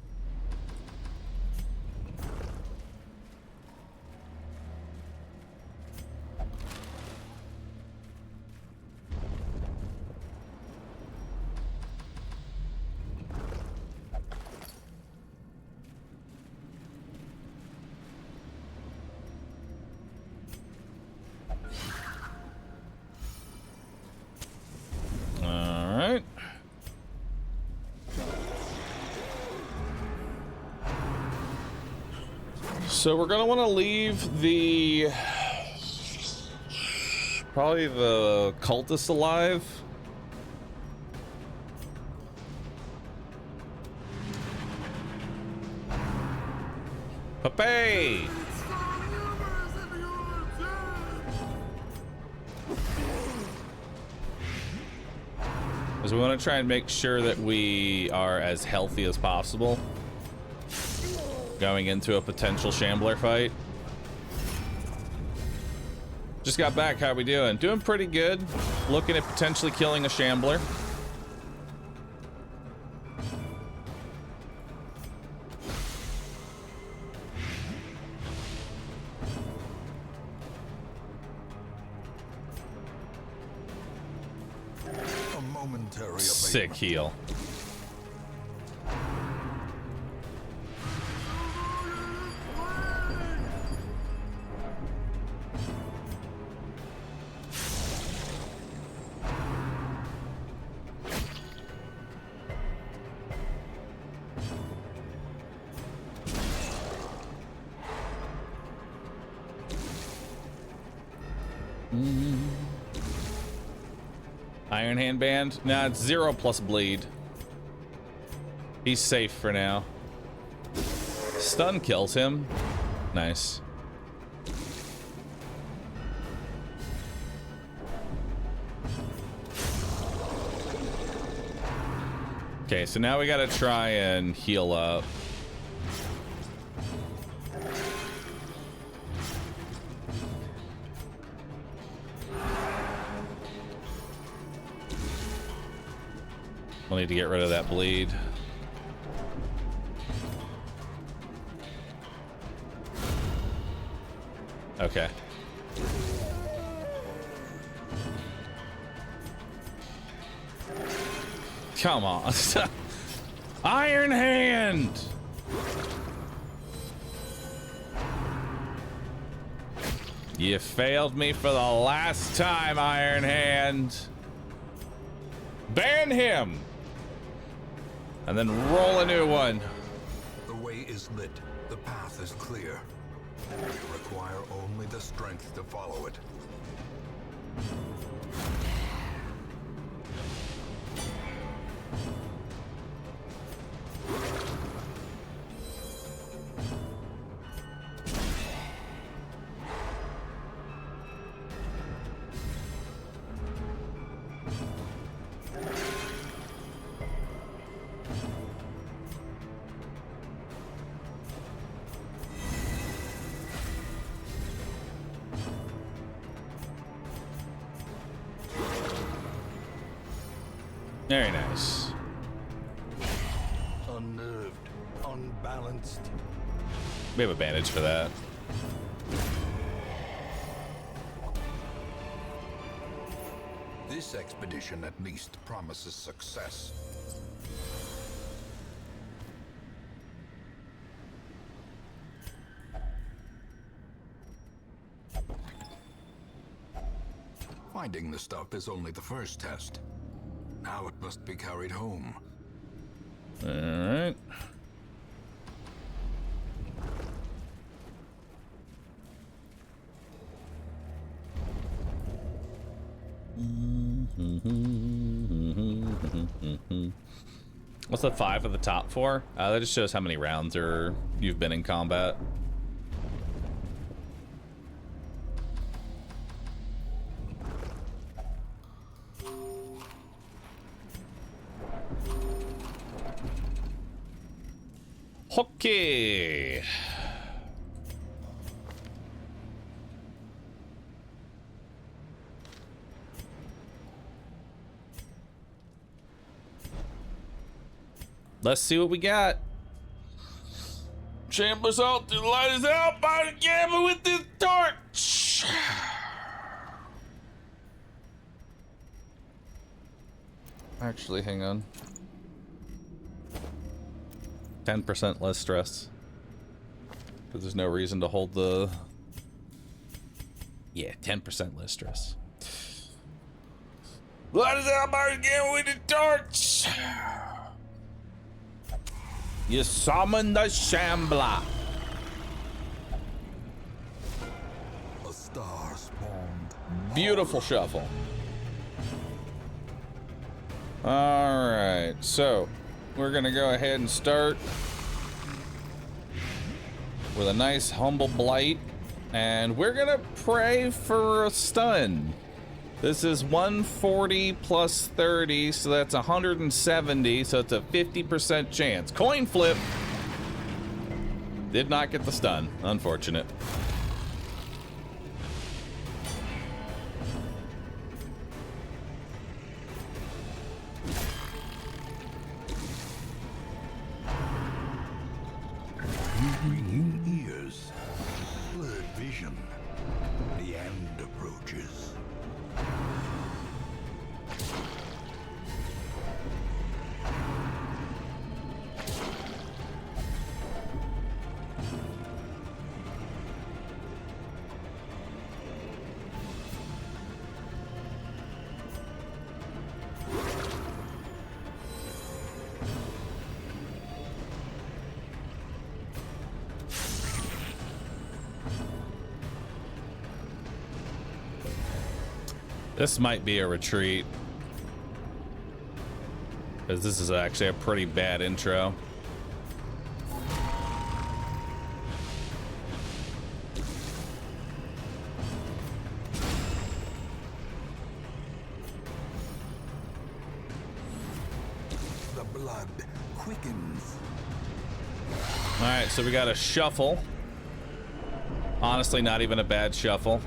Speaker 1: So we're gonna want to leave the probably the cultists alive. Pape! Because we want to try and make sure that we are as healthy as possible going into a potential shambler fight. Just got back. How we doing? Doing pretty good. Looking at potentially killing a shambler.
Speaker 2: A momentary
Speaker 1: Sick heal. Iron Hand Band? Nah, it's 0 plus bleed. He's safe for now. Stun kills him. Nice. Okay, so now we gotta try and heal up. We'll need to get rid of that bleed. Okay. Come on. Iron Hand! You failed me for the last time, Iron Hand. Ban him! And then roll a new one.
Speaker 2: The way is lit. The path is clear. You require only the strength to follow it.
Speaker 1: Very nice.
Speaker 2: Unnerved, unbalanced.
Speaker 1: We have a bandage for that.
Speaker 2: This expedition at least promises success. Finding the stuff is only the first test. Now it must be carried home.
Speaker 1: All right. What's the 5 at the top for? That just shows how many rounds you've been in combat. Okay. Let's see what we got. Chambers out, the light is out by the gamma with this torch. Actually, hang on. 10% less stress. Because there's no reason to hold the... Yeah, 10% less stress. Light is out by the gamma with the torch. You summon the Shambler.
Speaker 2: A star spawned.
Speaker 1: Beautiful shuffle. All right, so we're gonna go ahead and start with a nice humble blight, and we're gonna pray for a stun. This is 140 plus 30, so that's 170, so it's a 50% chance. Coin flip. Did not get the stun, unfortunate.
Speaker 2: Ringing ears, blurred vision. The end approaches.
Speaker 1: This might be a retreat, because this is actually a pretty bad intro.
Speaker 2: The blood quickens.
Speaker 1: All right, so we got a shuffle. Honestly, not even a bad shuffle.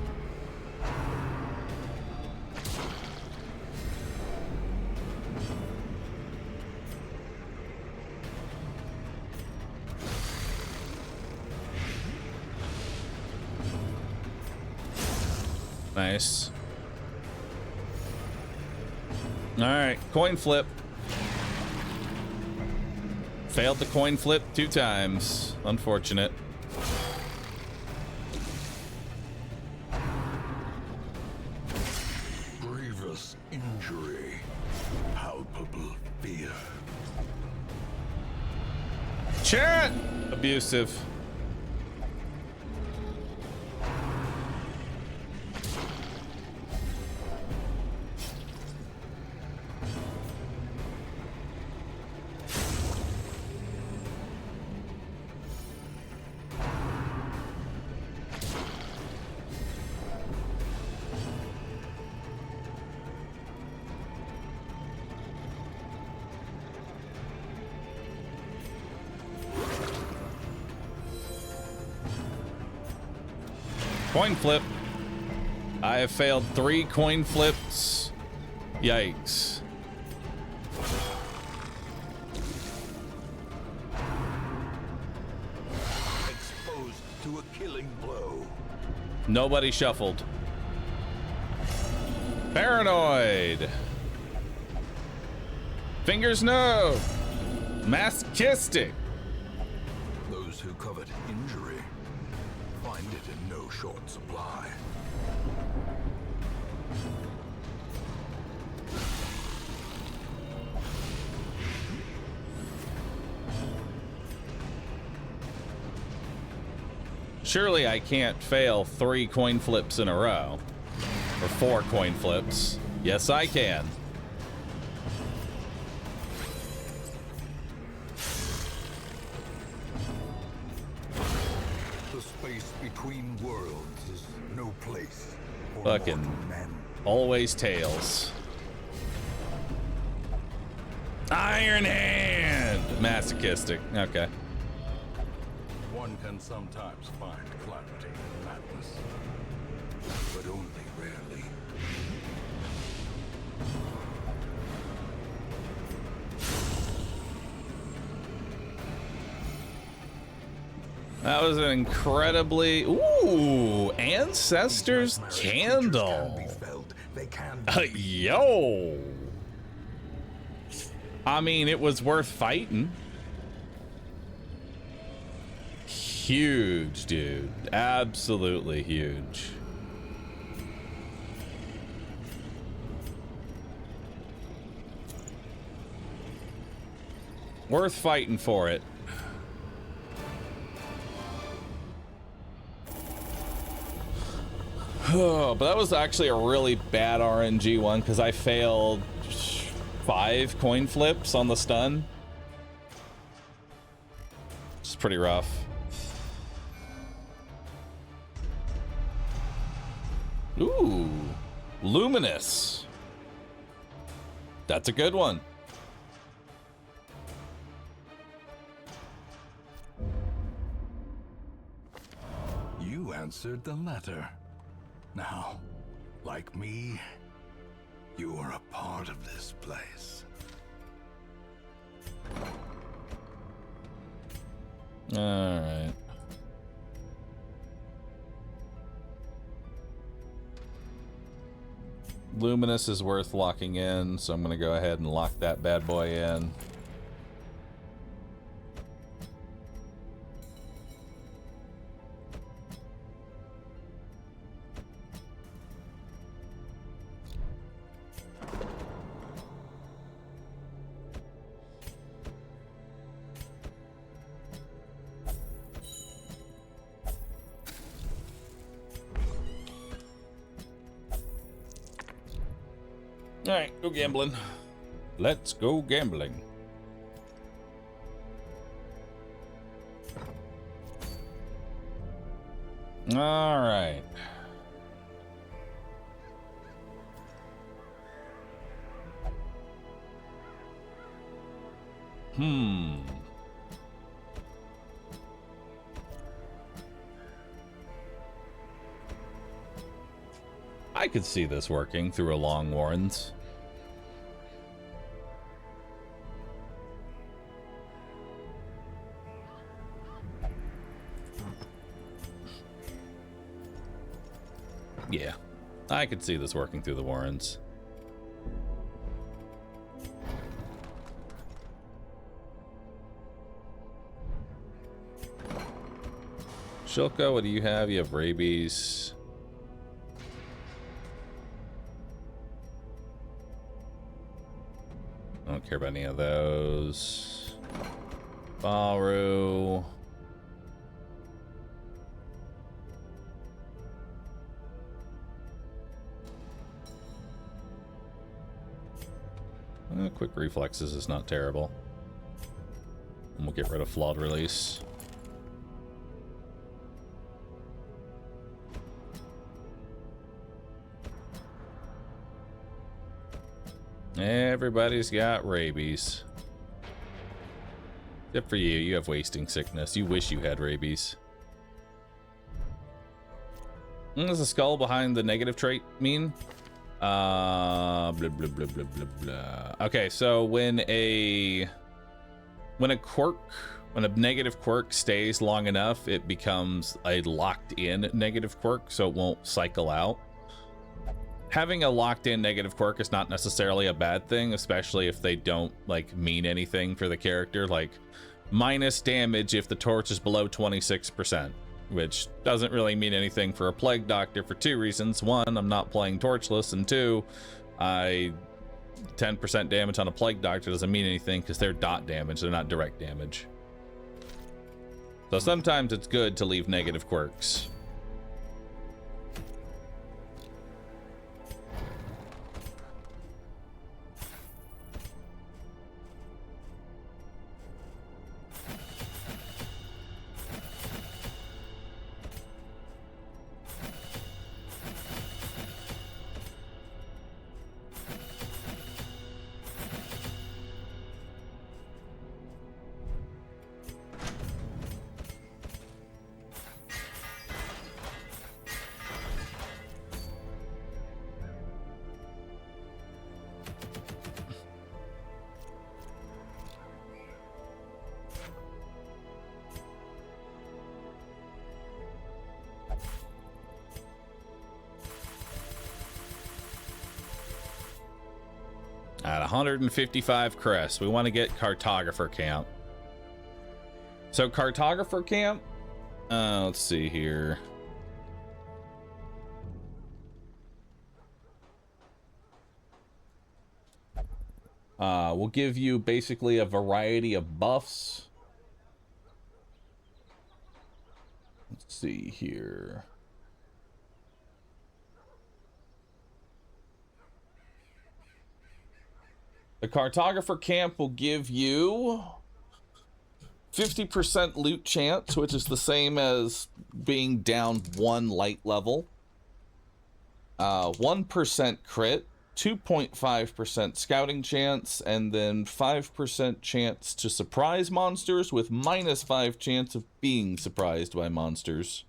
Speaker 1: Nice. All right, coin flip. Failed the coin flip 2 times. Unfortunate.
Speaker 2: Grievous injury. Palpable fear.
Speaker 1: Chat! Abusive. Coin flip. I have failed 3 coin flips. Yikes.
Speaker 2: Exposed to a killing blow.
Speaker 1: Nobody shuffled. Paranoid. Fingers no. Masochistic.
Speaker 2: Those who covet injury find it in no short supply.
Speaker 1: Surely I can't fail 3 coin flips in a row. Or 4 coin flips. Yes, I can.
Speaker 2: The space between worlds is no place for
Speaker 1: Fucking
Speaker 2: mortal men.
Speaker 1: always tails. Iron Hand! Masochistic. Okay.
Speaker 2: One can sometimes find clarity in madness, but only rarely.
Speaker 1: That was an incredibly... Ooh! Ancestor's Candle.
Speaker 2: They can
Speaker 1: Yo! I mean, it was worth fighting. Huge, dude. Absolutely huge. Worth fighting for it. Oh, but that was actually a really bad RNG one because I failed 5 coin flips on the stun. It's pretty rough. Ooh, Luminous. That's a good one.
Speaker 2: You answered the letter. Now, like me, you are a part of this place.
Speaker 1: All right. Luminous is worth locking in, so I'm going to go ahead and lock that bad boy in. All right, go gambling. Let's go gambling. All right. I could see this working through a Long Warrens. Yeah, I could see this working through the Warrens. Shilko, what do you have? You have rabies. I don't care about any of those. Bahroo. Quick reflexes is not terrible. And we'll get rid of flawed release. Everybody's got rabies. Except for you. You have wasting sickness. You wish you had rabies. What does the skull behind the negative trait mean? Blah, blah, blah, blah, blah, blah. Okay, so when a negative quirk stays long enough, it becomes a locked-in negative quirk, so it won't cycle out. Having a locked-in negative quirk is not necessarily a bad thing, especially if they don't like mean anything for the character, like minus damage if the torch is below 26%. Which doesn't really mean anything for a Plague Doctor for 2 reasons. 1, I'm not playing Torchless, and 2, 10% damage on a Plague Doctor doesn't mean anything because they're dot damage, they're not direct damage. So sometimes it's good to leave negative quirks. At 155 crests, we want to get cartographer camp. So cartographer camp, let's see here. We'll give you basically a variety of buffs. Let's see here. The cartographer camp will give you 50% loot chance, which is the same as being down 1 light level. 1% crit, 2.5% scouting chance, and then 5% chance to surprise monsters with -5 chance of being surprised by monsters.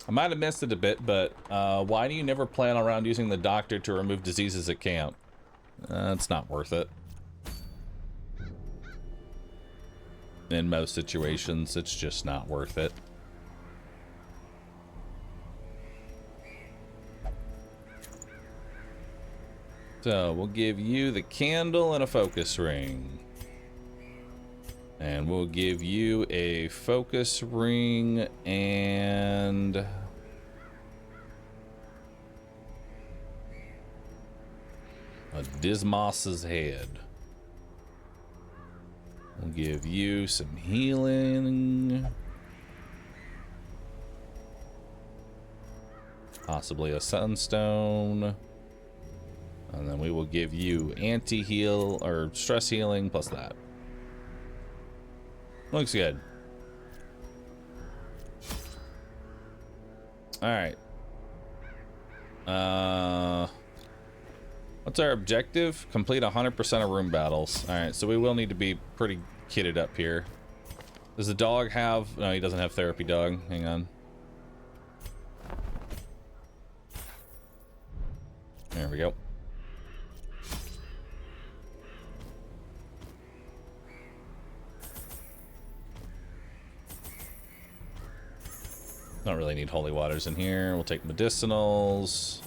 Speaker 1: I might have missed it a bit, but why do you never plan around using the doctor to remove diseases at camp? It's not worth it. In most situations, it's just not worth it. So, we'll give you the candle and a focus ring. And we'll give you a focus ring and a Dismos's head. We'll give you some healing. Possibly a sunstone. And then we will give you anti-heal or stress healing plus that. Looks good. Alright. What's our objective? Complete 100% of room battles. Alright, so we will need to be pretty kitted up here. Does the dog have... No, he doesn't have therapy dog. Hang on. There we go. Don't really need holy waters in here. We'll take medicinals.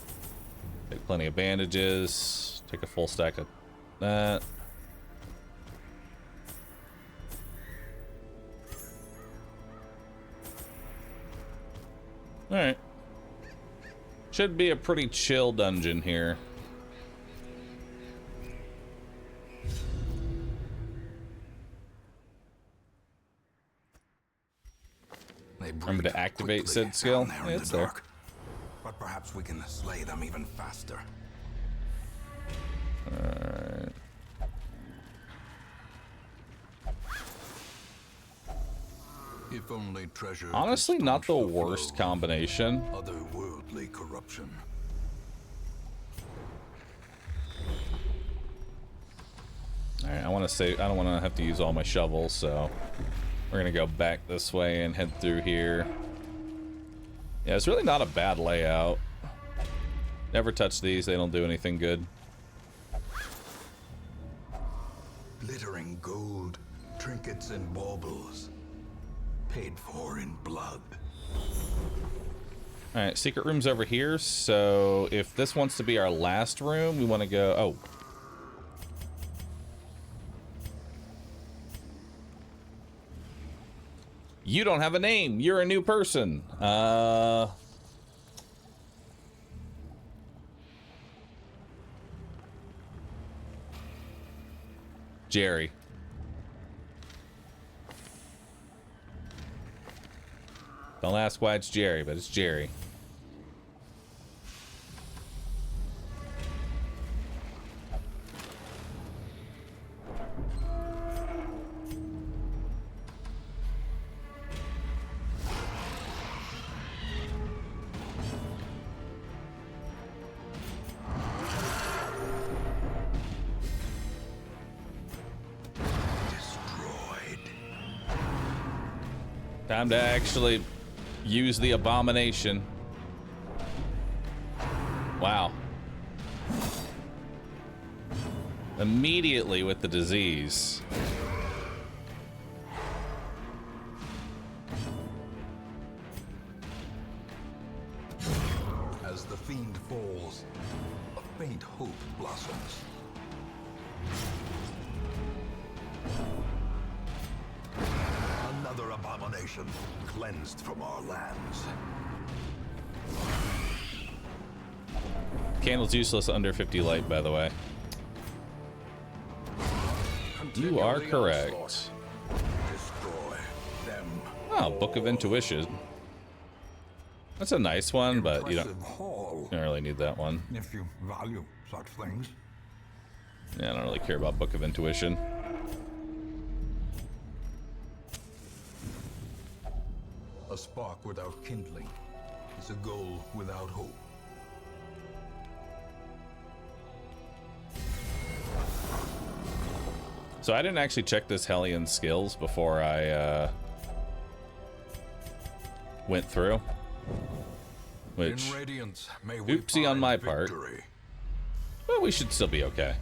Speaker 1: Take plenty of bandages. Take a full stack of that. Alright. Should be a pretty chill dungeon here. Remember to activate said skill? Yeah, it's there.
Speaker 2: But perhaps we can slay them even faster.
Speaker 1: Alright.
Speaker 2: If only treasure.
Speaker 1: Honestly, not the worst combination.
Speaker 2: Otherworldly corruption.
Speaker 1: Alright, I want to say I don't want to have to use all my shovels, so we're gonna go back this way and head through here. Yeah, it's really not a bad layout. Never touch these, they don't do anything good.
Speaker 2: Glittering gold, trinkets and baubles. Paid for in blood.
Speaker 1: Alright, secret room's over here, so if this wants to be our last room, we want to go... Oh. You don't have a name. You're a new person. Jerry. Don't ask why it's Jerry, but it's Jerry. Time to actually use the abomination. Wow. Immediately with the disease.
Speaker 2: As the fiend falls, a faint hope blossoms. Another abomination cleansed from our lands.
Speaker 1: Candle's useless under 50 light, by the way. You are correct.
Speaker 2: Destroy them.
Speaker 1: Oh, Book of Intuition. That's a nice one, but you don't really need that one.
Speaker 2: If you value such things.
Speaker 1: Yeah, I don't really care about Book of Intuition.
Speaker 2: A spark without kindling is a goal without hope.
Speaker 1: So I didn't actually check this Hellion skills before I went through. Which,
Speaker 2: In Radiance, may we
Speaker 1: oopsie on my
Speaker 2: find
Speaker 1: part.
Speaker 2: victory.
Speaker 1: Well, we should still be okay.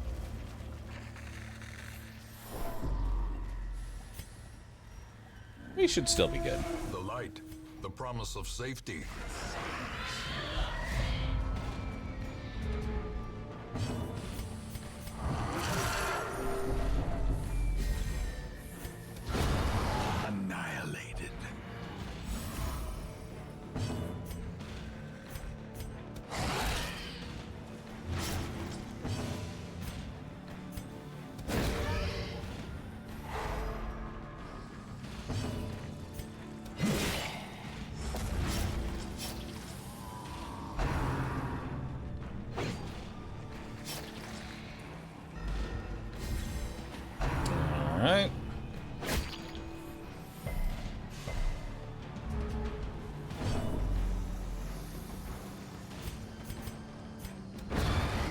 Speaker 1: We should still be good.
Speaker 2: The light, the promise of safety. Annihilated.
Speaker 1: All right.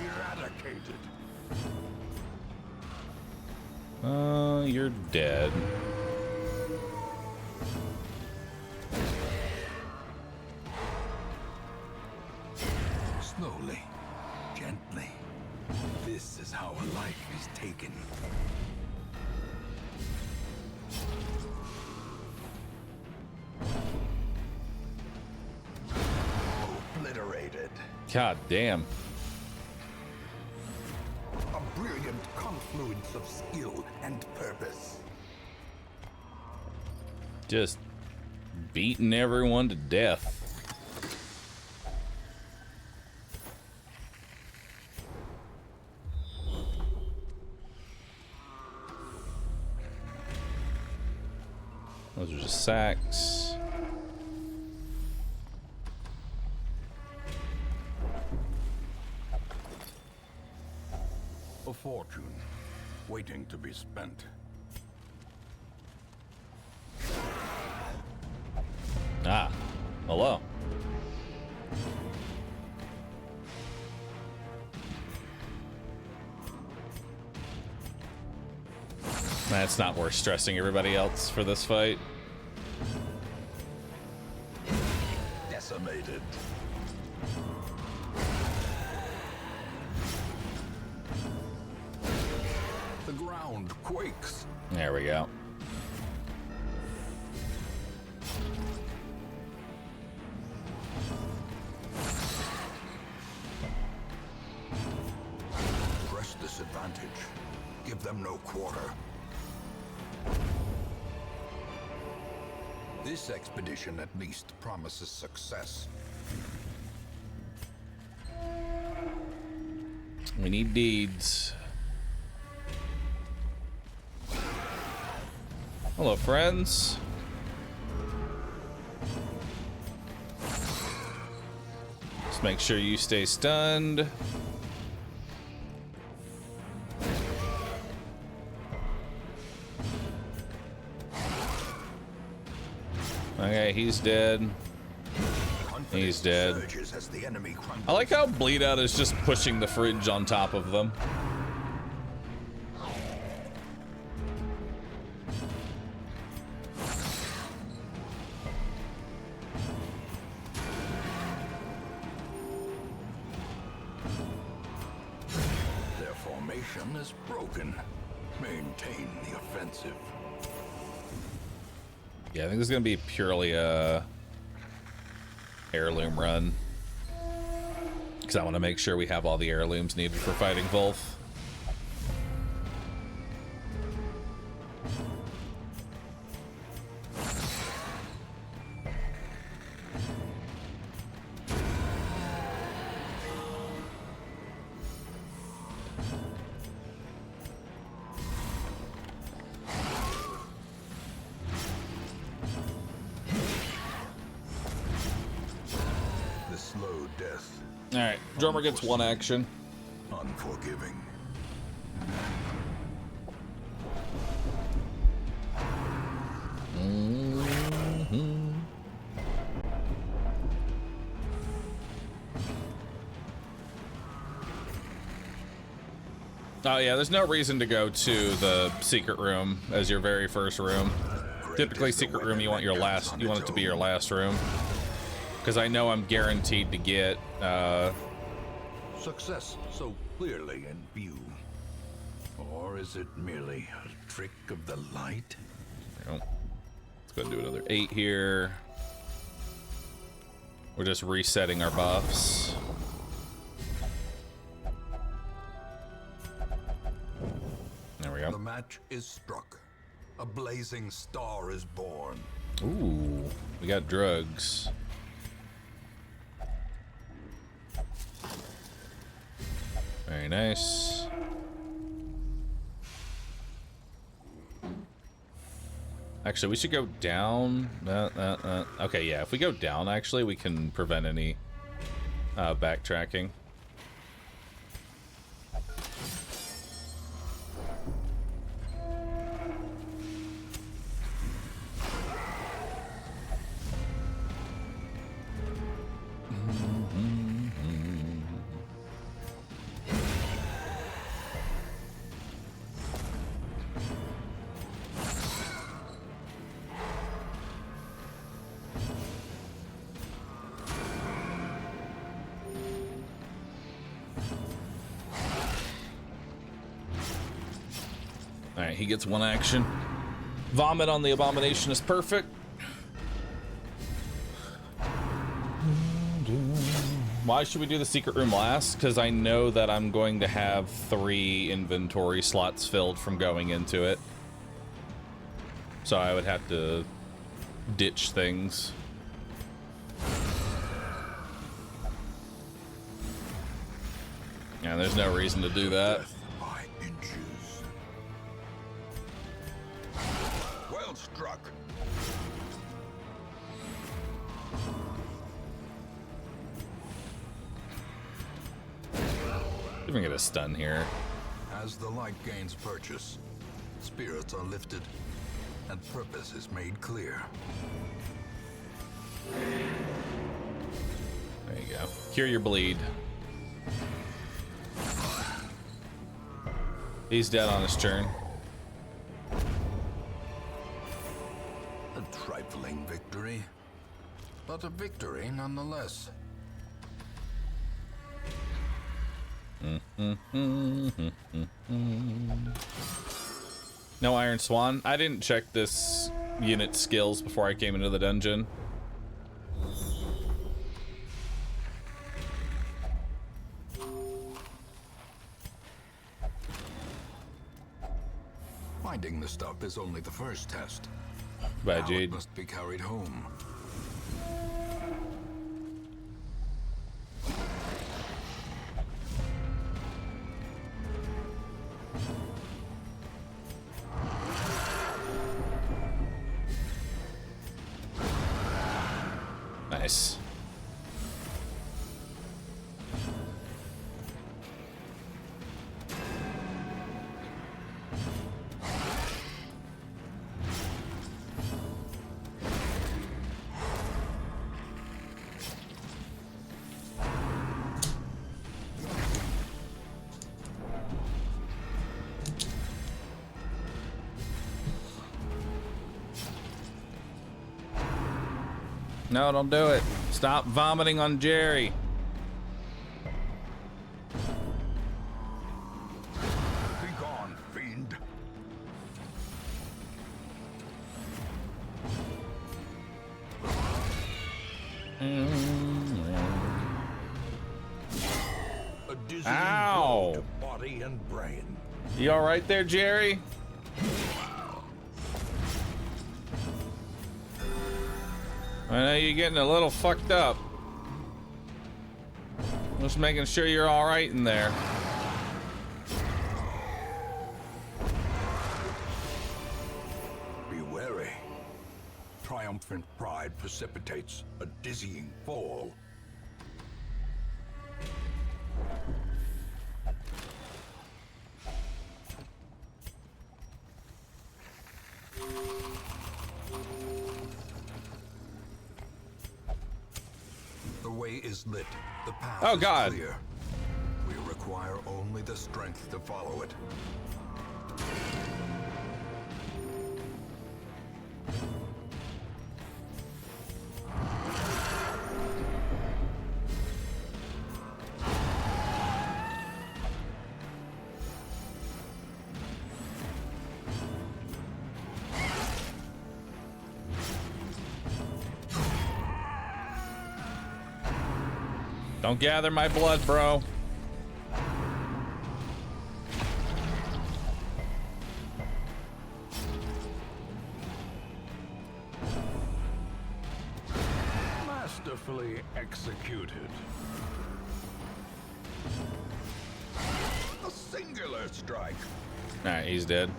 Speaker 2: Eradicated.
Speaker 1: You're dead.
Speaker 2: Slowly, gently. This is how a life is taken. Obliterated.
Speaker 1: God damn.
Speaker 2: A brilliant confluence of skill and purpose.
Speaker 1: Just beating everyone to death. Those are just sacks.
Speaker 2: A fortune waiting to be spent.
Speaker 1: Ah, hello. That's not worth stressing everybody else for this fight.
Speaker 2: Decimated. The ground quakes.
Speaker 1: There we go.
Speaker 2: Press this advantage. Give them no quarter. This expedition at least promises success.
Speaker 1: We need deeds. Hello, friends. Just make sure you stay stunned. Okay, he's dead. He's dead. I like how Bleed Out is just pushing the fridge on top of them.
Speaker 2: Their formation is broken. Maintain the offensive.
Speaker 1: Yeah, I think this is gonna be purely a heirloom run, because I want to make sure we have all the heirlooms needed for fighting Volth. Alright, drummer gets one action.
Speaker 2: Unforgiving.
Speaker 1: Oh yeah, there's no reason to go to the secret room as your very first room. Typically, secret room you want it to be your last room. Because I know I'm guaranteed to get
Speaker 2: Success so clearly in view. Or is it merely a trick of the light?
Speaker 1: Let's go and do another 8 here. We're just resetting our buffs. There we go.
Speaker 2: The match is struck. A blazing star is born.
Speaker 1: Ooh, we got drugs. Very nice. Actually, we should go down. Okay, yeah, if we go down, actually, we can prevent any backtracking. Alright, he gets one action. Vomit on the abomination is perfect. Why should we do the secret room last? Because I know that I'm going to have 3 inventory slots filled from going into it. So I would have to ditch things. Yeah, there's no reason to do that.
Speaker 2: Well struck.
Speaker 1: Even get a stun here.
Speaker 2: As the light gains purchase, spirits are lifted, and purpose is made clear.
Speaker 1: There you go. Cure your bleed. He's dead on his turn.
Speaker 2: A trifling victory, but a victory nonetheless.
Speaker 1: No Iron Swan. I didn't check this unit's skills before I came into the dungeon.
Speaker 2: Finding the stuff is only the first test.
Speaker 1: Bye,
Speaker 2: Now
Speaker 1: Jade.
Speaker 2: it must be carried home.
Speaker 1: No, don't do it. Stop vomiting on Jerry.
Speaker 2: Be gone, fiend. A dizzying blow
Speaker 1: Ow!
Speaker 2: to body and brain.
Speaker 1: You all right there, Jerry? I know you're getting a little fucked up. Just making sure you're all right in there.
Speaker 2: Be wary. Triumphant pride precipitates a dizzying fall. The way is lit. The path
Speaker 1: Oh,
Speaker 2: is
Speaker 1: God.
Speaker 2: clear. We require only the strength to follow it.
Speaker 1: Don't gather my blood, bro.
Speaker 2: Masterfully executed. A singular strike.
Speaker 1: All right, he's dead.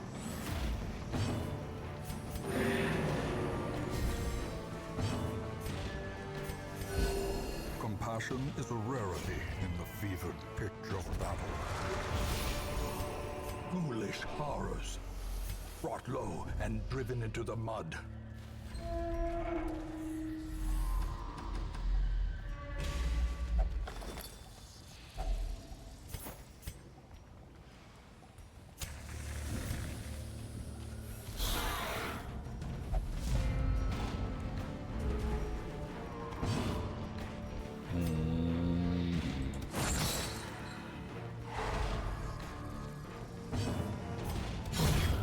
Speaker 2: Compassion is a rarity in the fevered pitch of battle. Foolish horrors, brought low and driven into the mud.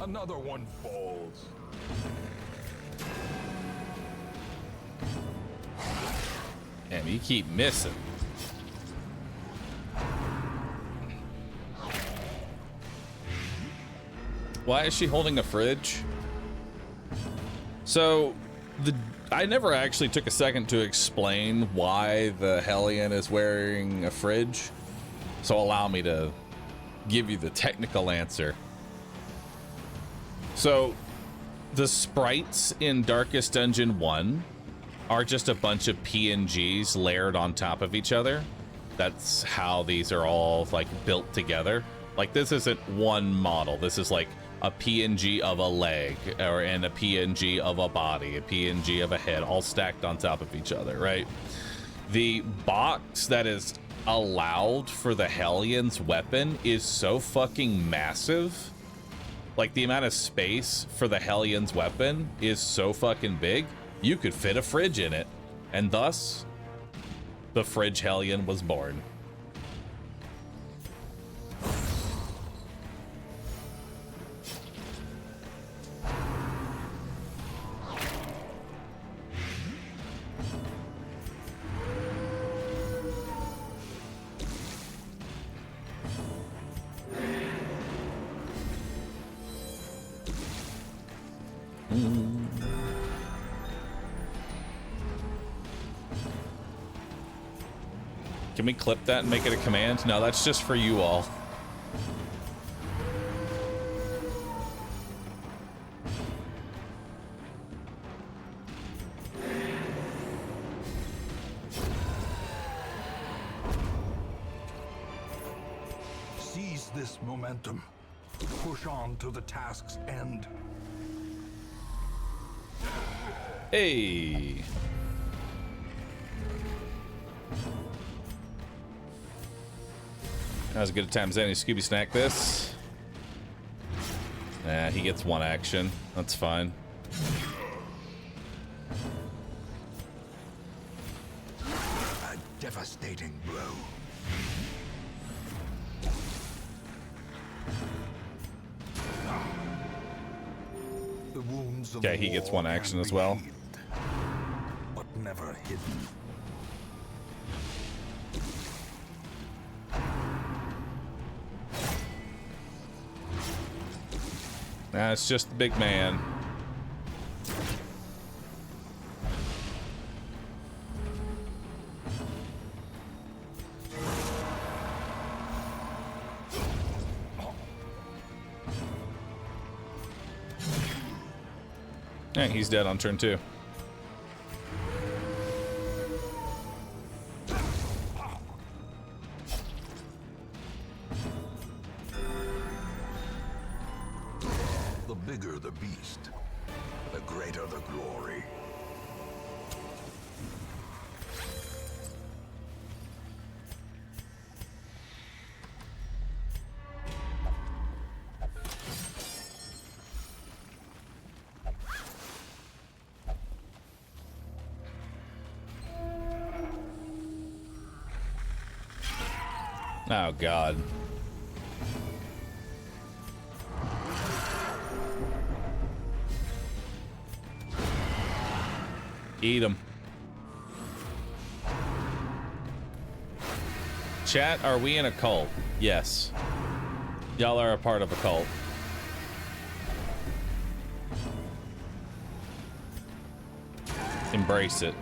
Speaker 2: Another one falls.
Speaker 1: Damn, you keep missing. Why is she holding a fridge? So, I never actually took a second to explain why the Hellion is wearing a fridge. So allow me to give you the technical answer. So, the sprites in Darkest Dungeon 1 are just a bunch of PNGs layered on top of each other. That's how these are all, like, built together. Like, this isn't one model. This is, like, a PNG of a leg, and a PNG of a body, a PNG of a head, all stacked on top of each other, right? The box that is allowed for the Hellion's weapon is so fucking massive. Like, the amount of space for the Hellion's weapon is so fucking big, you could fit a fridge in it. And thus, the Fridge Hellion was born. Can we clip that and make it a command? No, that's just for you all.
Speaker 2: Seize this momentum. Push on to the task's end.
Speaker 1: Hey. That was as good a time as any. Scooby snack this. Nah, he gets one action. That's fine.
Speaker 2: wounds of
Speaker 1: Okay, he gets
Speaker 2: war
Speaker 1: one action
Speaker 2: can
Speaker 1: as
Speaker 2: be
Speaker 1: well.
Speaker 2: healed, but never hidden.
Speaker 1: Nah, it's just the big man. Yeah, he's dead on turn 2.
Speaker 2: The bigger the beast, the greater the glory.
Speaker 1: Oh, God. Eat him. Chat, are we in a cult? Yes. Y'all are a part of a cult. Embrace it.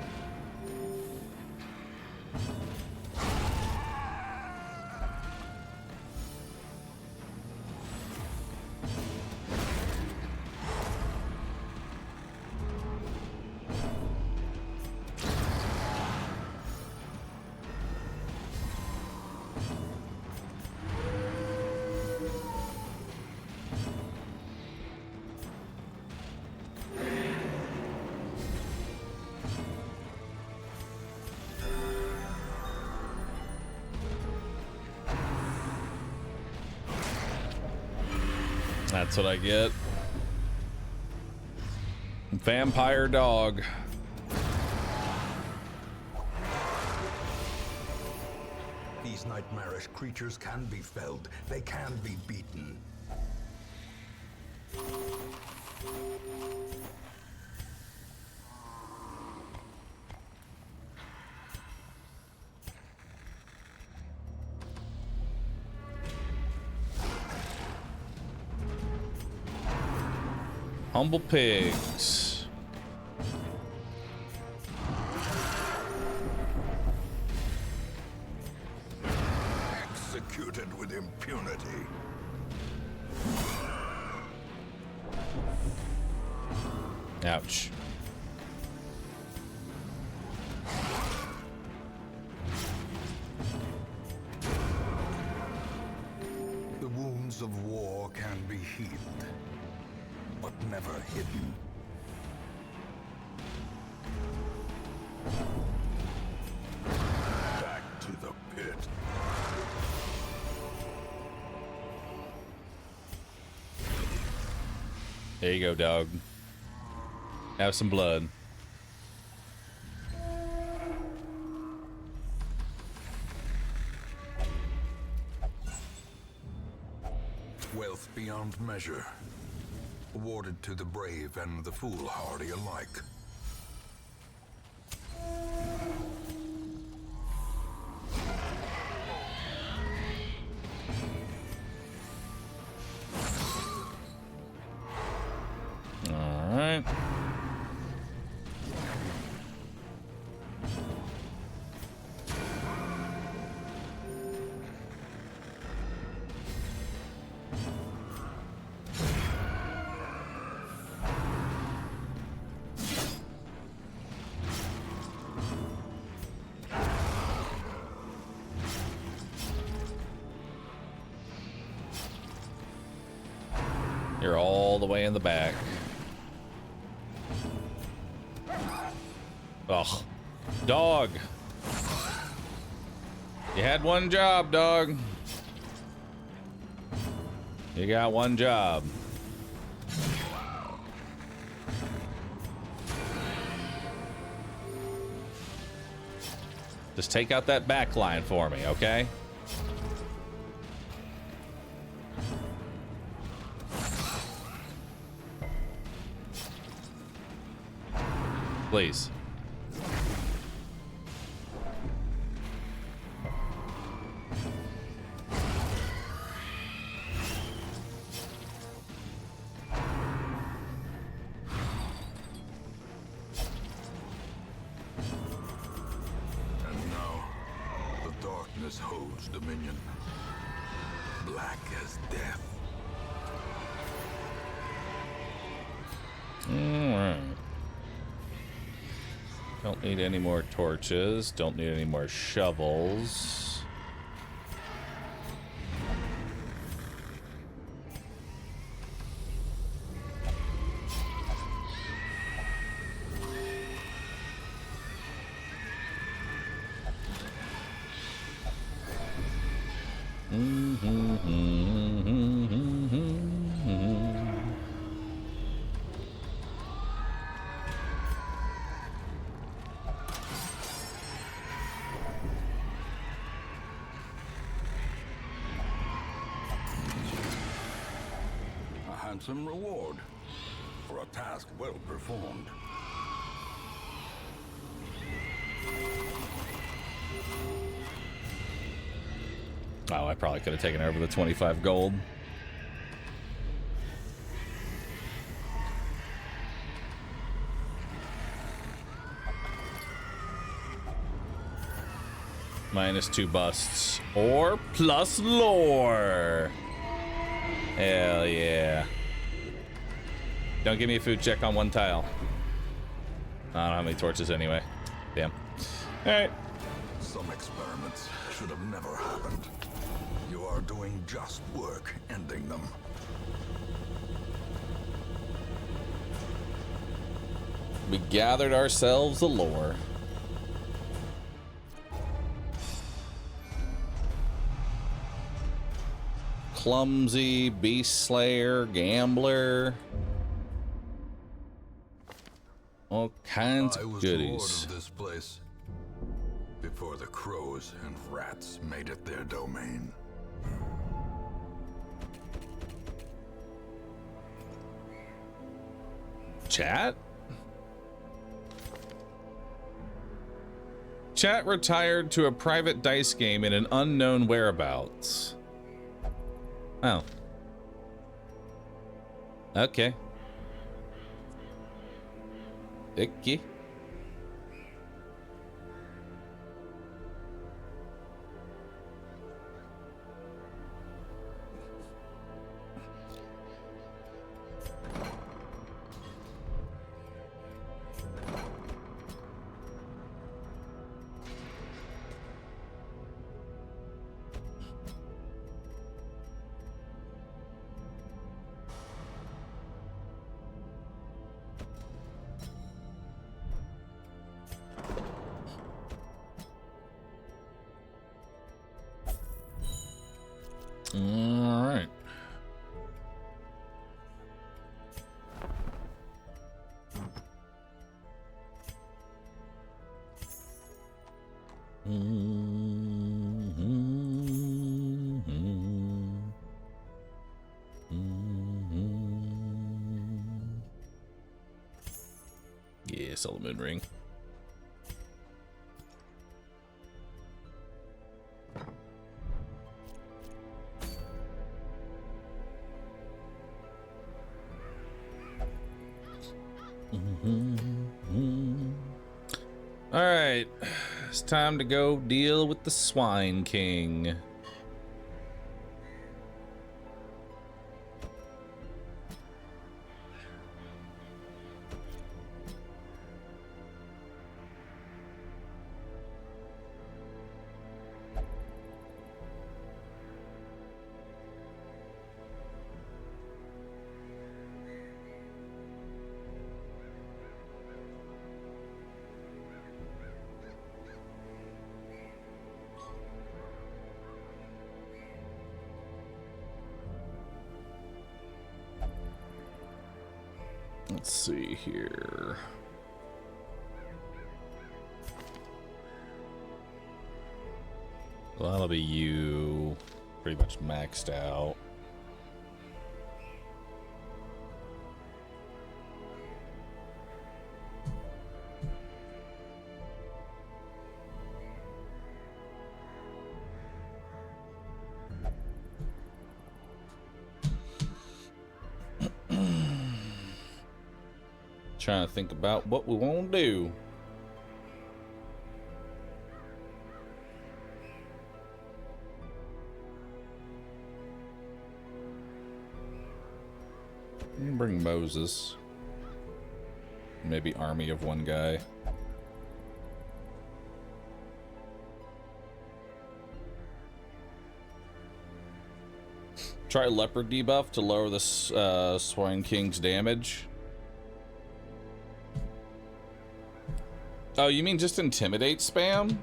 Speaker 1: That's what I get. Vampire dog.
Speaker 2: These nightmarish creatures can be felled. They can be beaten.
Speaker 1: Humble pigs.
Speaker 2: Executed with impunity.
Speaker 1: Ouch.
Speaker 2: The wounds of war can be healed, but never hidden. Back to the pit.
Speaker 1: There you go, dog. Have some blood.
Speaker 2: Wealth beyond measure, awarded to the brave and the foolhardy alike.
Speaker 1: All right. You're all the way in the back. Ugh. Dog. You had one job, dog. You got one job. Just take out that back line for me, okay? please.
Speaker 2: And now, the darkness holds dominion. Black as death.
Speaker 1: Alright. Don't need any more torches. Don't need any more shovels.
Speaker 2: A handsome reward for a task well performed.
Speaker 1: Oh, I probably could have taken over the 25 gold. -2 busts. Or plus lore. Hell yeah. Don't give me a food check on one tile. I don't have any torches anyway. Damn. Alright.
Speaker 2: Some experiments should have never happened. You are doing just work ending them.
Speaker 1: We gathered ourselves a lore. Clumsy, beast slayer, gambler. All kinds
Speaker 2: I
Speaker 1: of
Speaker 2: was the lord
Speaker 1: goodies.
Speaker 2: of this place before the crows and rats made it their domain.
Speaker 1: Chat? Chat retired to a private dice game in an unknown whereabouts. Oh. Okay. Icky. All right. Yeah, sell the moon ring. All right, it's time to go deal with the Swine King. Let's see here. Well, that'll be you. Pretty much maxed out. Trying to think about what we want to do. Bring Moses. Maybe army of one guy. Try leopard debuff to lower the Swine King's damage. Oh, you mean just intimidate spam?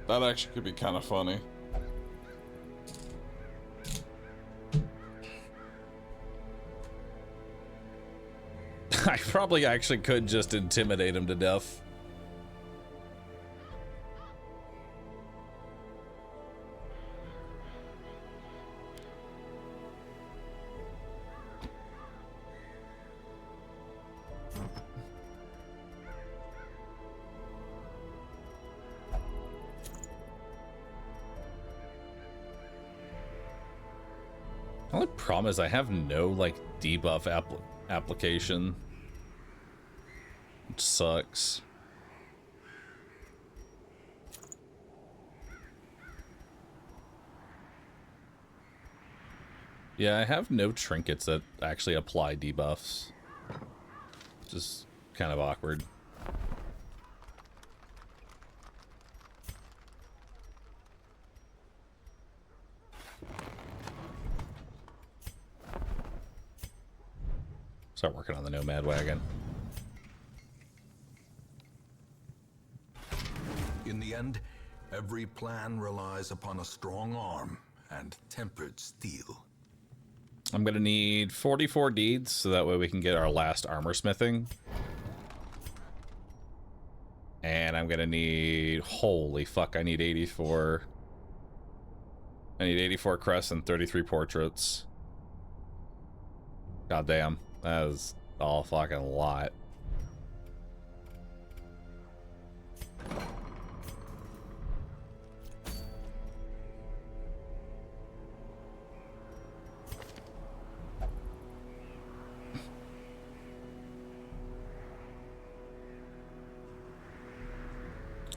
Speaker 1: That actually could be kind of funny. I probably actually could just intimidate him to death. The only problem is I have no, like, debuff application. Which sucks. Yeah, I have no trinkets that actually apply debuffs. Which is kind of awkward. Start working on the Nomad Wagon.
Speaker 2: In the end, every plan relies upon a strong arm and tempered steel.
Speaker 1: I'm gonna need 44 deeds, so that way we can get our last armor smithing. And I'm gonna need... Holy fuck, I need 84. I need 84 crests and 33 portraits. God damn. That is all fucking a lot.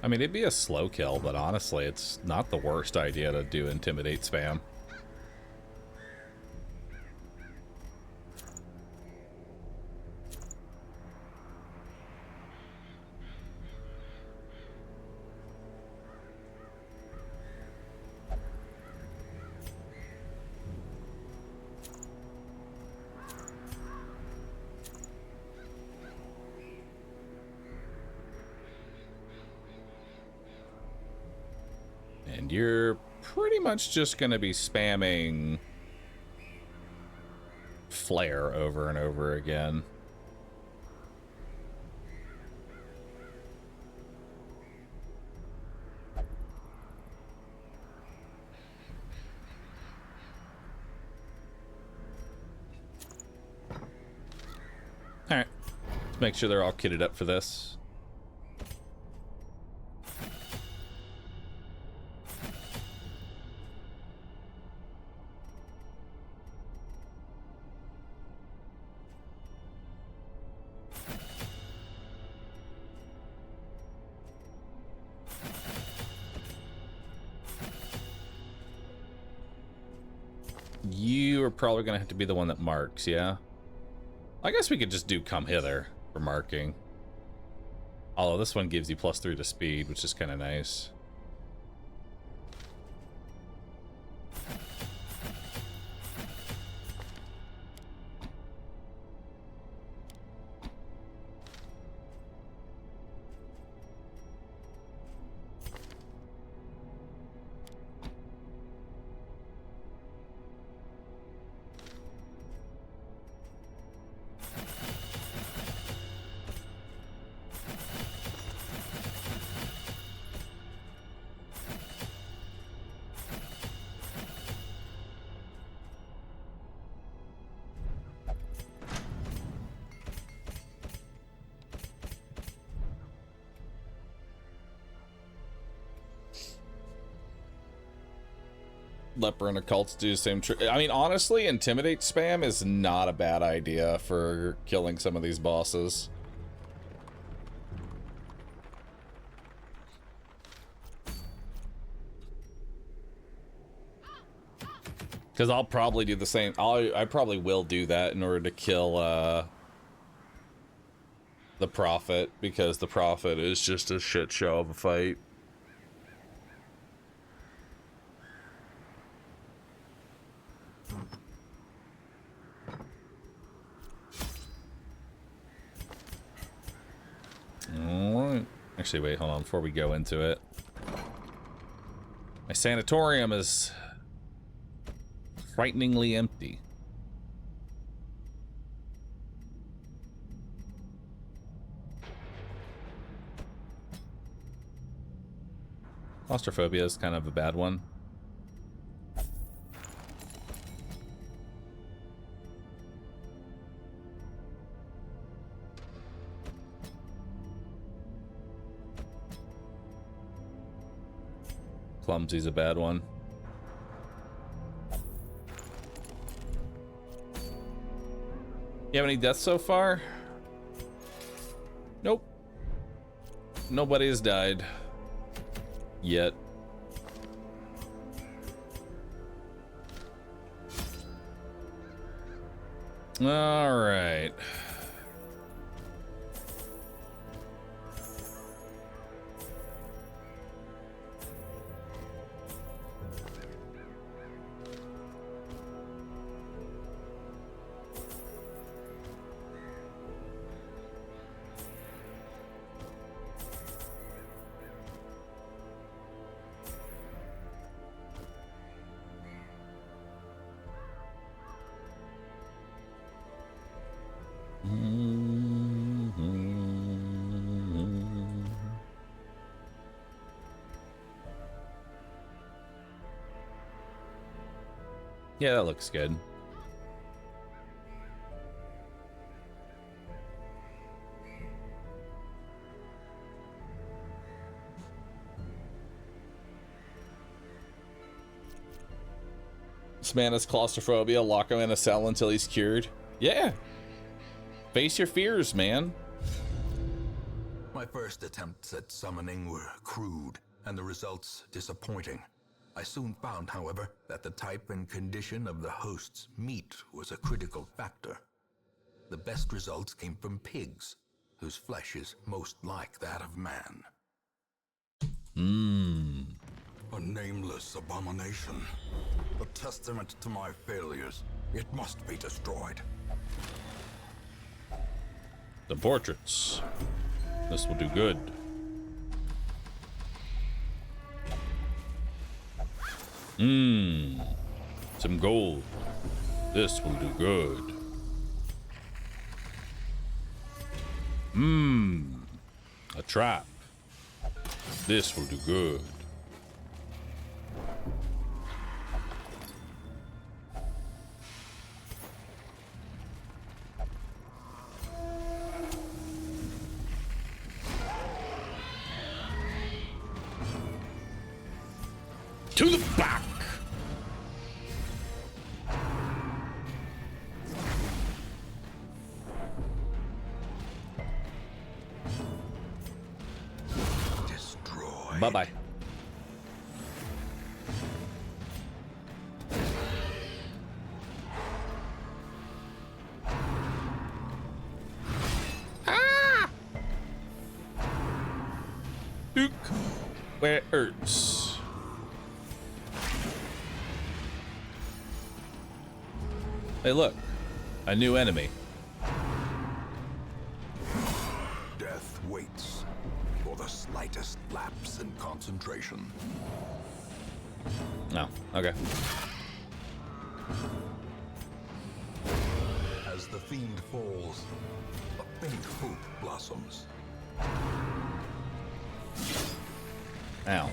Speaker 1: I mean, it'd be a slow kill, but honestly, it's not the worst idea to do intimidate spam. And you're pretty much just going to be spamming Flare over and over again. Alright, let's make sure they're all kitted up for this. You are probably going to have to be the one that marks, yeah? I guess we could just do come hither for marking. Although this one gives you +3 to speed, which is kind of nice. Leper and occults do the same trick. I mean, honestly, intimidate spam is not a bad idea for killing some of these bosses. Because I'll probably do the same. I probably will do that in order to kill the Prophet, because the Prophet is just a shit show of a fight. Alright. Actually, wait, hold on. Before we go into it, my sanatorium is frighteningly empty. Claustrophobia is kind of a bad one. Clumsy's a bad one. You have any deaths so far? Nope. Nobody has died. Yet. All right. Yeah, that looks good. This man has claustrophobia. Lock him in a cell until he's cured. Yeah. Face your fears, man.
Speaker 2: My first attempts at summoning were crude, and the results disappointing. I soon found, however, that the type and condition of the host's meat was a critical factor. The best results came from pigs, whose flesh is most like that of man. A nameless abomination. A testament to my failures. It must be destroyed.
Speaker 1: The portraits. This will do good. Some gold. This will do good. A trap. This will do good. To the back.
Speaker 2: Destroy.
Speaker 1: Bye-bye. Ah! Duke, where it hurts. Hey, look, a new enemy.
Speaker 2: Death waits for the slightest lapse in concentration.
Speaker 1: No, okay.
Speaker 2: As the fiend falls, a faint hope blossoms.
Speaker 1: Ow.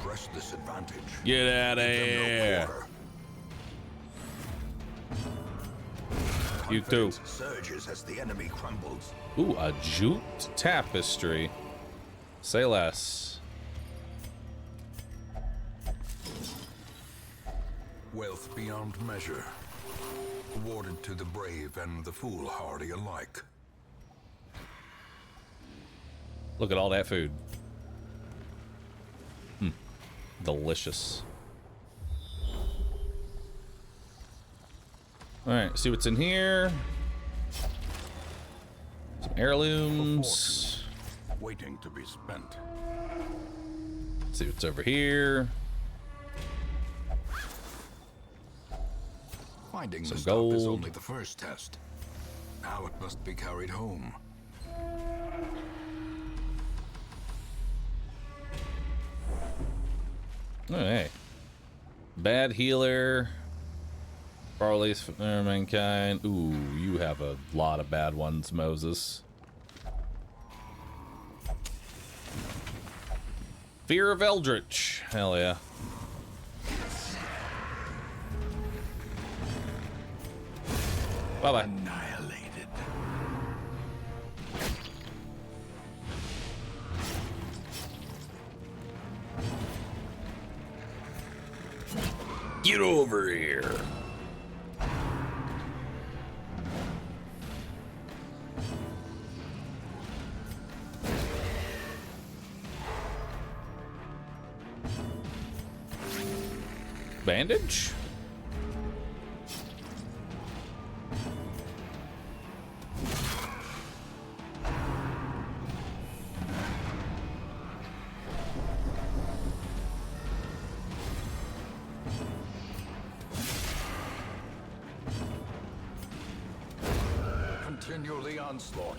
Speaker 2: Press this advantage.
Speaker 1: Get out of
Speaker 2: Give them no
Speaker 1: here.
Speaker 2: quarter.
Speaker 1: You too.
Speaker 2: Confidence surges as the enemy crumbles.
Speaker 1: Ooh, a jute tapestry. Say less.
Speaker 2: Wealth beyond measure, awarded to the brave and the foolhardy alike.
Speaker 1: Look at all that food. Delicious. Alright, see what's in here. Some heirlooms.
Speaker 2: Waiting to be spent.
Speaker 1: See what's over here.
Speaker 2: Finding
Speaker 1: Some
Speaker 2: the stuff is
Speaker 1: gold.
Speaker 2: only the first test. Now it must be carried home.
Speaker 1: Oh, hey. Bad healer. Barley's for mankind. Ooh, you have a lot of bad ones, Moses. Fear of Eldritch. Hell yeah. Bye-bye.
Speaker 2: Annihilated.
Speaker 1: Get over here. Bandage?
Speaker 2: Continue the onslaught.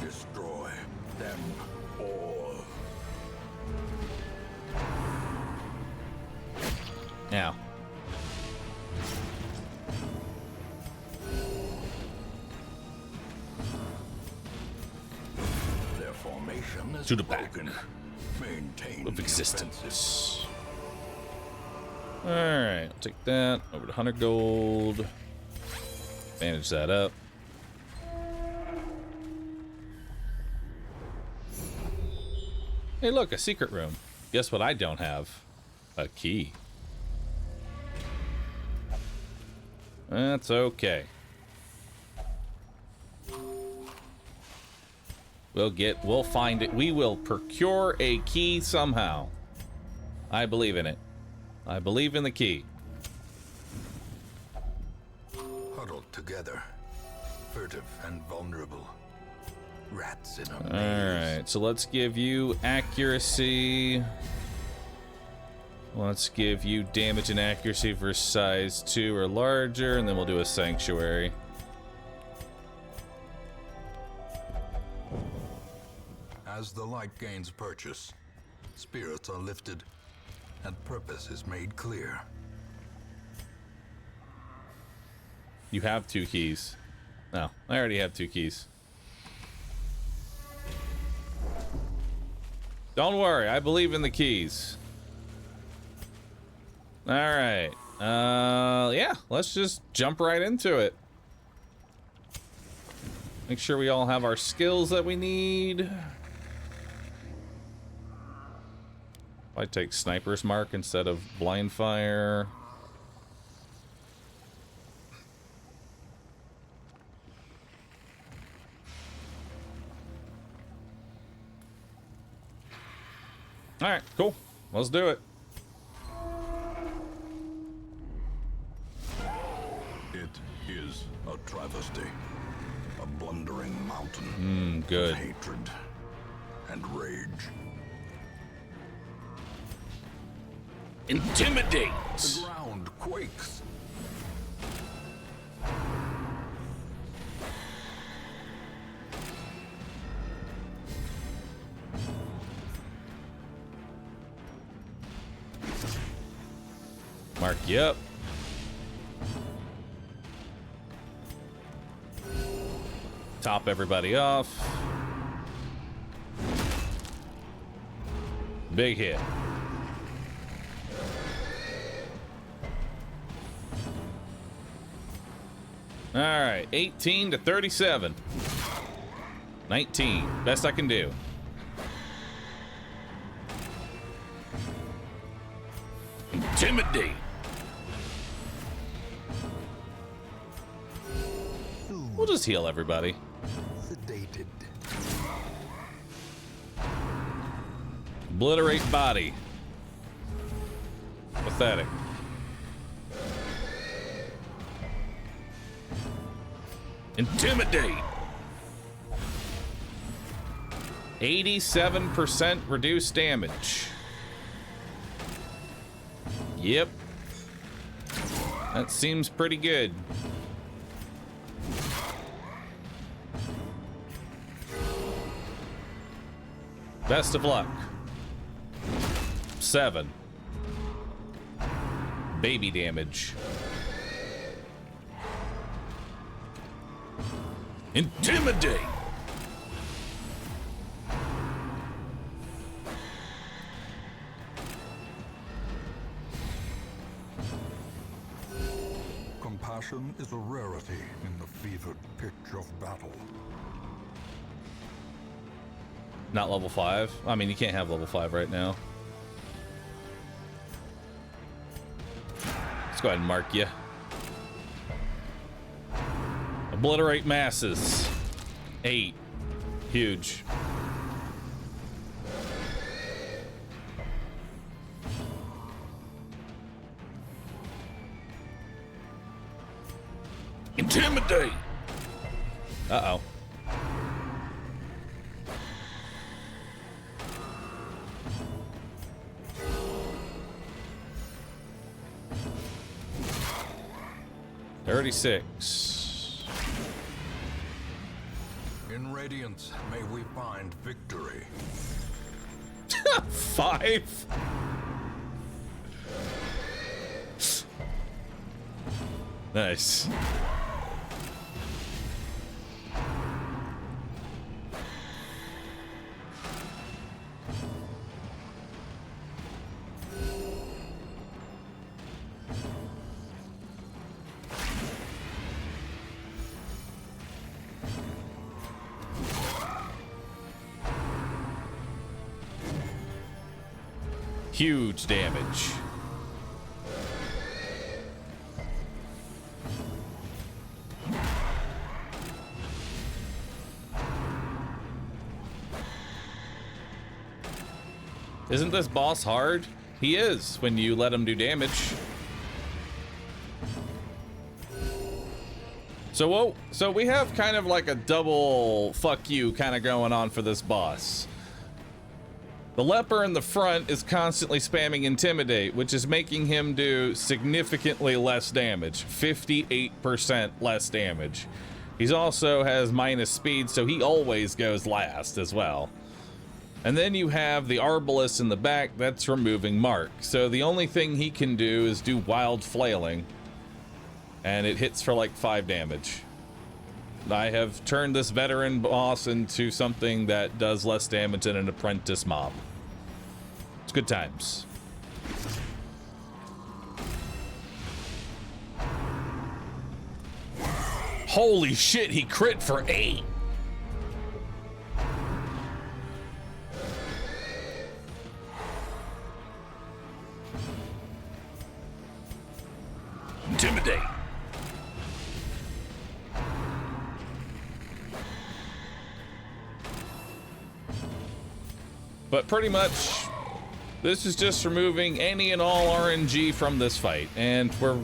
Speaker 2: Destroy them all.
Speaker 1: Now.
Speaker 2: Their formation is
Speaker 1: To the back
Speaker 2: broken. Maintain
Speaker 1: of
Speaker 2: the
Speaker 1: existence. Alright, I'll take that. Over to 100 gold. Bandage that up. Hey, look, a secret room. Guess what I don't have? A key. That's okay. We'll find it. We will procure a key somehow. I believe in it. I believe in the key.
Speaker 2: Huddled together, furtive and vulnerable. Rats in a maze.
Speaker 1: Alright, so let's give you accuracy. Let's give you damage and accuracy for size 2 or larger, and then we'll do a sanctuary.
Speaker 2: As the light gains purchase, spirits are lifted, and purpose is made clear.
Speaker 1: You have 2 keys. No, I already have 2 keys. Don't worry, I believe in the keys. Alright. Yeah, let's just jump right into it. Make sure we all have our skills that we need. I take Sniper's Mark instead of Blind Fire. Alright, cool. Let's do it.
Speaker 2: It is a travesty. A blundering mountain
Speaker 1: Good.
Speaker 2: of hatred and rage.
Speaker 1: Intimidate!
Speaker 2: The ground quakes.
Speaker 1: Mark you up. Top everybody off. Big hit. All right, 18 to 37. 19, best I can do. Intimidate. We'll just heal everybody.
Speaker 2: Sedated.
Speaker 1: Obliterate body. Pathetic. Intimidate. 87% reduced damage. Yep. That seems pretty good. Best of luck. 7. Baby damage. Intimidate.
Speaker 2: Compassion is a rarity in the fevered pitch of battle.
Speaker 1: Not level 5. I mean, you can't have level 5 right now. Let's go ahead and mark you. Obliterate masses. 8. Huge. Intimidate. Uh-oh. $36.
Speaker 2: In Radiance, may we find victory.
Speaker 1: 5. Nice. Huge damage. Isn't this boss hard? He is when you let him do damage. So we have kind of like a double fuck you kind of going on for this boss. The leper in the front is constantly spamming Intimidate, which is making him do significantly less damage, 58% less damage. He also has minus speed, so he always goes last as well. And then you have the Arbalest in the back that's removing Mark. So the only thing he can do is do wild flailing. And it hits for like 5 damage. I have turned this veteran boss into something that does less damage than an apprentice mob. It's good times. Holy shit, he crit for 8. Intimidate. But pretty much, this is just removing any and all RNG from this fight, and we're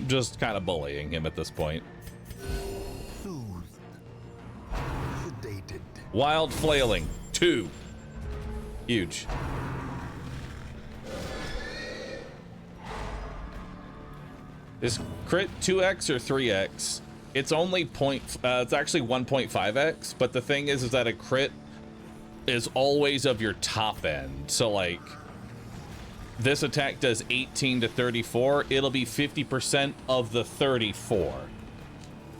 Speaker 1: just kind of bullying him at this point.
Speaker 2: Soothed. Sedated.
Speaker 1: Wild flailing, 2. Huge. Is crit 2x or 3x? It's only it's actually 1.5x, but the thing is that a crit is always of your top end. So like this attack does 18 to 34, it'll be 50% of the 34.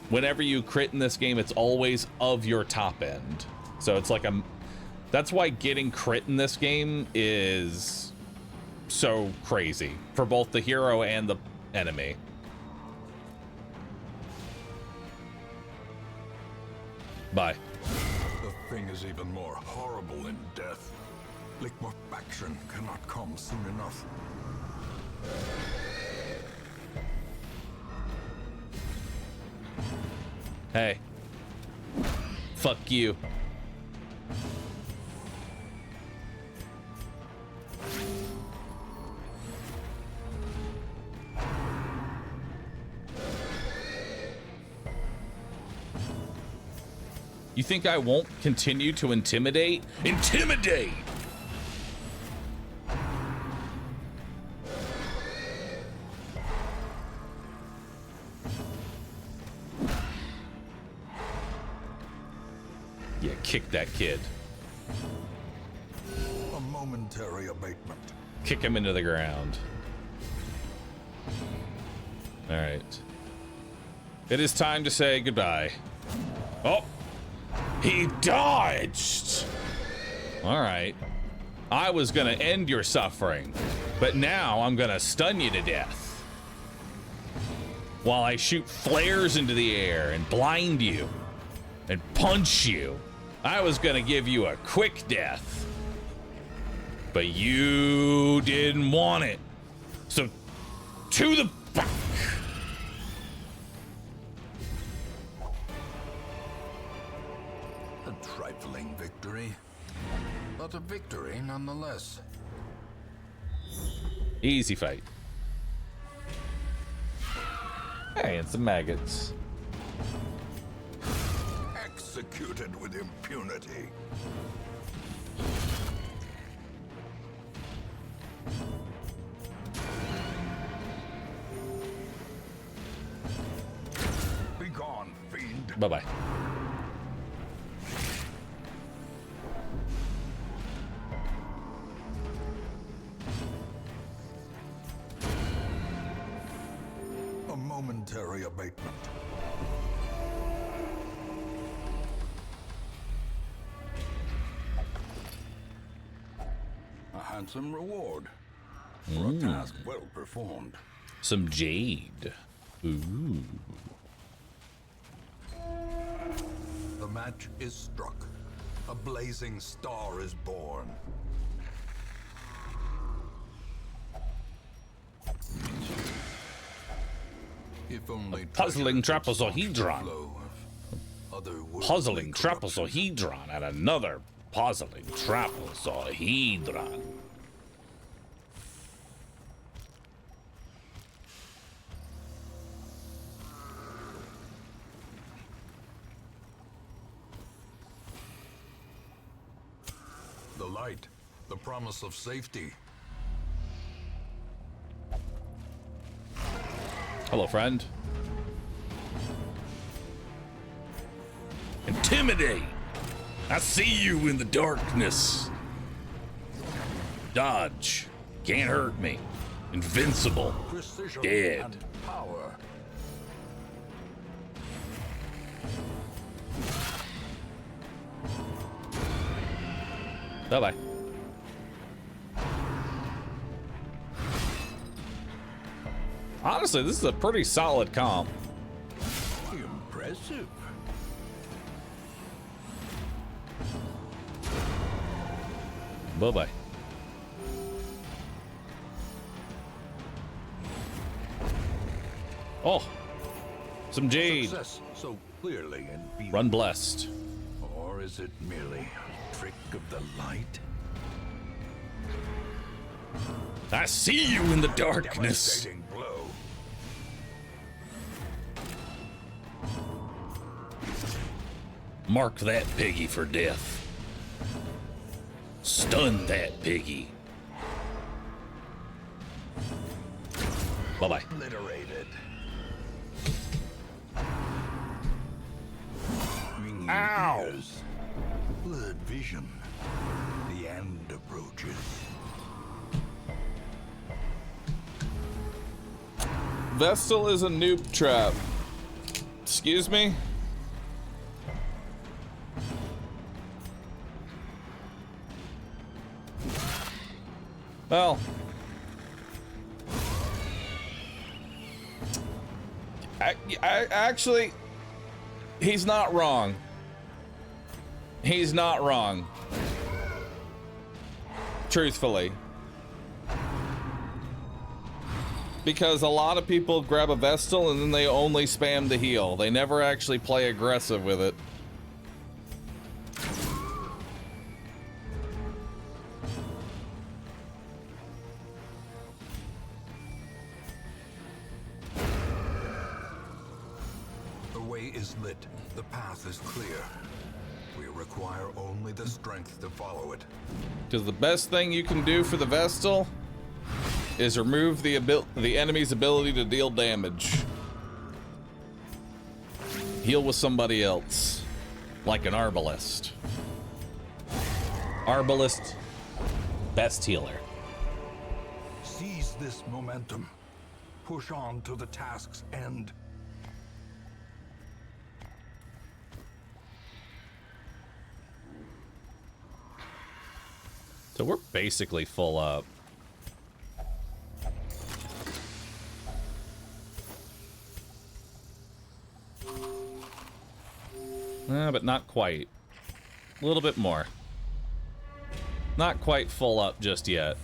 Speaker 1: Whenever you crit in this game, it's always of your top end. So it's like that's why getting crit in this game is so crazy for both the hero and the enemy. Bye.
Speaker 2: The thing is even more horrible in death. Liquefaction cannot come soon enough.
Speaker 1: Hey. Fuck you. You think I won't continue to intimidate? Intimidate! Yeah, kick that kid.
Speaker 2: A momentary abatement.
Speaker 1: Kick him into the ground. All right. It is time to say goodbye. Oh! He dodged! Alright. I was gonna end your suffering, but now I'm gonna stun you to death. While I shoot flares into the air and blind you and punch you. I was gonna give you a quick death. But you didn't want it. So, to the back.
Speaker 2: Trifling victory, but a victory nonetheless.
Speaker 1: Easy fight. Hey, and some maggots.
Speaker 2: Executed with impunity. Begone, fiend.
Speaker 1: Bye-bye.
Speaker 2: Momentary abatement. A handsome reward for a task well performed.
Speaker 1: Some jade. Ooh.
Speaker 2: The match is struck. A blazing star is born. If only
Speaker 1: Puzzling trapezohedron. Puzzling trapezohedron and another puzzling trapezohedron.
Speaker 2: The light, the promise of safety.
Speaker 1: Hello, friend. Intimidate! I see you in the darkness. Dodge. Can't hurt me. Invincible.
Speaker 2: Precision
Speaker 1: Dead.
Speaker 2: and power.
Speaker 1: Bye-bye. Honestly, this is a pretty solid comp.
Speaker 2: Impressive.
Speaker 1: Bye-bye. Oh, some jade.
Speaker 2: Success so clearly in being.
Speaker 1: Run blessed.
Speaker 2: Or is it merely a trick of the light?
Speaker 1: I see you in the darkness.
Speaker 2: Devastating blow.
Speaker 1: Mark that piggy for death. Stun that piggy. Bye-bye.
Speaker 2: Obliterated.
Speaker 1: Ow!
Speaker 2: Ears. Blurred vision. The end approaches.
Speaker 1: Vestal is a noob trap. Excuse me? Well. I actually, he's not wrong. He's not wrong. because a lot of people grab a Vestal and then they only spam the heal. They never actually play aggressive with it.
Speaker 2: The way is lit. The path is clear. We require only the strength to follow it.
Speaker 1: Because the best thing you can do for the Vestal is remove the enemy's ability to deal damage. Heal with somebody else, like an Arbalest. Arbalest, best healer.
Speaker 2: Seize this momentum. Push on to the task's end.
Speaker 1: So we're basically full up. But not quite. A little bit more. Not quite full up just yet.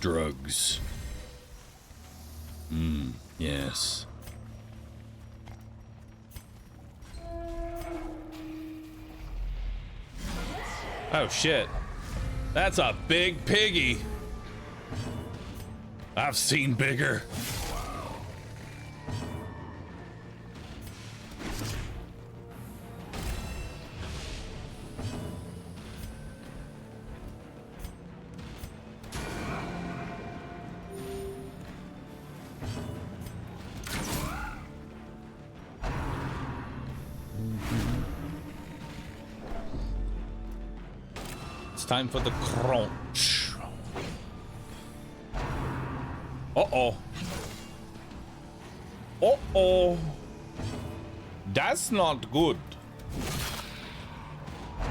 Speaker 1: Drugs. Yes. Oh shit. That's a big piggy. I've seen bigger. Time for the crunch. Uh-oh. Uh-oh. That's not good.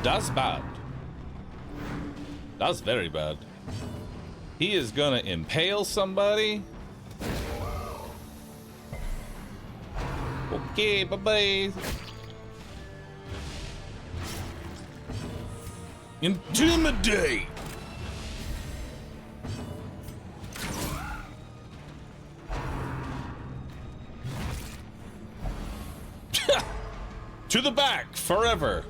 Speaker 1: That's bad. That's very bad. He is gonna impale somebody. Okay, bye-bye. Intimidate! To the back, forever.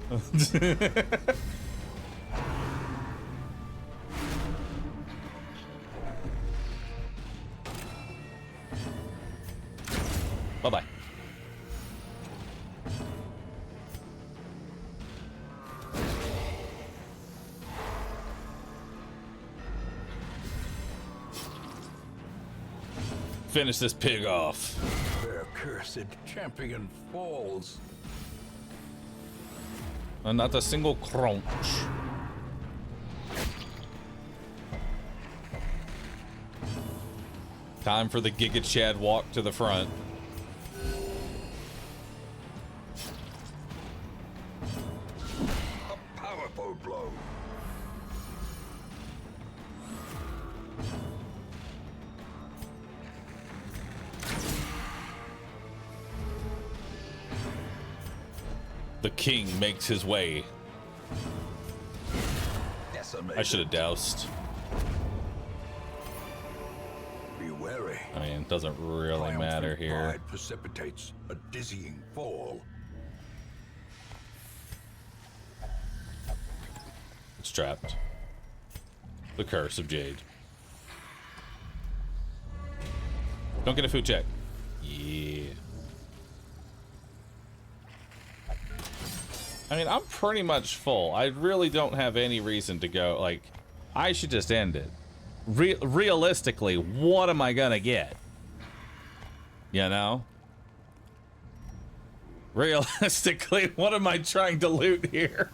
Speaker 1: Bye-bye. Finish this pig off.
Speaker 2: Their cursed champion falls.
Speaker 1: And not a single crunch. Time for the Giga Chad walk to the front.
Speaker 2: A powerful blow.
Speaker 1: The king makes his way.
Speaker 2: Decimated.
Speaker 1: I should have doused.
Speaker 2: Be wary.
Speaker 1: I mean, it doesn't really matter
Speaker 2: Triumphant
Speaker 1: here.
Speaker 2: pride precipitates a dizzying fall.
Speaker 1: It's trapped. The curse of Jade. Don't get a food check. Yeah. I mean, I'm pretty much full. I really don't have any reason to go. Like, I should just end it. Realistically, what am I gonna get? You know? Realistically, what am I trying to loot here?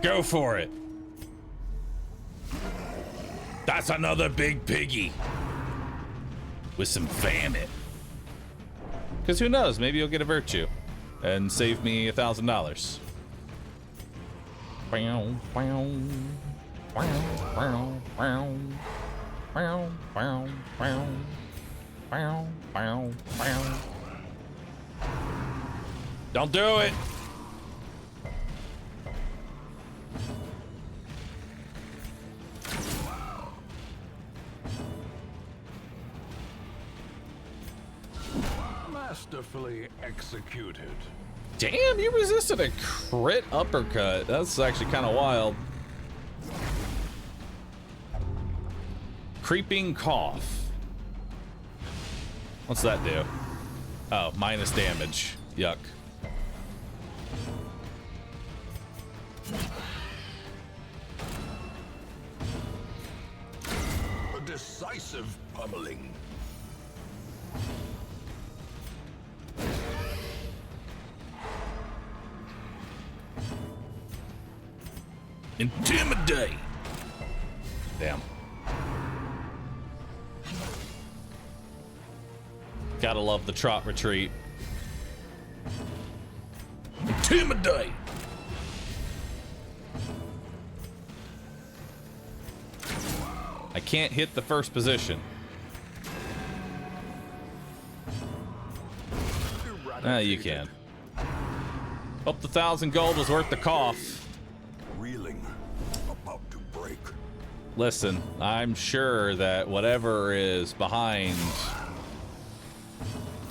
Speaker 1: Go for it. That's another big piggy. With some vomit. Because who knows? Maybe you'll get a virtue and save me $1,000. Don't do it.
Speaker 2: Masterfully executed.
Speaker 1: Damn, you resisted a crit uppercut. That's actually kind of wild. Creeping cough. What's that do? Oh, minus damage. Yuck.
Speaker 2: A decisive pummeling.
Speaker 1: Intimidate. Damn. Gotta love the trot retreat. Intimidate. I can't hit the first position. Ah, you can. Hope the 1,000 gold was worth the cough.
Speaker 2: Reeling, about to break.
Speaker 1: Listen, I'm sure that whatever is behind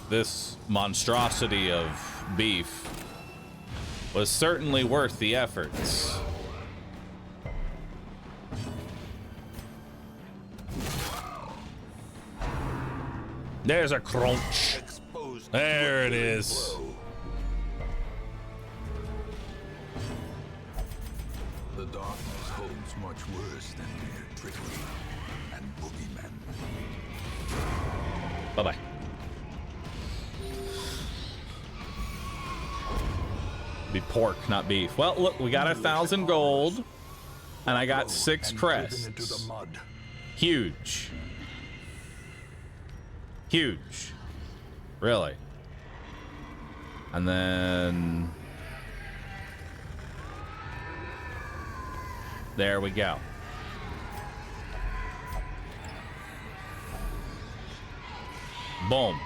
Speaker 1: this monstrosity of beef was certainly worth the efforts. There's a crunch. There it is.
Speaker 2: The darkness holds much worse than mere trickery and boogeymen.
Speaker 1: Bye-bye. Be pork, not beef. Well, look, we got 1,000 gold, and I got 6 crests.
Speaker 2: Into the mud.
Speaker 1: Huge. Huge. Really. And then there we go. Boom.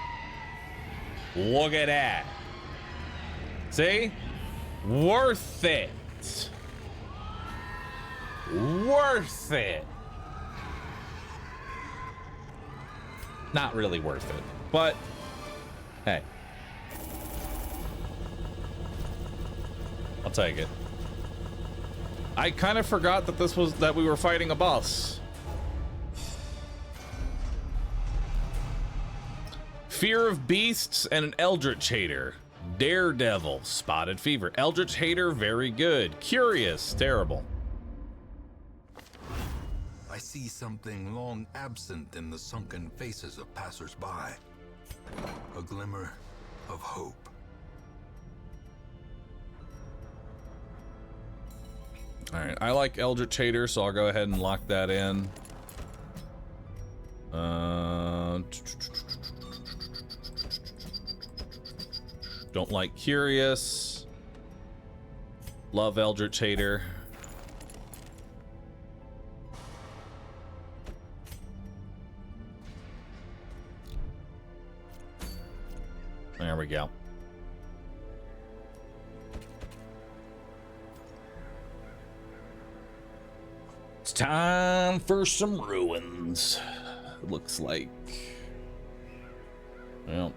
Speaker 1: Look at that. See? Worth it. Worth it. Not really worth it, but hey. I'll take it. I kind of forgot that that we were fighting a boss. Fear of beasts and an eldritch hater. Daredevil, spotted fever. Eldritch hater, very good. Curious, terrible.
Speaker 2: I see something long absent in the sunken faces of passers-by. A glimmer of hope.
Speaker 1: All right, I like Eldritch Hater, so I'll go ahead and lock that in. Don't like Curious. Love Eldritch Hater. There we go. It's time for some ruins. Looks like. Well.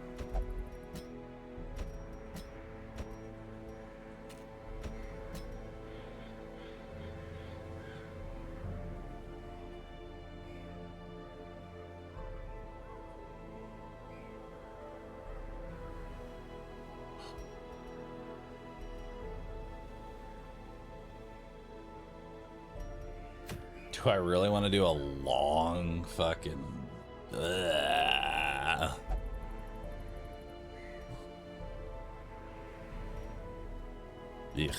Speaker 1: Do I really want to do a long fucking... Ugh. Ugh.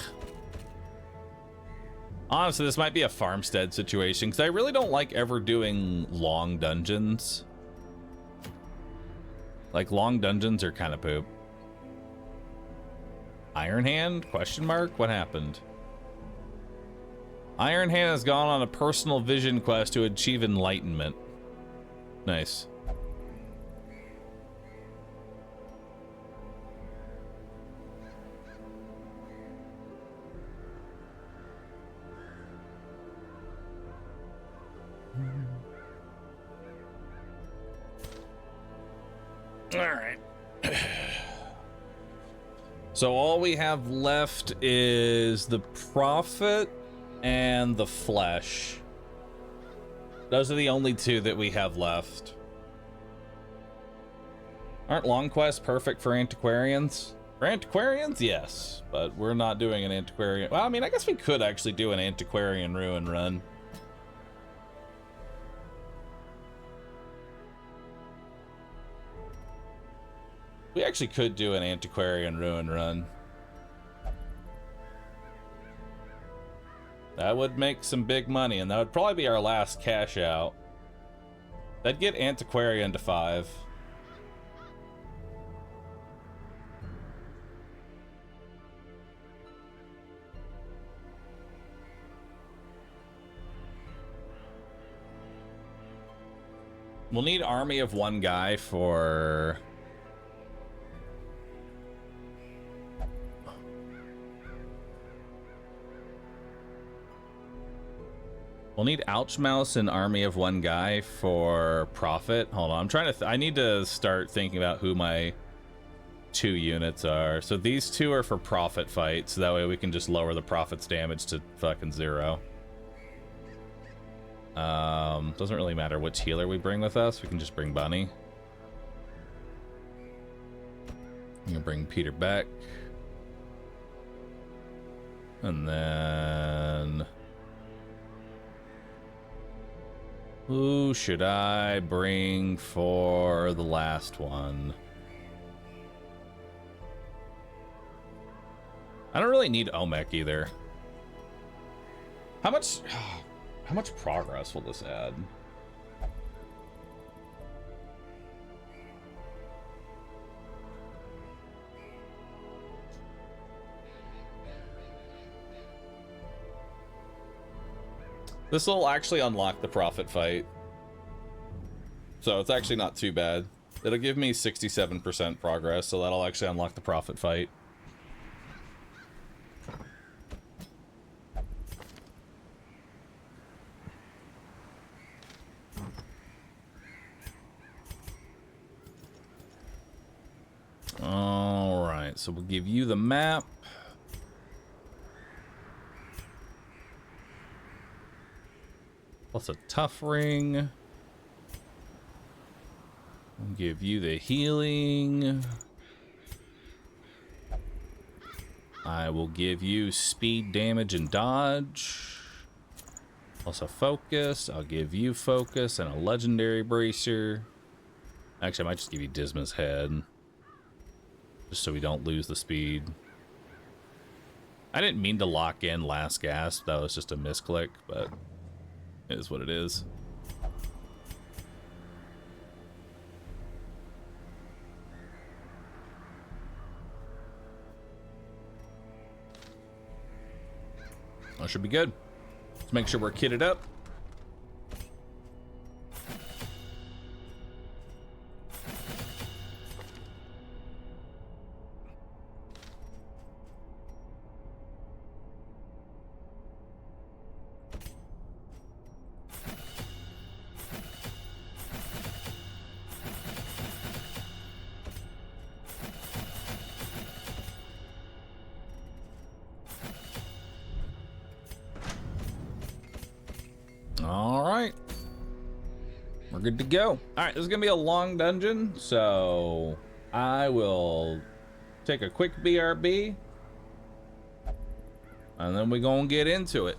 Speaker 1: Honestly, this might be a farmstead situation, because I really don't like ever doing long dungeons. Like, long dungeons are kind of poop. Iron Hand? Question mark? What happened? Iron Hand has gone on a personal vision quest to achieve enlightenment. Nice. All right. So all we have left is the Prophet and the Flesh. Those are the only two that we have left. Aren't long quests perfect for antiquarians? For antiquarians, yes, but we're not doing an antiquarian. Well, I mean, I guess we could actually do an antiquarian ruin run. We actually could do an antiquarian ruin run. That would make some big money, and that would probably be our last cash out. That'd get antiquarian to 5. We'll need army of 1 guy for... We'll need Ouchmouse and army of 1 guy for Prophet. Hold on, I'm trying to... I need to start thinking about who my 2 units are. So these 2 are for Prophet fights, so that way we can just lower the Prophet's damage to fucking 0. Doesn't really matter which healer we bring with us. We can just bring Bunny. I'm gonna bring Peter back. And then... who should I bring for the last one? I don't really need Omek either. How much progress will this add? This will actually unlock the Prophet fight. So it's actually not too bad. It'll give me 67% progress, so that'll actually unlock the Prophet fight. Alright, so we'll give you the map. Plus a tough ring. We'll give you the healing. I will give you speed, damage, and dodge. Also focus. I'll give you focus and a legendary bracer. Actually, I might just give you Disma's head. Just so we don't lose the speed. I didn't mean to lock in last gasp. That was just a misclick, but it is what it is. That should be good. Let's make sure we're kitted up. Good to go. All right, this is gonna be a long dungeon, so I will take a quick BRB and then we're gonna get into it.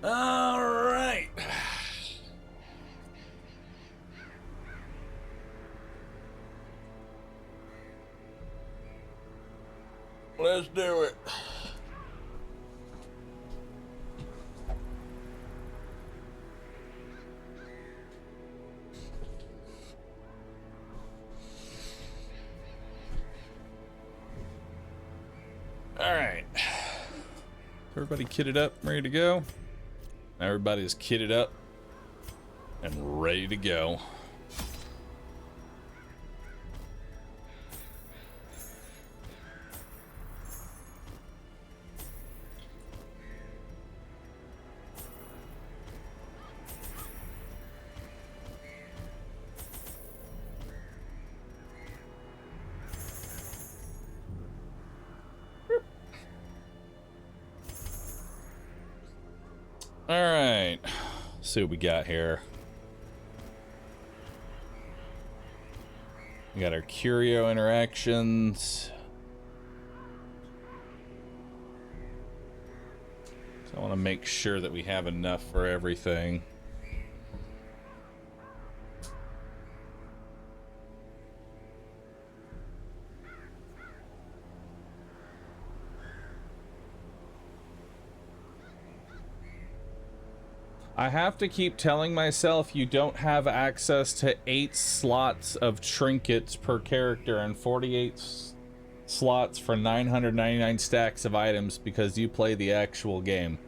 Speaker 1: All right. Let's do it. All right. Everybody kitted up, ready to go? Everybody is kitted up and ready to go. All right, let's see what we got here. We got our curio interactions. So I want to make sure that we have enough for everything. I have to keep telling myself you don't have access to 8 slots of trinkets per character and 48 slots for 999 stacks of items because you play the actual game.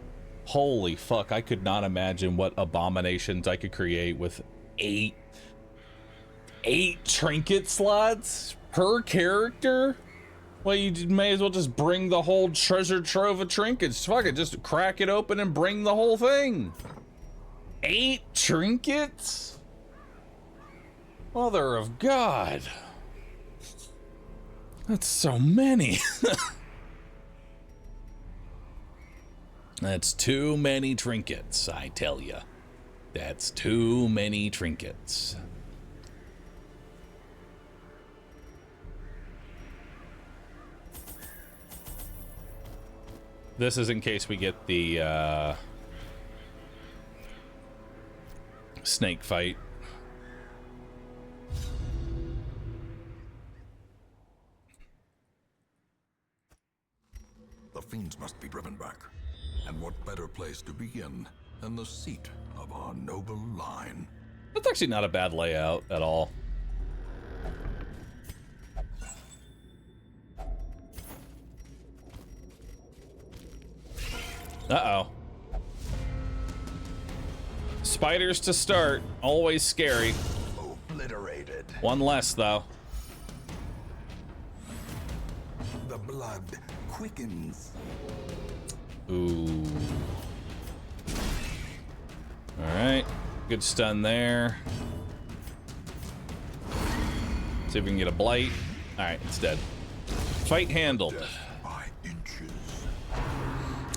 Speaker 1: Holy fuck, I could not imagine what abominations I could create with 8 trinket slots per character? Well, you may as well just bring the whole treasure trove of trinkets. Fuck it, just crack it open and bring the whole thing. 8 trinkets? Mother of God. That's so many. That's too many trinkets, I tell ya. That's too many trinkets. This is in case we get the, snake fight.
Speaker 2: The fiends must be driven back. And what better place to begin than the seat of our noble line?
Speaker 1: That's actually not a bad layout at all. Uh-oh. Spiders to start, always scary.
Speaker 2: Obliterated.
Speaker 1: One less, though.
Speaker 2: The blood quickens.
Speaker 1: Ooh. Alright. Good stun there. See if we can get a blight. Alright, it's dead. Fight handled.
Speaker 2: Death by inches.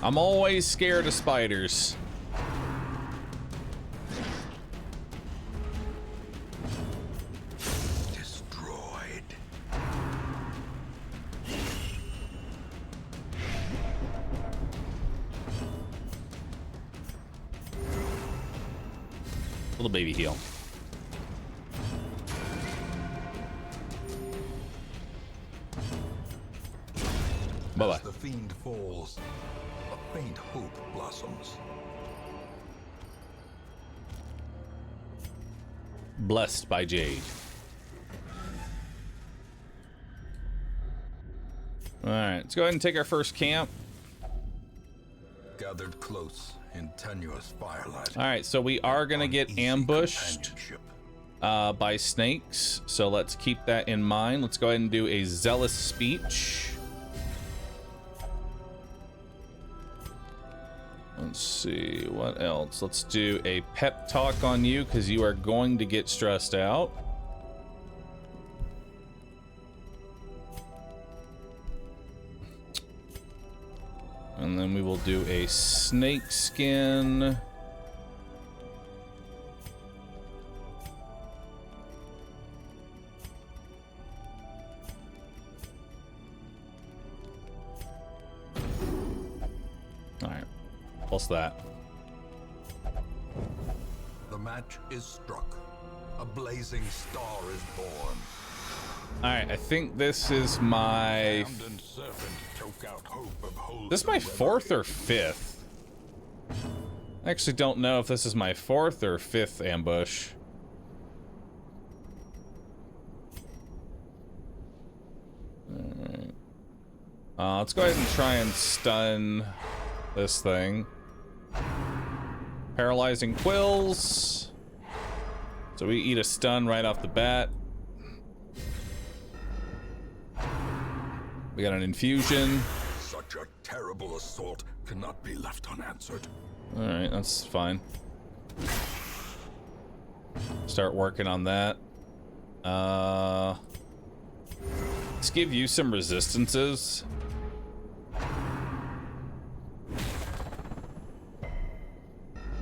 Speaker 1: I'm always scared of spiders. Little baby heal. Bye-bye.
Speaker 2: As the fiend falls, a faint hope blossoms.
Speaker 1: Blessed by Jade. Alright, let's go ahead and take our first camp.
Speaker 2: Gathered close in tenuous firelight.
Speaker 1: Alright, so we are gonna get ambushed by snakes, so let's keep that in mind. Let's go ahead and do a zealous speech. Let's see, what else? Let's do a pep talk on you, because you are going to get stressed out. And then we will do a snake skin. All right, plus that.
Speaker 2: match is struck. A blazing star is born.
Speaker 1: Alright, I think this is my... This is my 4th or 5th. I actually don't know if this is my 4th or 5th ambush. Alright. Let's go ahead and try and stun this thing. Paralyzing quills. So we eat a stun right off the bat. We got an infusion.
Speaker 2: Such a terrible assault cannot be left unanswered.
Speaker 1: Alright, that's fine. Start working on that. Let's give you some resistances.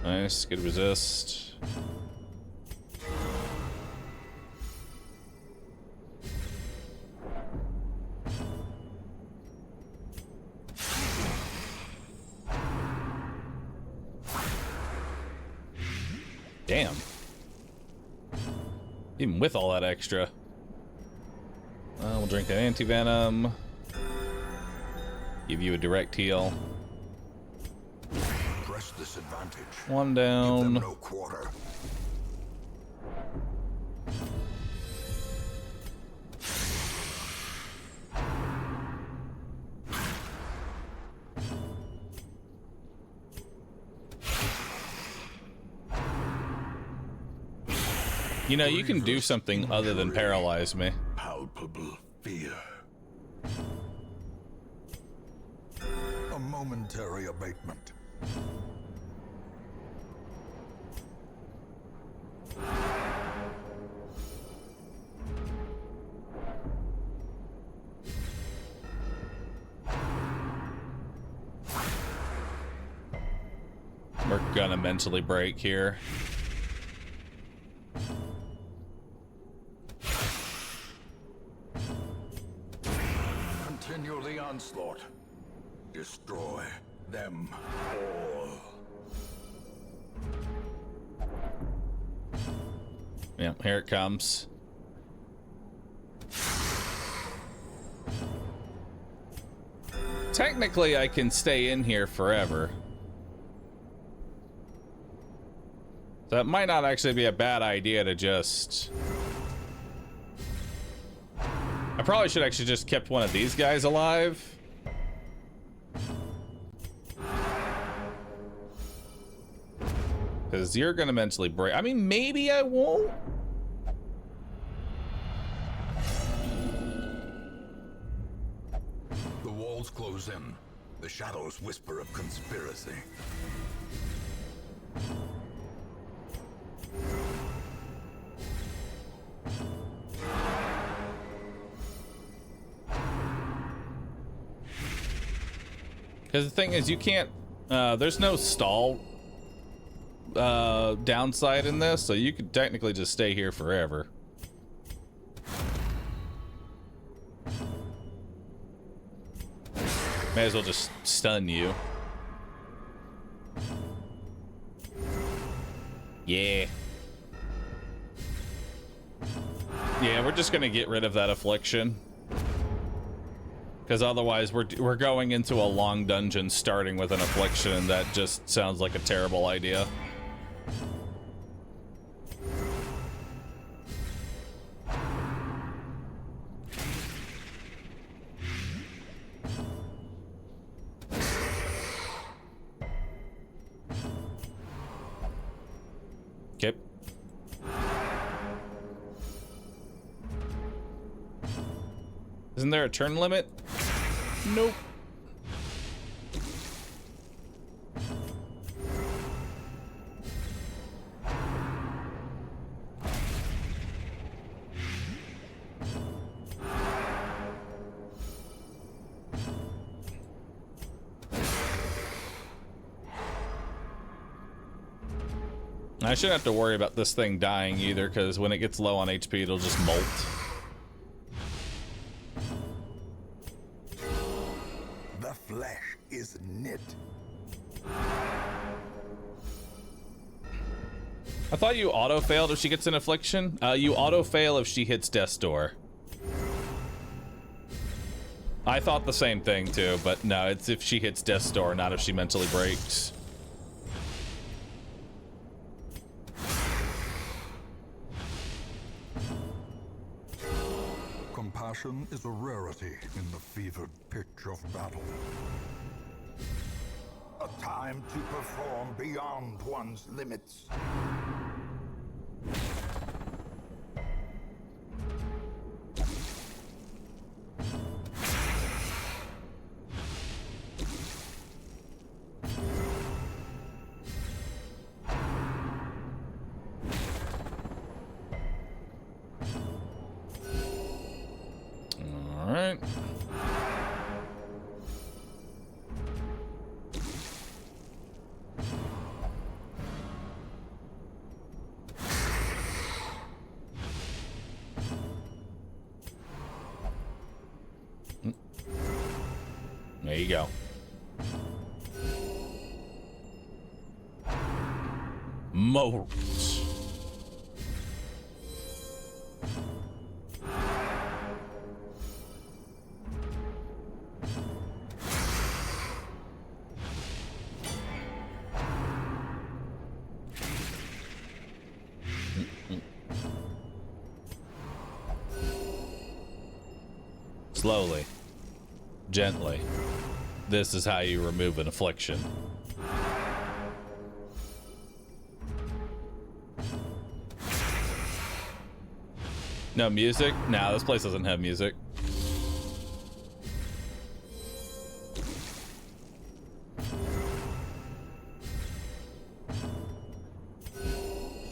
Speaker 1: Nice, good resist. Damn. Even with all that extra. We'll drink an anti-venom. Give you a direct heal.
Speaker 2: Press this advantage.
Speaker 1: One down.
Speaker 2: Give them no quarter.
Speaker 1: You know, you can do something other than paralyze me.
Speaker 2: Palpable fear. A momentary abatement.
Speaker 1: We're gonna mentally break here.
Speaker 2: Continue the onslaught. Destroy them all.
Speaker 1: Yeah, here it comes. Technically, I can stay in here forever. So it might not actually be a bad idea to just... I probably should actually just kept one of these guys alive. Because you're gonna mentally break. I mean, maybe I won't.
Speaker 2: The walls close in. The shadows whisper of conspiracy.
Speaker 1: Because the thing is, you can't, there's no stall downside in this, so you could technically just stay here forever. May as well just stun you. Yeah. Yeah, we're just gonna get rid of that affliction. Because otherwise we're going into a long dungeon starting with an affliction, and that just sounds like a terrible idea. Okay. Isn't there a turn limit? Nope. I shouldn't have to worry about this thing dying either, because when it gets low on HP, it'll just molt.
Speaker 2: The flesh is knit.
Speaker 1: I thought you auto-failed if she gets an affliction. You auto-fail if she hits death's door. I thought the same thing too, but no, it's if she hits death's door, not if she mentally breaks.
Speaker 2: Compassion is a rarity in the fevered pitch of battle. A time to perform beyond one's limits.
Speaker 1: All right. There you go. Moat. Slowly, gently. This is how you remove an affliction. No music? Nah, this place doesn't have music.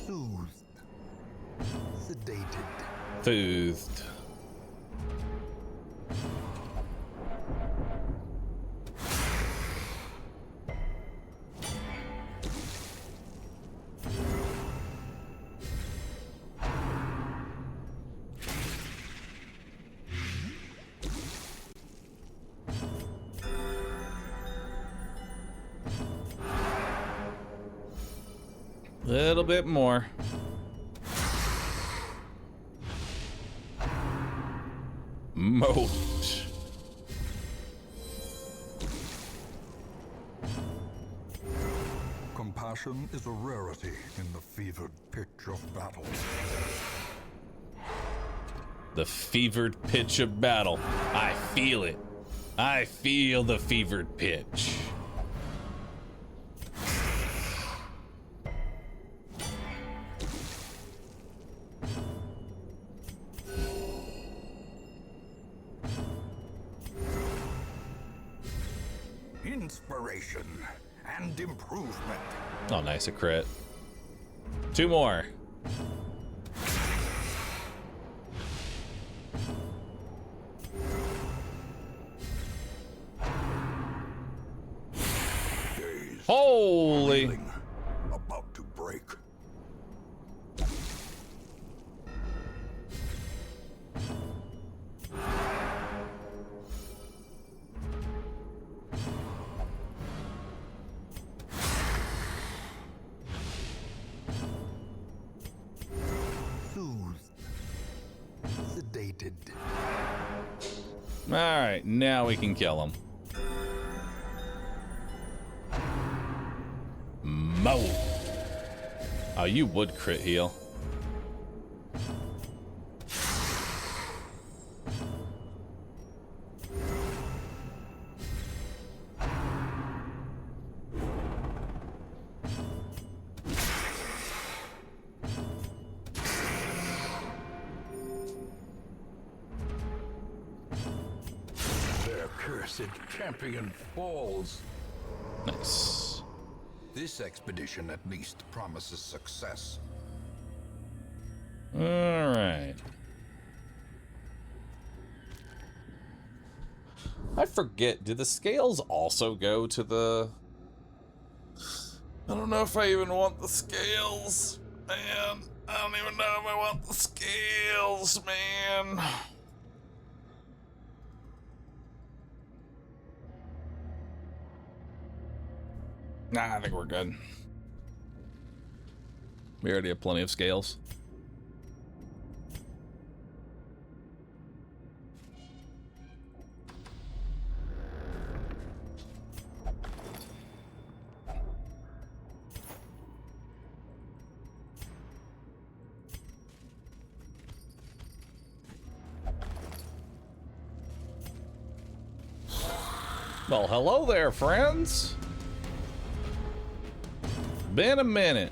Speaker 2: Soothed. Sedated.
Speaker 1: Soothed. Little bit more. Moat.
Speaker 2: Compassion is a rarity in the fevered pitch of battle.
Speaker 1: The fevered pitch of battle. I feel it. I feel the fevered pitch.
Speaker 2: Inspiration and improvement.
Speaker 1: Oh, nice, a crit. Two more.
Speaker 2: Days
Speaker 1: Holy.
Speaker 2: reeling, about to break. Sedated.
Speaker 1: All right, now we can kill him. Mo. Oh, you would crit heal.
Speaker 2: Champion falls.
Speaker 1: Nice.
Speaker 2: This expedition at least promises success.
Speaker 1: All right. I forget, do the scales also go to the... I don't know if I even want the scales, man. I don't even know if I want the scales, man. Nah, I think we're good. We already have plenty of scales. Well, hello there, friends. Been a minute.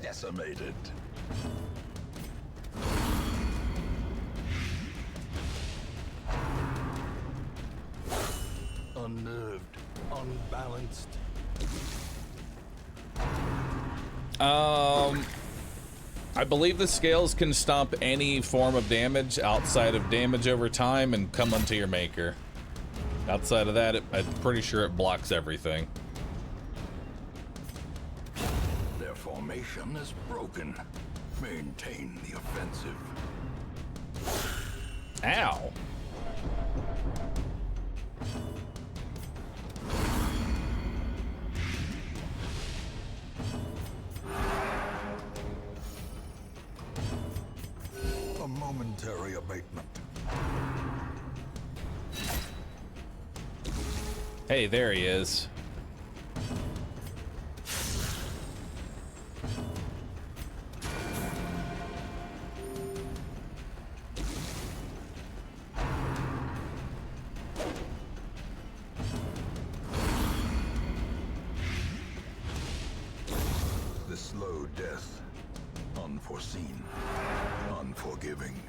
Speaker 2: Decimated. Unnerved, unbalanced.
Speaker 1: I believe the scales can stop any form of damage outside of damage over time and come unto your maker. Outside of that, I'm pretty sure it blocks everything.
Speaker 2: Their formation is broken. Maintain the offensive.
Speaker 1: Ow.
Speaker 2: A momentary abatement.
Speaker 1: Hey, there he is.
Speaker 2: The slow death. Unforeseen. Unforgiving.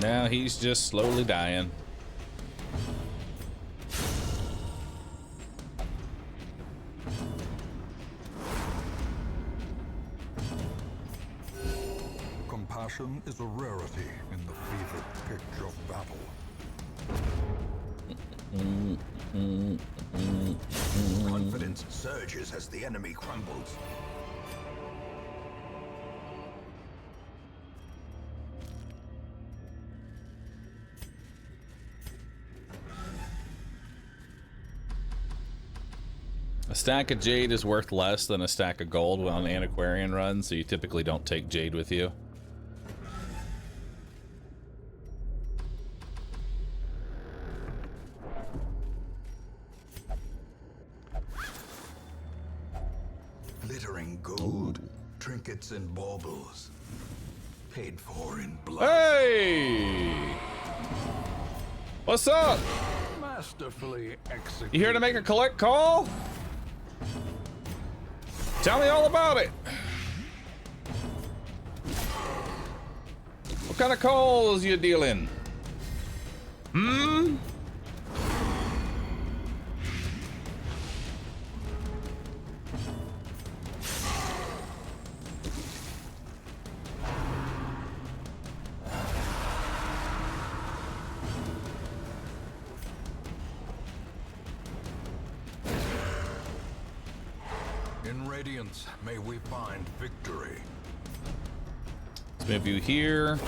Speaker 1: Now he's just slowly dying.
Speaker 2: Compassion is a rarity in the fevered pitch of battle. Confidence surges as the enemy crumbles.
Speaker 1: A stack of jade is worth less than a stack of gold on antiquarian runs, so you typically don't take jade with you.
Speaker 2: Glittering gold, trinkets and baubles, paid for in blood.
Speaker 1: Hey! What's up?
Speaker 2: Masterfully executed.
Speaker 1: You here to make a collect call? Tell me all about it. What kind of calls you dealing? Hmm?
Speaker 2: In Radiance, may we find victory.
Speaker 1: Let's move you here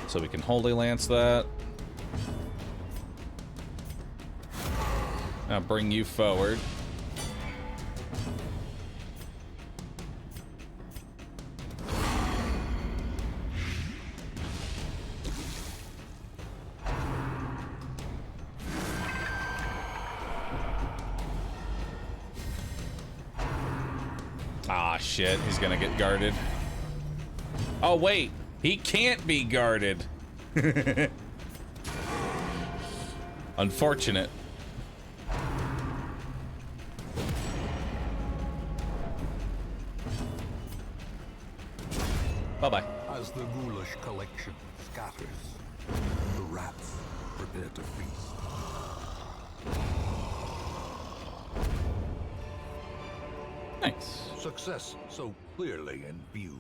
Speaker 1: so we can Holy Lance that. Now bring you forward. Ah, shit. He's gonna get guarded. Oh, wait. He can't be guarded. Unfortunate. Bye-bye.
Speaker 2: As the ghoulish collection scatters, the rats prepare to feast.
Speaker 1: Nice.
Speaker 2: Success so clearly in view.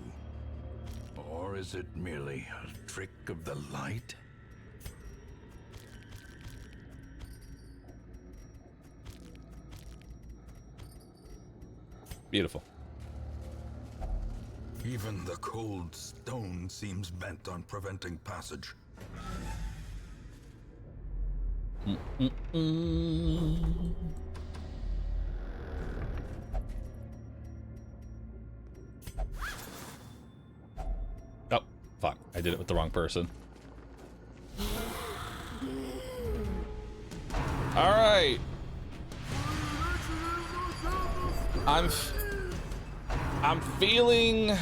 Speaker 2: Or is it merely a trick of the light?
Speaker 1: Beautiful.
Speaker 2: Even the cold stone seems bent on preventing passage.
Speaker 1: Oh, fuck. I did it with the wrong person. All right. I'm feeling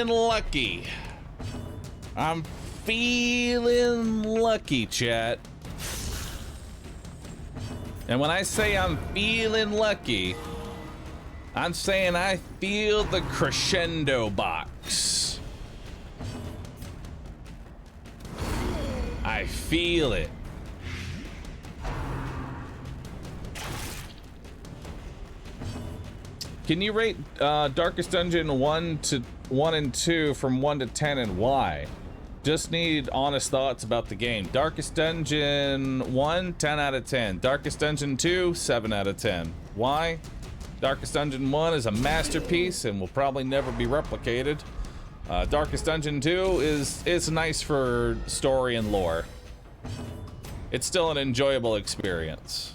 Speaker 1: lucky. I'm feeling lucky, chat. And when I say I'm feeling lucky, I'm saying I feel the crescendo box. I feel it. Can you rate Darkest Dungeon 1 and 2 from 1 to 10 and why? Just need honest thoughts about the game. Darkest Dungeon 1, 10 out of 10. Darkest Dungeon 2, 7 out of 10. Why? Darkest Dungeon 1 is a masterpiece and will probably never be replicated. Darkest Dungeon 2 is nice for story and lore. It's still an enjoyable experience.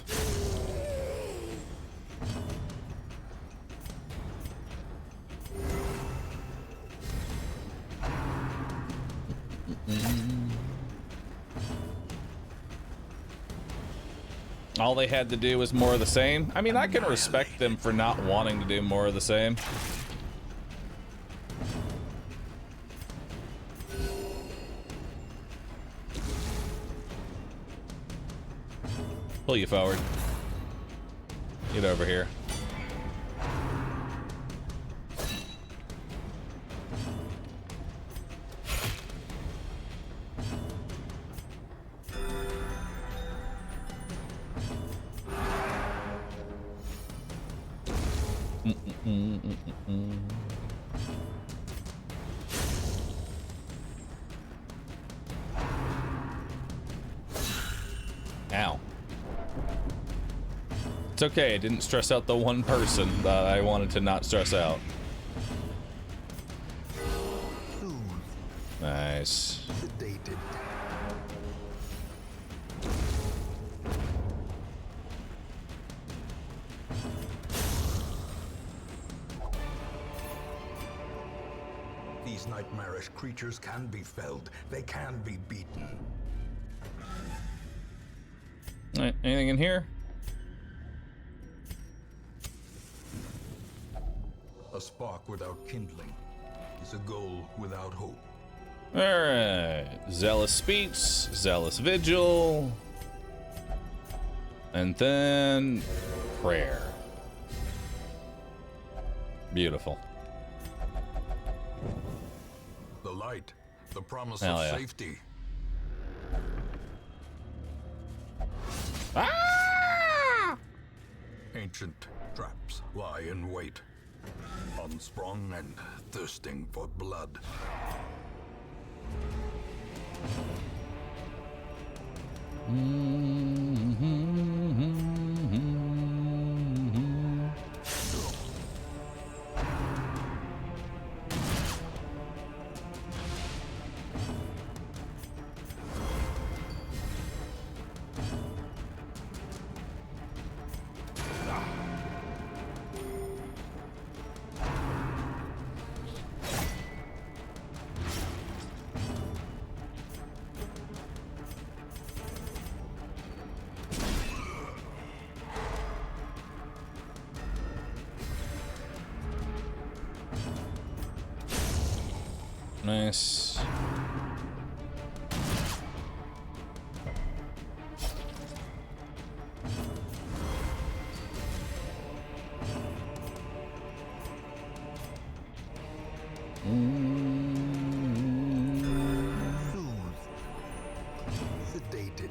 Speaker 1: All they had to do was more of the same. I mean, I can respect them for not wanting to do more of the same. Pull you forward. Get over here. Ow. It's okay, I didn't stress out the one person that I wanted to not stress out. Nice.
Speaker 2: Sedated. These nightmarish creatures can be felled. They can be beaten.
Speaker 1: Alright, anything in here?
Speaker 2: A spark without kindling is a goal without hope.
Speaker 1: Alright. Zealous speech, zealous vigil. And then prayer. Beautiful.
Speaker 2: The light, the promise
Speaker 1: Hell
Speaker 2: of
Speaker 1: yeah.
Speaker 2: safety.
Speaker 1: Ah!
Speaker 2: Ancient traps lie in wait, unsprung and thirsting for blood.
Speaker 1: Nice.
Speaker 2: Sedated.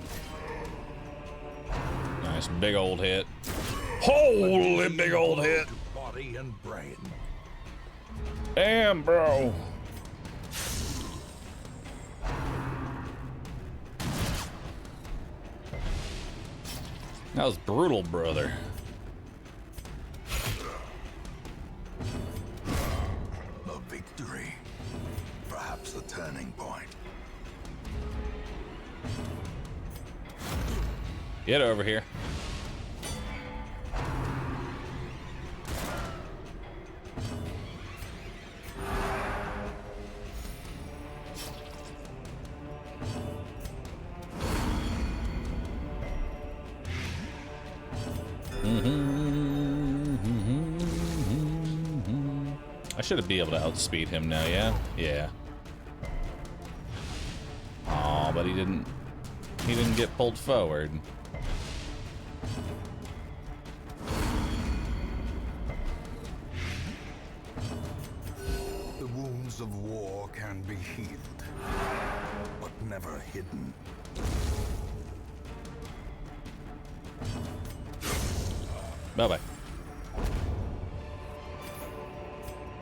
Speaker 1: Nice big old hit. Holy big old hit.
Speaker 2: Body and brain.
Speaker 1: Damn, bro. That was brutal, brother.
Speaker 2: victory. Perhaps the turning point.
Speaker 1: Get over here. I should be able to outspeed him now, yeah? Yeah. Oh, but he didn't get pulled forward.
Speaker 2: The wounds of war can be healed, but never hidden.
Speaker 1: Bye-bye.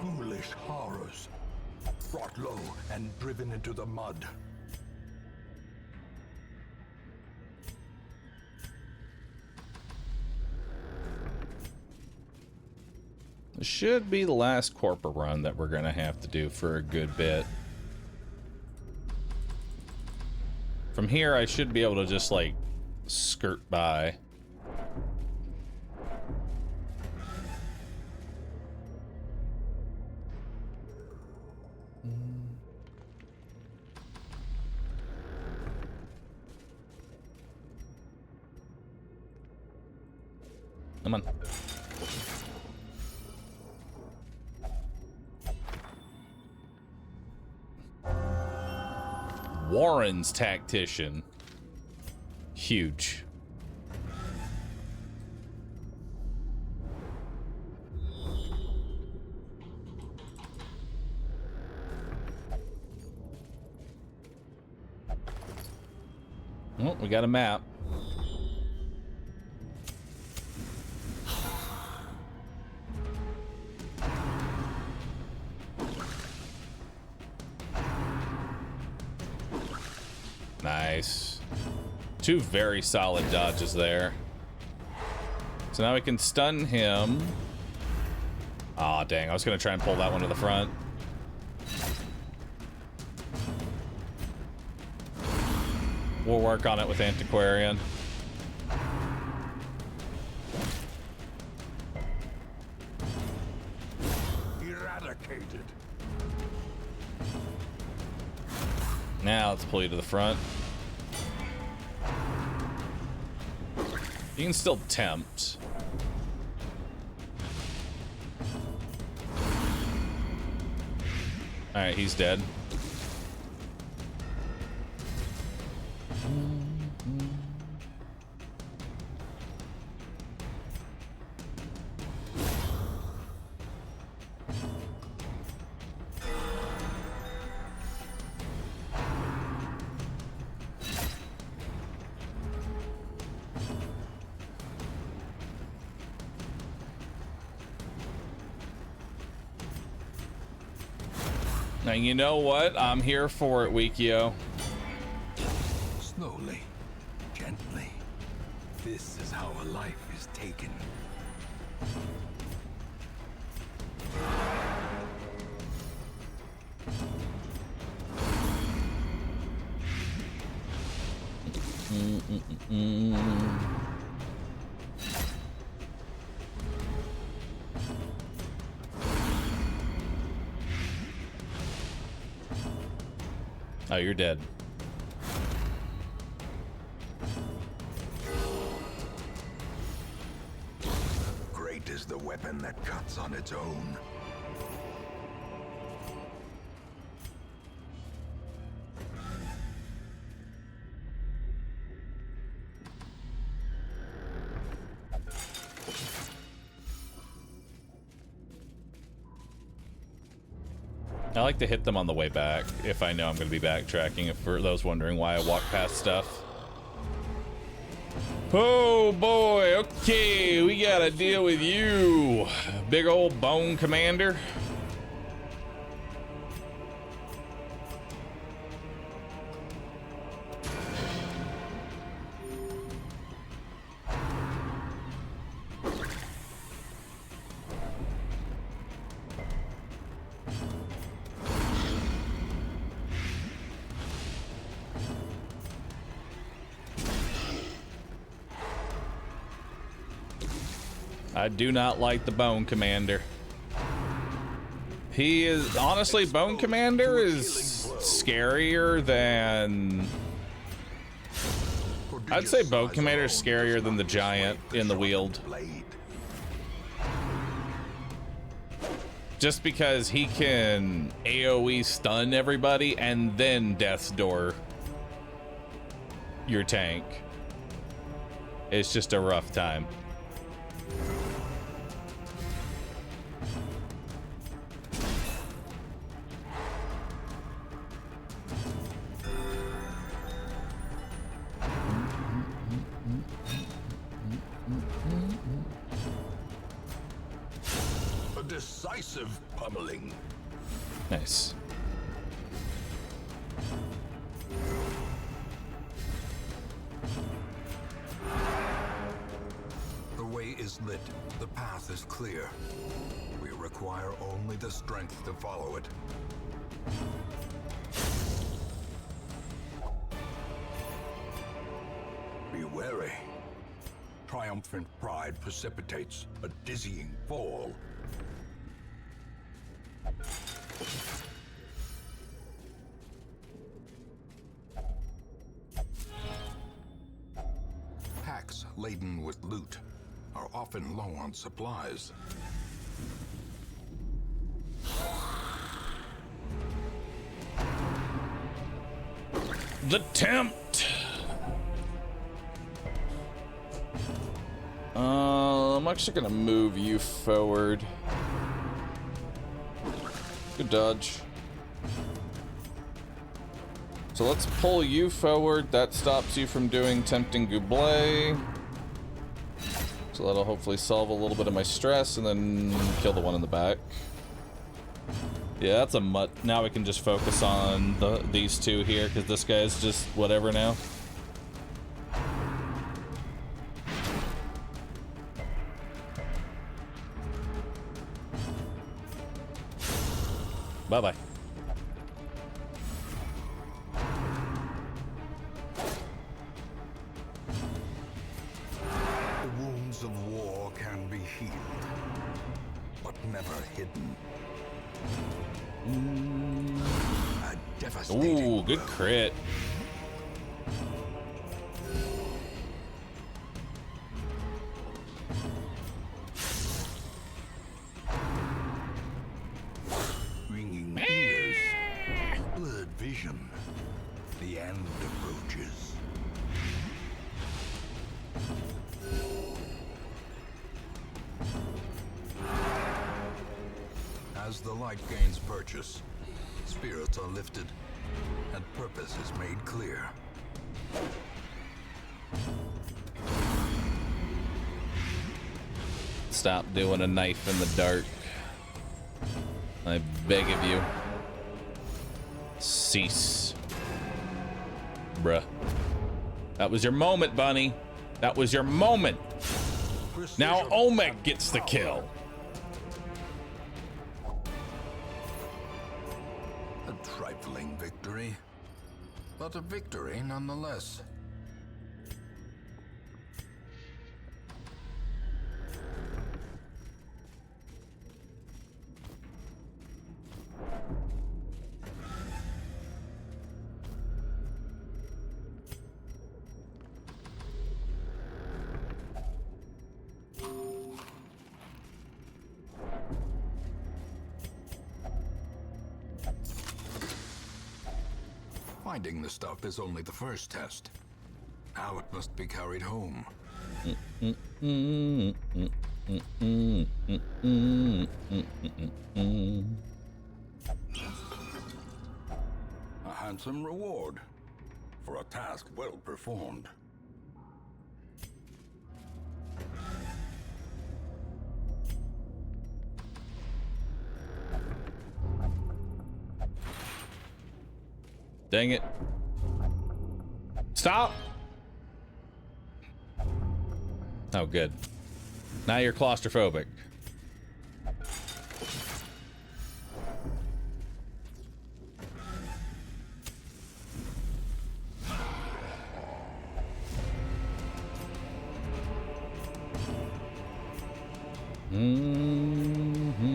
Speaker 2: Ghoulish horrors, brought low and driven into the mud.
Speaker 1: This should be the last corporate run that we're gonna have to do for a good bit. From here, I should be able to just, like, skirt by. Come on. Warren's tactician. Huge. Oh, we got a map. Nice. Two very solid dodges there. So now we can stun him. Aw, dang. I was going to try and pull that one to the front. We'll work on it with Antiquarian.
Speaker 2: Eradicated.
Speaker 1: Now let's pull you to the front. You can still tempt. Alright, he's dead. Now, you know what? I'm here for it, Wikio.
Speaker 2: Slowly, gently. This is how a life is taken.
Speaker 1: Oh, you're dead.
Speaker 2: Great is the weapon that cuts on its own.
Speaker 1: I like to hit them on the way back if I know I'm going to be backtracking, if for those wondering why I walk past stuff. Oh boy, okay, we gotta deal with you, big old bone commander. I do not like the Bone Commander. He is, honestly, Bone Commander is scarier than... I'd say Bone Commander is scarier than the Giant in the Wield. Just because he can AoE stun everybody and then Death's Door your tank. It's just a rough time.
Speaker 2: A decisive pummeling.
Speaker 1: Nice.
Speaker 2: The way is lit. The path is clear. We require only the strength to follow it. Be wary. Triumphant pride precipitates a dizzying fall. Packs laden with loot are often low on supplies.
Speaker 1: The Tempt. I'm actually gonna move you forward. Good dodge. So let's pull you forward. That stops you from doing Tempting Goublé. So that'll hopefully solve a little bit of my stress and then kill the one in the back. Yeah, that's a mutt. Now we can just focus on these two here because this guy's just whatever now. Bye-bye.
Speaker 2: The wounds of war can be healed, but never hidden. A devastating
Speaker 1: Ooh, good
Speaker 2: blow.
Speaker 1: crit.
Speaker 2: Ringing ears, blurred vision. The end approaches. As the light gains purchase, spirits are lifted, and purpose is made clear.
Speaker 1: Stop doing a knife in the dark. I beg of you. Cease. Bruh. That was your moment, Bunny. That was your moment. Now Olmec gets the kill.
Speaker 2: A trifling victory, but a victory nonetheless. Finding the stuff is only the first test. Now it must be carried home. A handsome reward for a task well performed.
Speaker 1: Dang it. Stop. Oh, good. Now you're claustrophobic. Mm-hmm.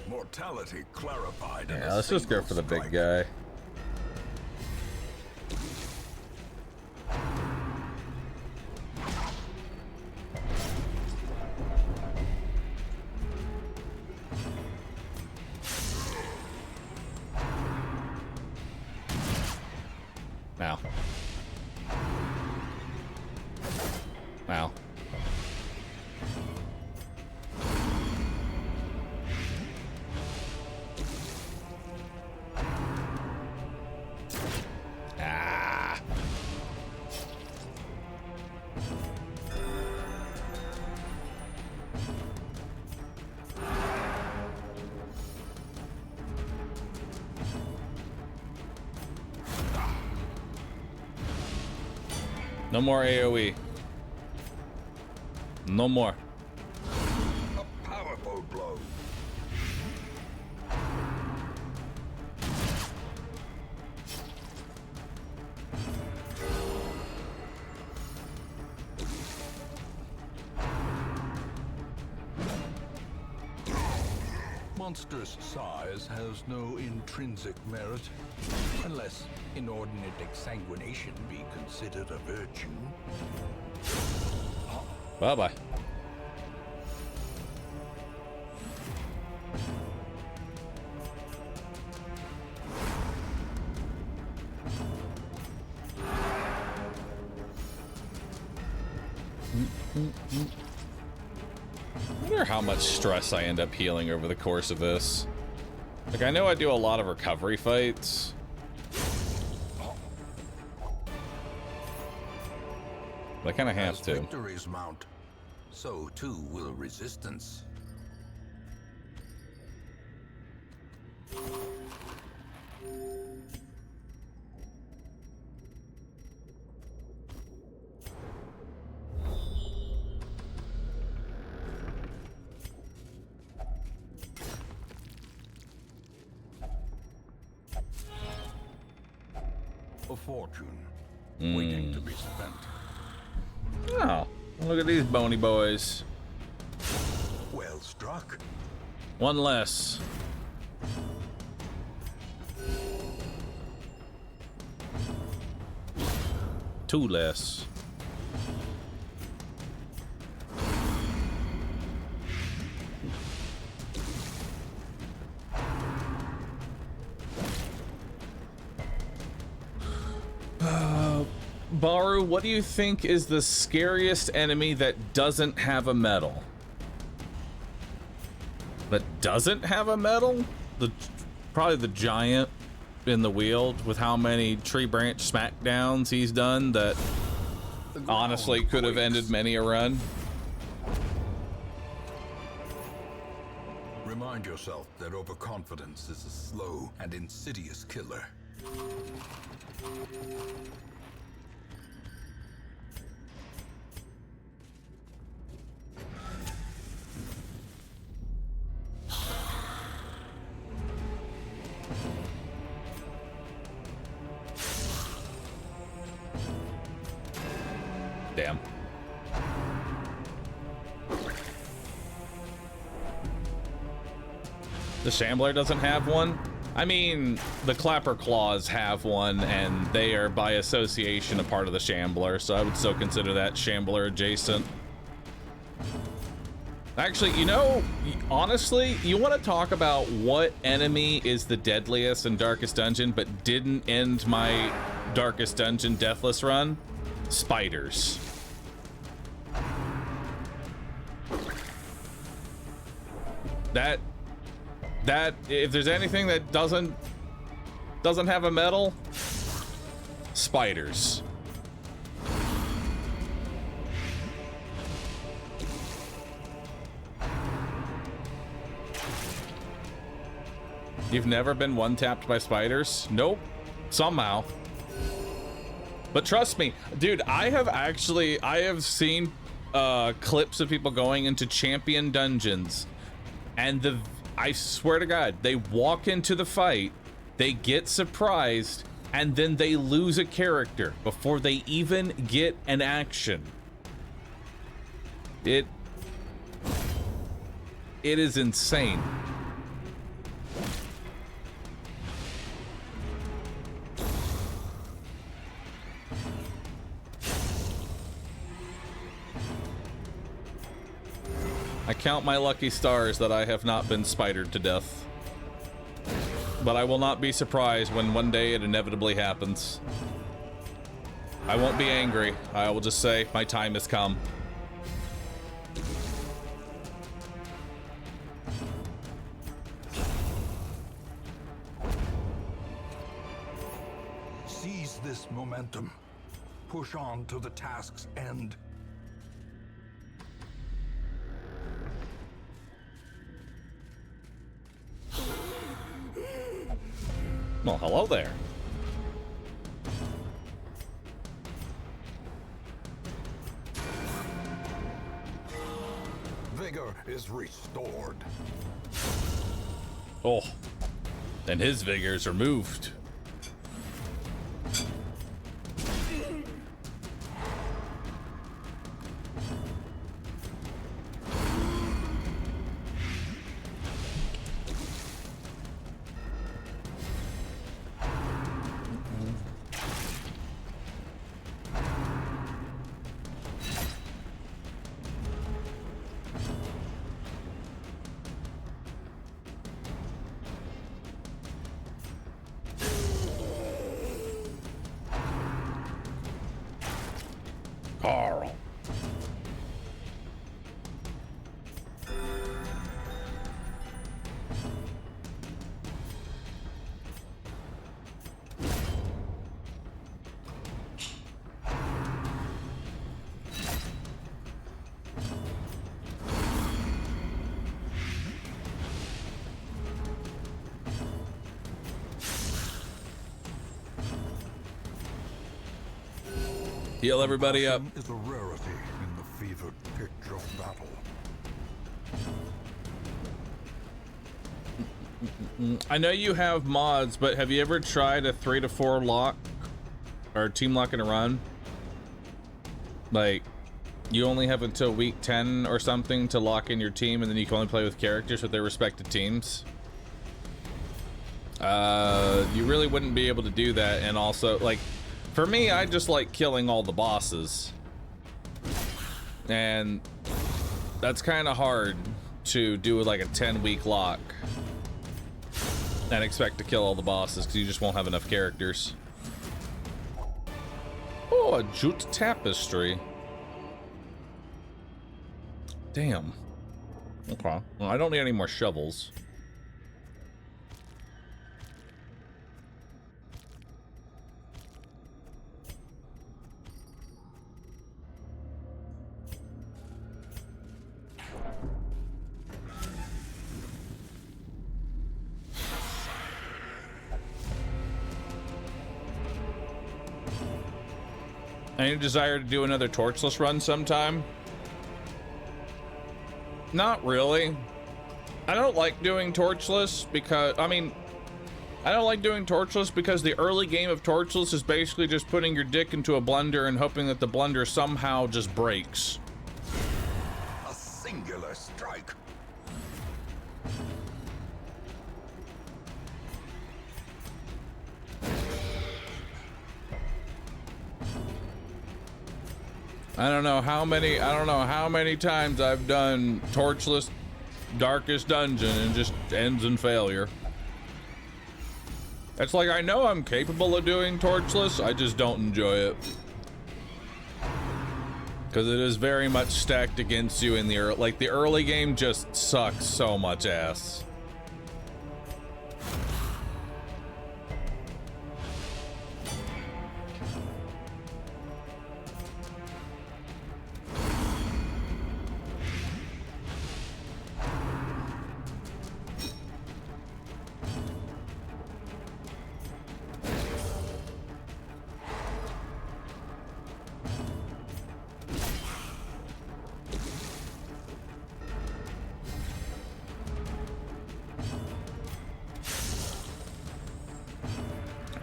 Speaker 2: Mortality clarified.
Speaker 1: Yeah, let's just go for the big guy. Now. Now. Ah. No more AoE. No more.
Speaker 2: A powerful blow. Monstrous size has no intrinsic merit, unless inordinate exsanguination be considered a virtue.
Speaker 1: Bye-bye. I wonder how much stress I end up healing over the course of this. Like, I know I do a lot of recovery fights. But I kind of have
Speaker 2: As
Speaker 1: to.
Speaker 2: victories mount, so too will resistance. A fortune waiting to be spent.
Speaker 1: Oh, look at these bony boys.
Speaker 2: Well struck.
Speaker 1: One less. Two less. Bahroo, what do you think is the scariest enemy that doesn't have a medal? That doesn't have a medal? Probably the giant in the Weald, with how many tree branch smackdowns he's done that honestly could have ended many a run.
Speaker 2: Remind yourself that overconfidence is a slow and insidious killer.
Speaker 1: Damn. The Shambler doesn't have one? I mean, the Clapper Claws have one, and they are by association a part of the Shambler, so I would still consider that Shambler adjacent. Actually, you know, honestly, you want to talk about what enemy is the deadliest in Darkest Dungeon but didn't end my Darkest Dungeon Deathless run? Spiders. That if there's anything that doesn't have a medal, spiders. You've never been one-tapped by spiders? Nope. Somehow. But trust me, dude, I have seen clips of people going into champion dungeons, and I swear to God, they walk into the fight, they get surprised, and then they lose a character before they even get an action. It is insane. I count my lucky stars that I have not been spidered to death. But I will not be surprised when one day it inevitably happens. I won't be angry. I will just say, my time has come.
Speaker 2: Seize this momentum. Push on to the task's end.
Speaker 1: Well, hello there.
Speaker 2: Vigor is restored.
Speaker 1: Oh, and his vigors are moved. Carl. Heal everybody up.
Speaker 2: Is a rarity in the fevered pitch of battle.
Speaker 1: I know you have mods, but have you ever tried a 3 to 4 lock or team lock and a run? Like, you only have until week 10 or something to lock in your team, and then you can only play with characters with their respective teams. You really wouldn't be able to do that. And also, like, for me, I just like killing all the bosses, and that's kind of hard to do like a 10-week lock and expect to kill all the bosses because you just won't have enough characters. Oh, a jute tapestry. Damn. Okay. Well, I don't need any more shovels. Any desire to do another torchless run sometime? Not really. I don't like doing torchless because, I don't like doing torchless because the early game of torchless is basically just putting your dick into a blender and hoping that the blender somehow just breaks.
Speaker 2: A singular strike.
Speaker 1: I don't know how many times I've done torchless darkest dungeon and just ends in failure. It's like, I know I'm capable of doing torchless, I just don't enjoy it. Because it is very much stacked against you in the early, like the early game just sucks so much ass.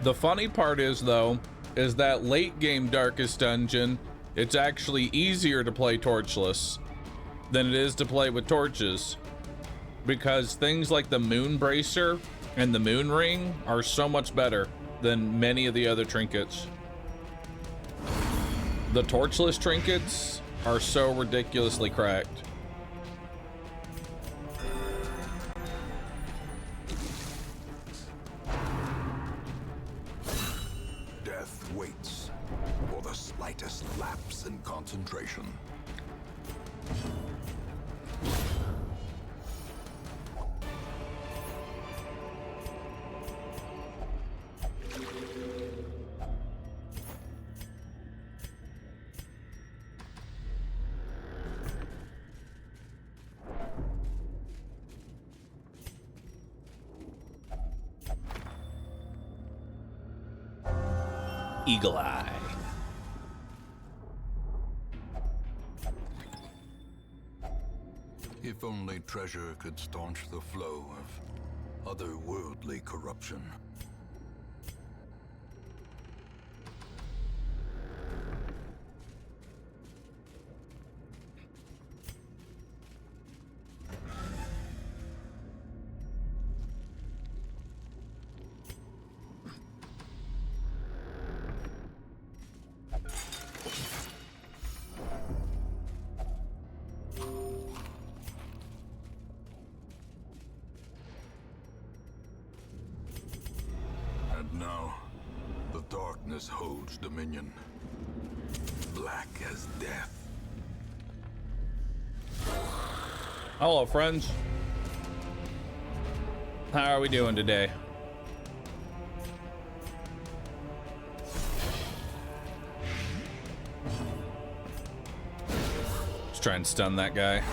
Speaker 1: The funny part is, though, is that late game Darkest Dungeon, it's actually easier to play torchless than it is to play with torches, because things like the Moon Bracer and the Moon Ring are so much better than many of the other trinkets. The torchless trinkets are so ridiculously cracked.
Speaker 2: Death waits for the slightest lapse in concentration.
Speaker 1: Eagle Eye.
Speaker 2: If only treasure could staunch the flow of otherworldly corruption. And now, the darkness holds dominion. Black as death.
Speaker 1: Hello, friends. How are we doing today? Let's try and stun that guy.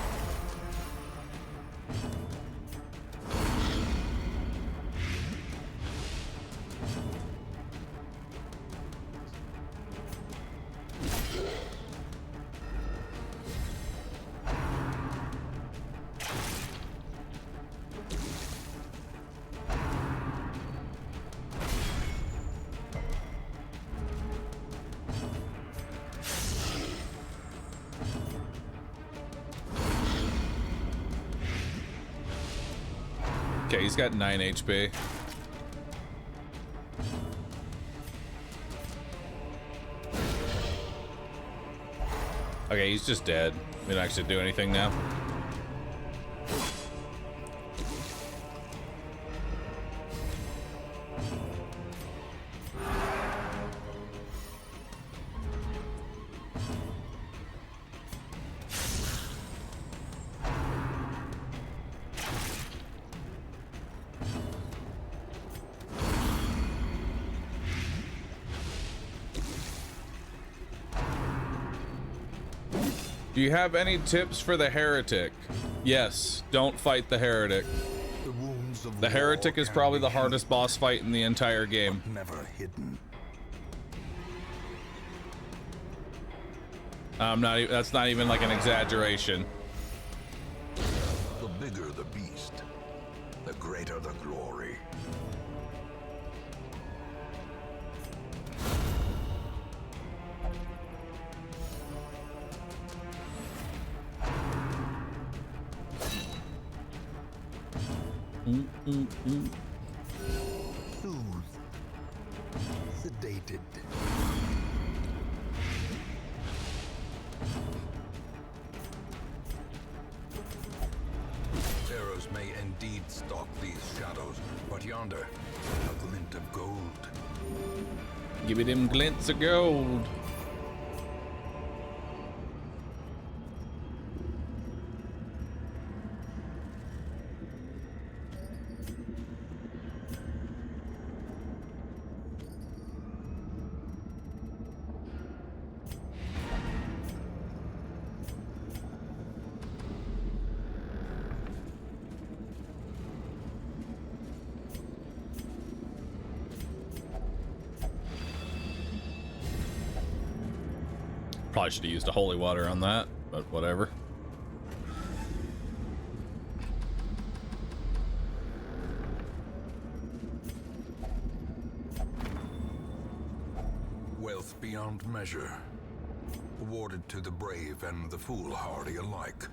Speaker 1: Okay, he's got 9 HP. Okay, he's just dead. We don't actually do anything now. Do you have any tips for the heretic? Yes, don't fight the heretic. The heretic is probably the hardest boss fight in the entire game.
Speaker 2: Never hidden.
Speaker 1: That's not even like an exaggeration.
Speaker 2: The bigger the beast, the greater the glory. Soothed. Sedated. Arrows may indeed stalk these shadows, but yonder, a glint of gold.
Speaker 1: Give me them glints of gold. Probably should have used a holy water on that, but whatever.
Speaker 2: beyond measure, awarded to the brave and the foolhardy alike.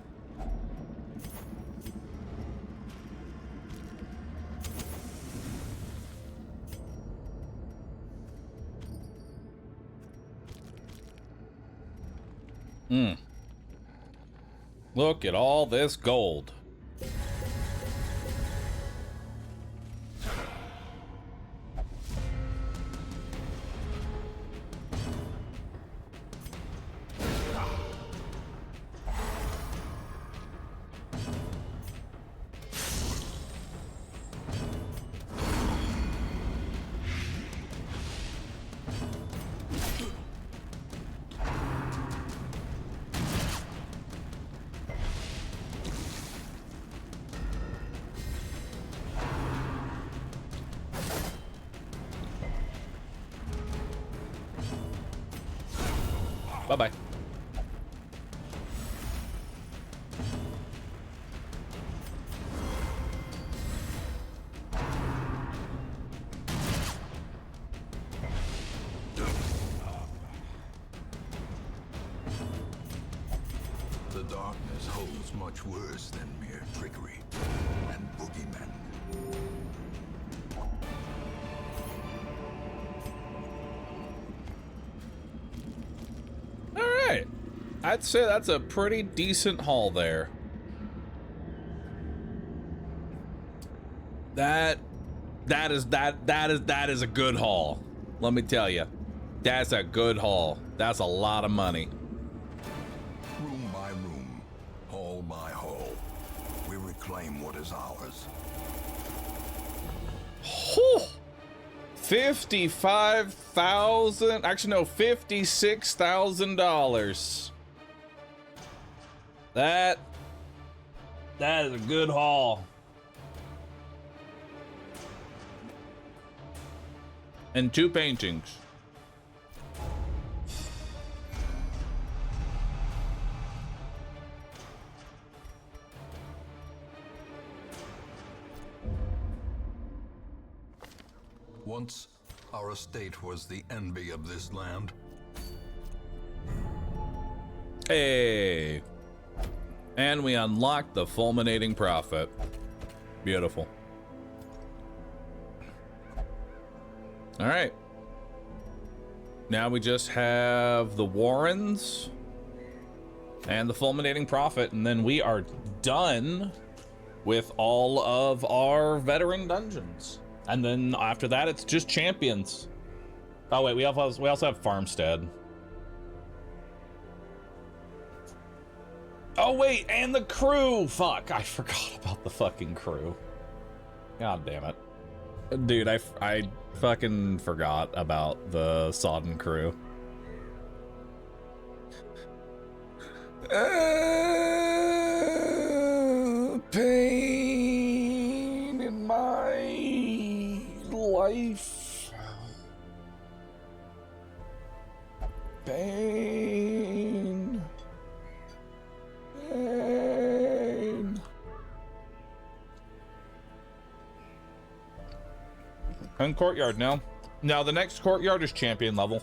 Speaker 1: Look at all this gold. Bye-bye.
Speaker 2: The darkness holds much worse than mere trickery and boogeymen.
Speaker 1: I'd say that's a pretty decent haul there. That is a good haul. Let me tell you. That's a good haul. That's a lot of money.
Speaker 2: Room by room, hall by hall, we reclaim what is ours.
Speaker 1: Whew. 55,000, actually no, $56,000. That is a good haul. And 2 paintings.
Speaker 2: Once, our estate was the envy of this land.
Speaker 1: Hey. And we unlocked the fulminating prophet. Beautiful. All right. Now we just have the Warrens and the fulminating prophet, and then we are done with all of our veteran dungeons. And then after that, it's just champions. Oh wait, we also have Farmstead. Oh wait, and the crew! Fuck, I forgot about the fucking crew. God damn it. Dude, I fucking forgot about the Sodden crew. Pain in my life. Pain. Pain. And courtyard now. Now the next courtyard is champion level.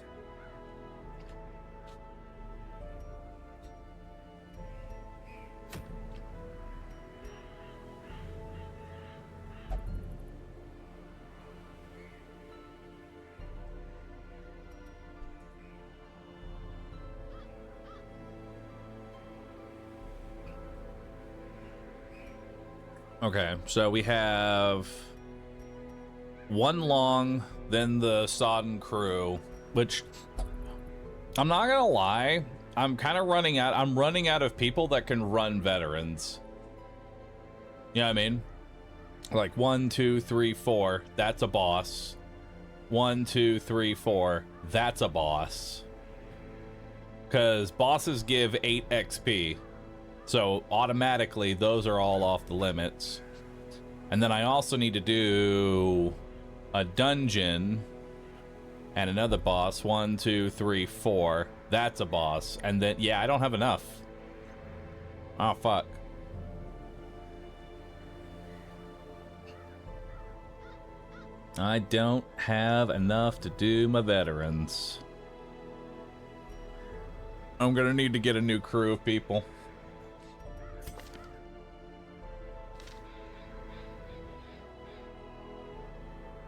Speaker 1: Okay, so we have one long, then the Sodden crew, which I'm not gonna lie, I'm kind of running out. I'm running out of people that can run veterans. You know what I mean? Like 1, 2, 3, 4. That's a boss. 1, 2, 3, 4. That's a boss. Because bosses give 8 XP. So automatically those are all off the limits. And then I also need to do a dungeon and another boss. 1, 2, 3, 4. That's a boss. And then, yeah, I don't have enough. Oh, fuck. I don't have enough to do my veterans. I'm gonna need to get a new crew of people.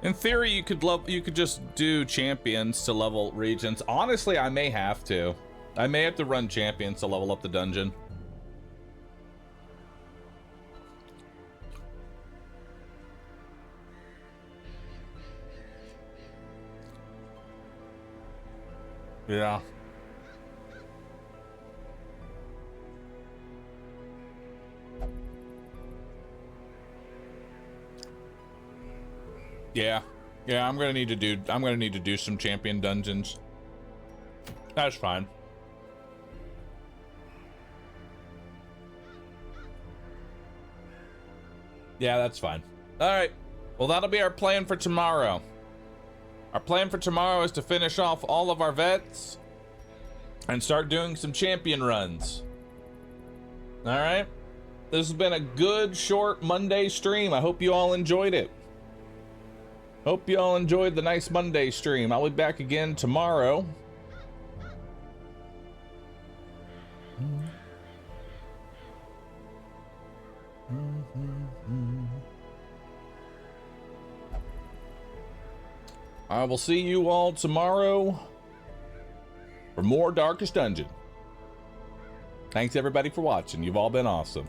Speaker 1: In theory, you could just do champions to level regions. Honestly, I may have to. I may have to run champions to level up the dungeon. Yeah. Yeah. Yeah, I'm gonna need to do some champion dungeons. That's fine. Yeah, that's fine. All right. Well, that'll be our plan for tomorrow. Our plan for tomorrow is to finish off all of our vets and start doing some champion runs. All right. This has been a good short Monday stream. I hope you all enjoyed it. Hope you all enjoyed the nice Monday stream. I'll be back again tomorrow. I will see you all tomorrow for more Darkest Dungeon. Thanks everybody for watching. You've all been awesome.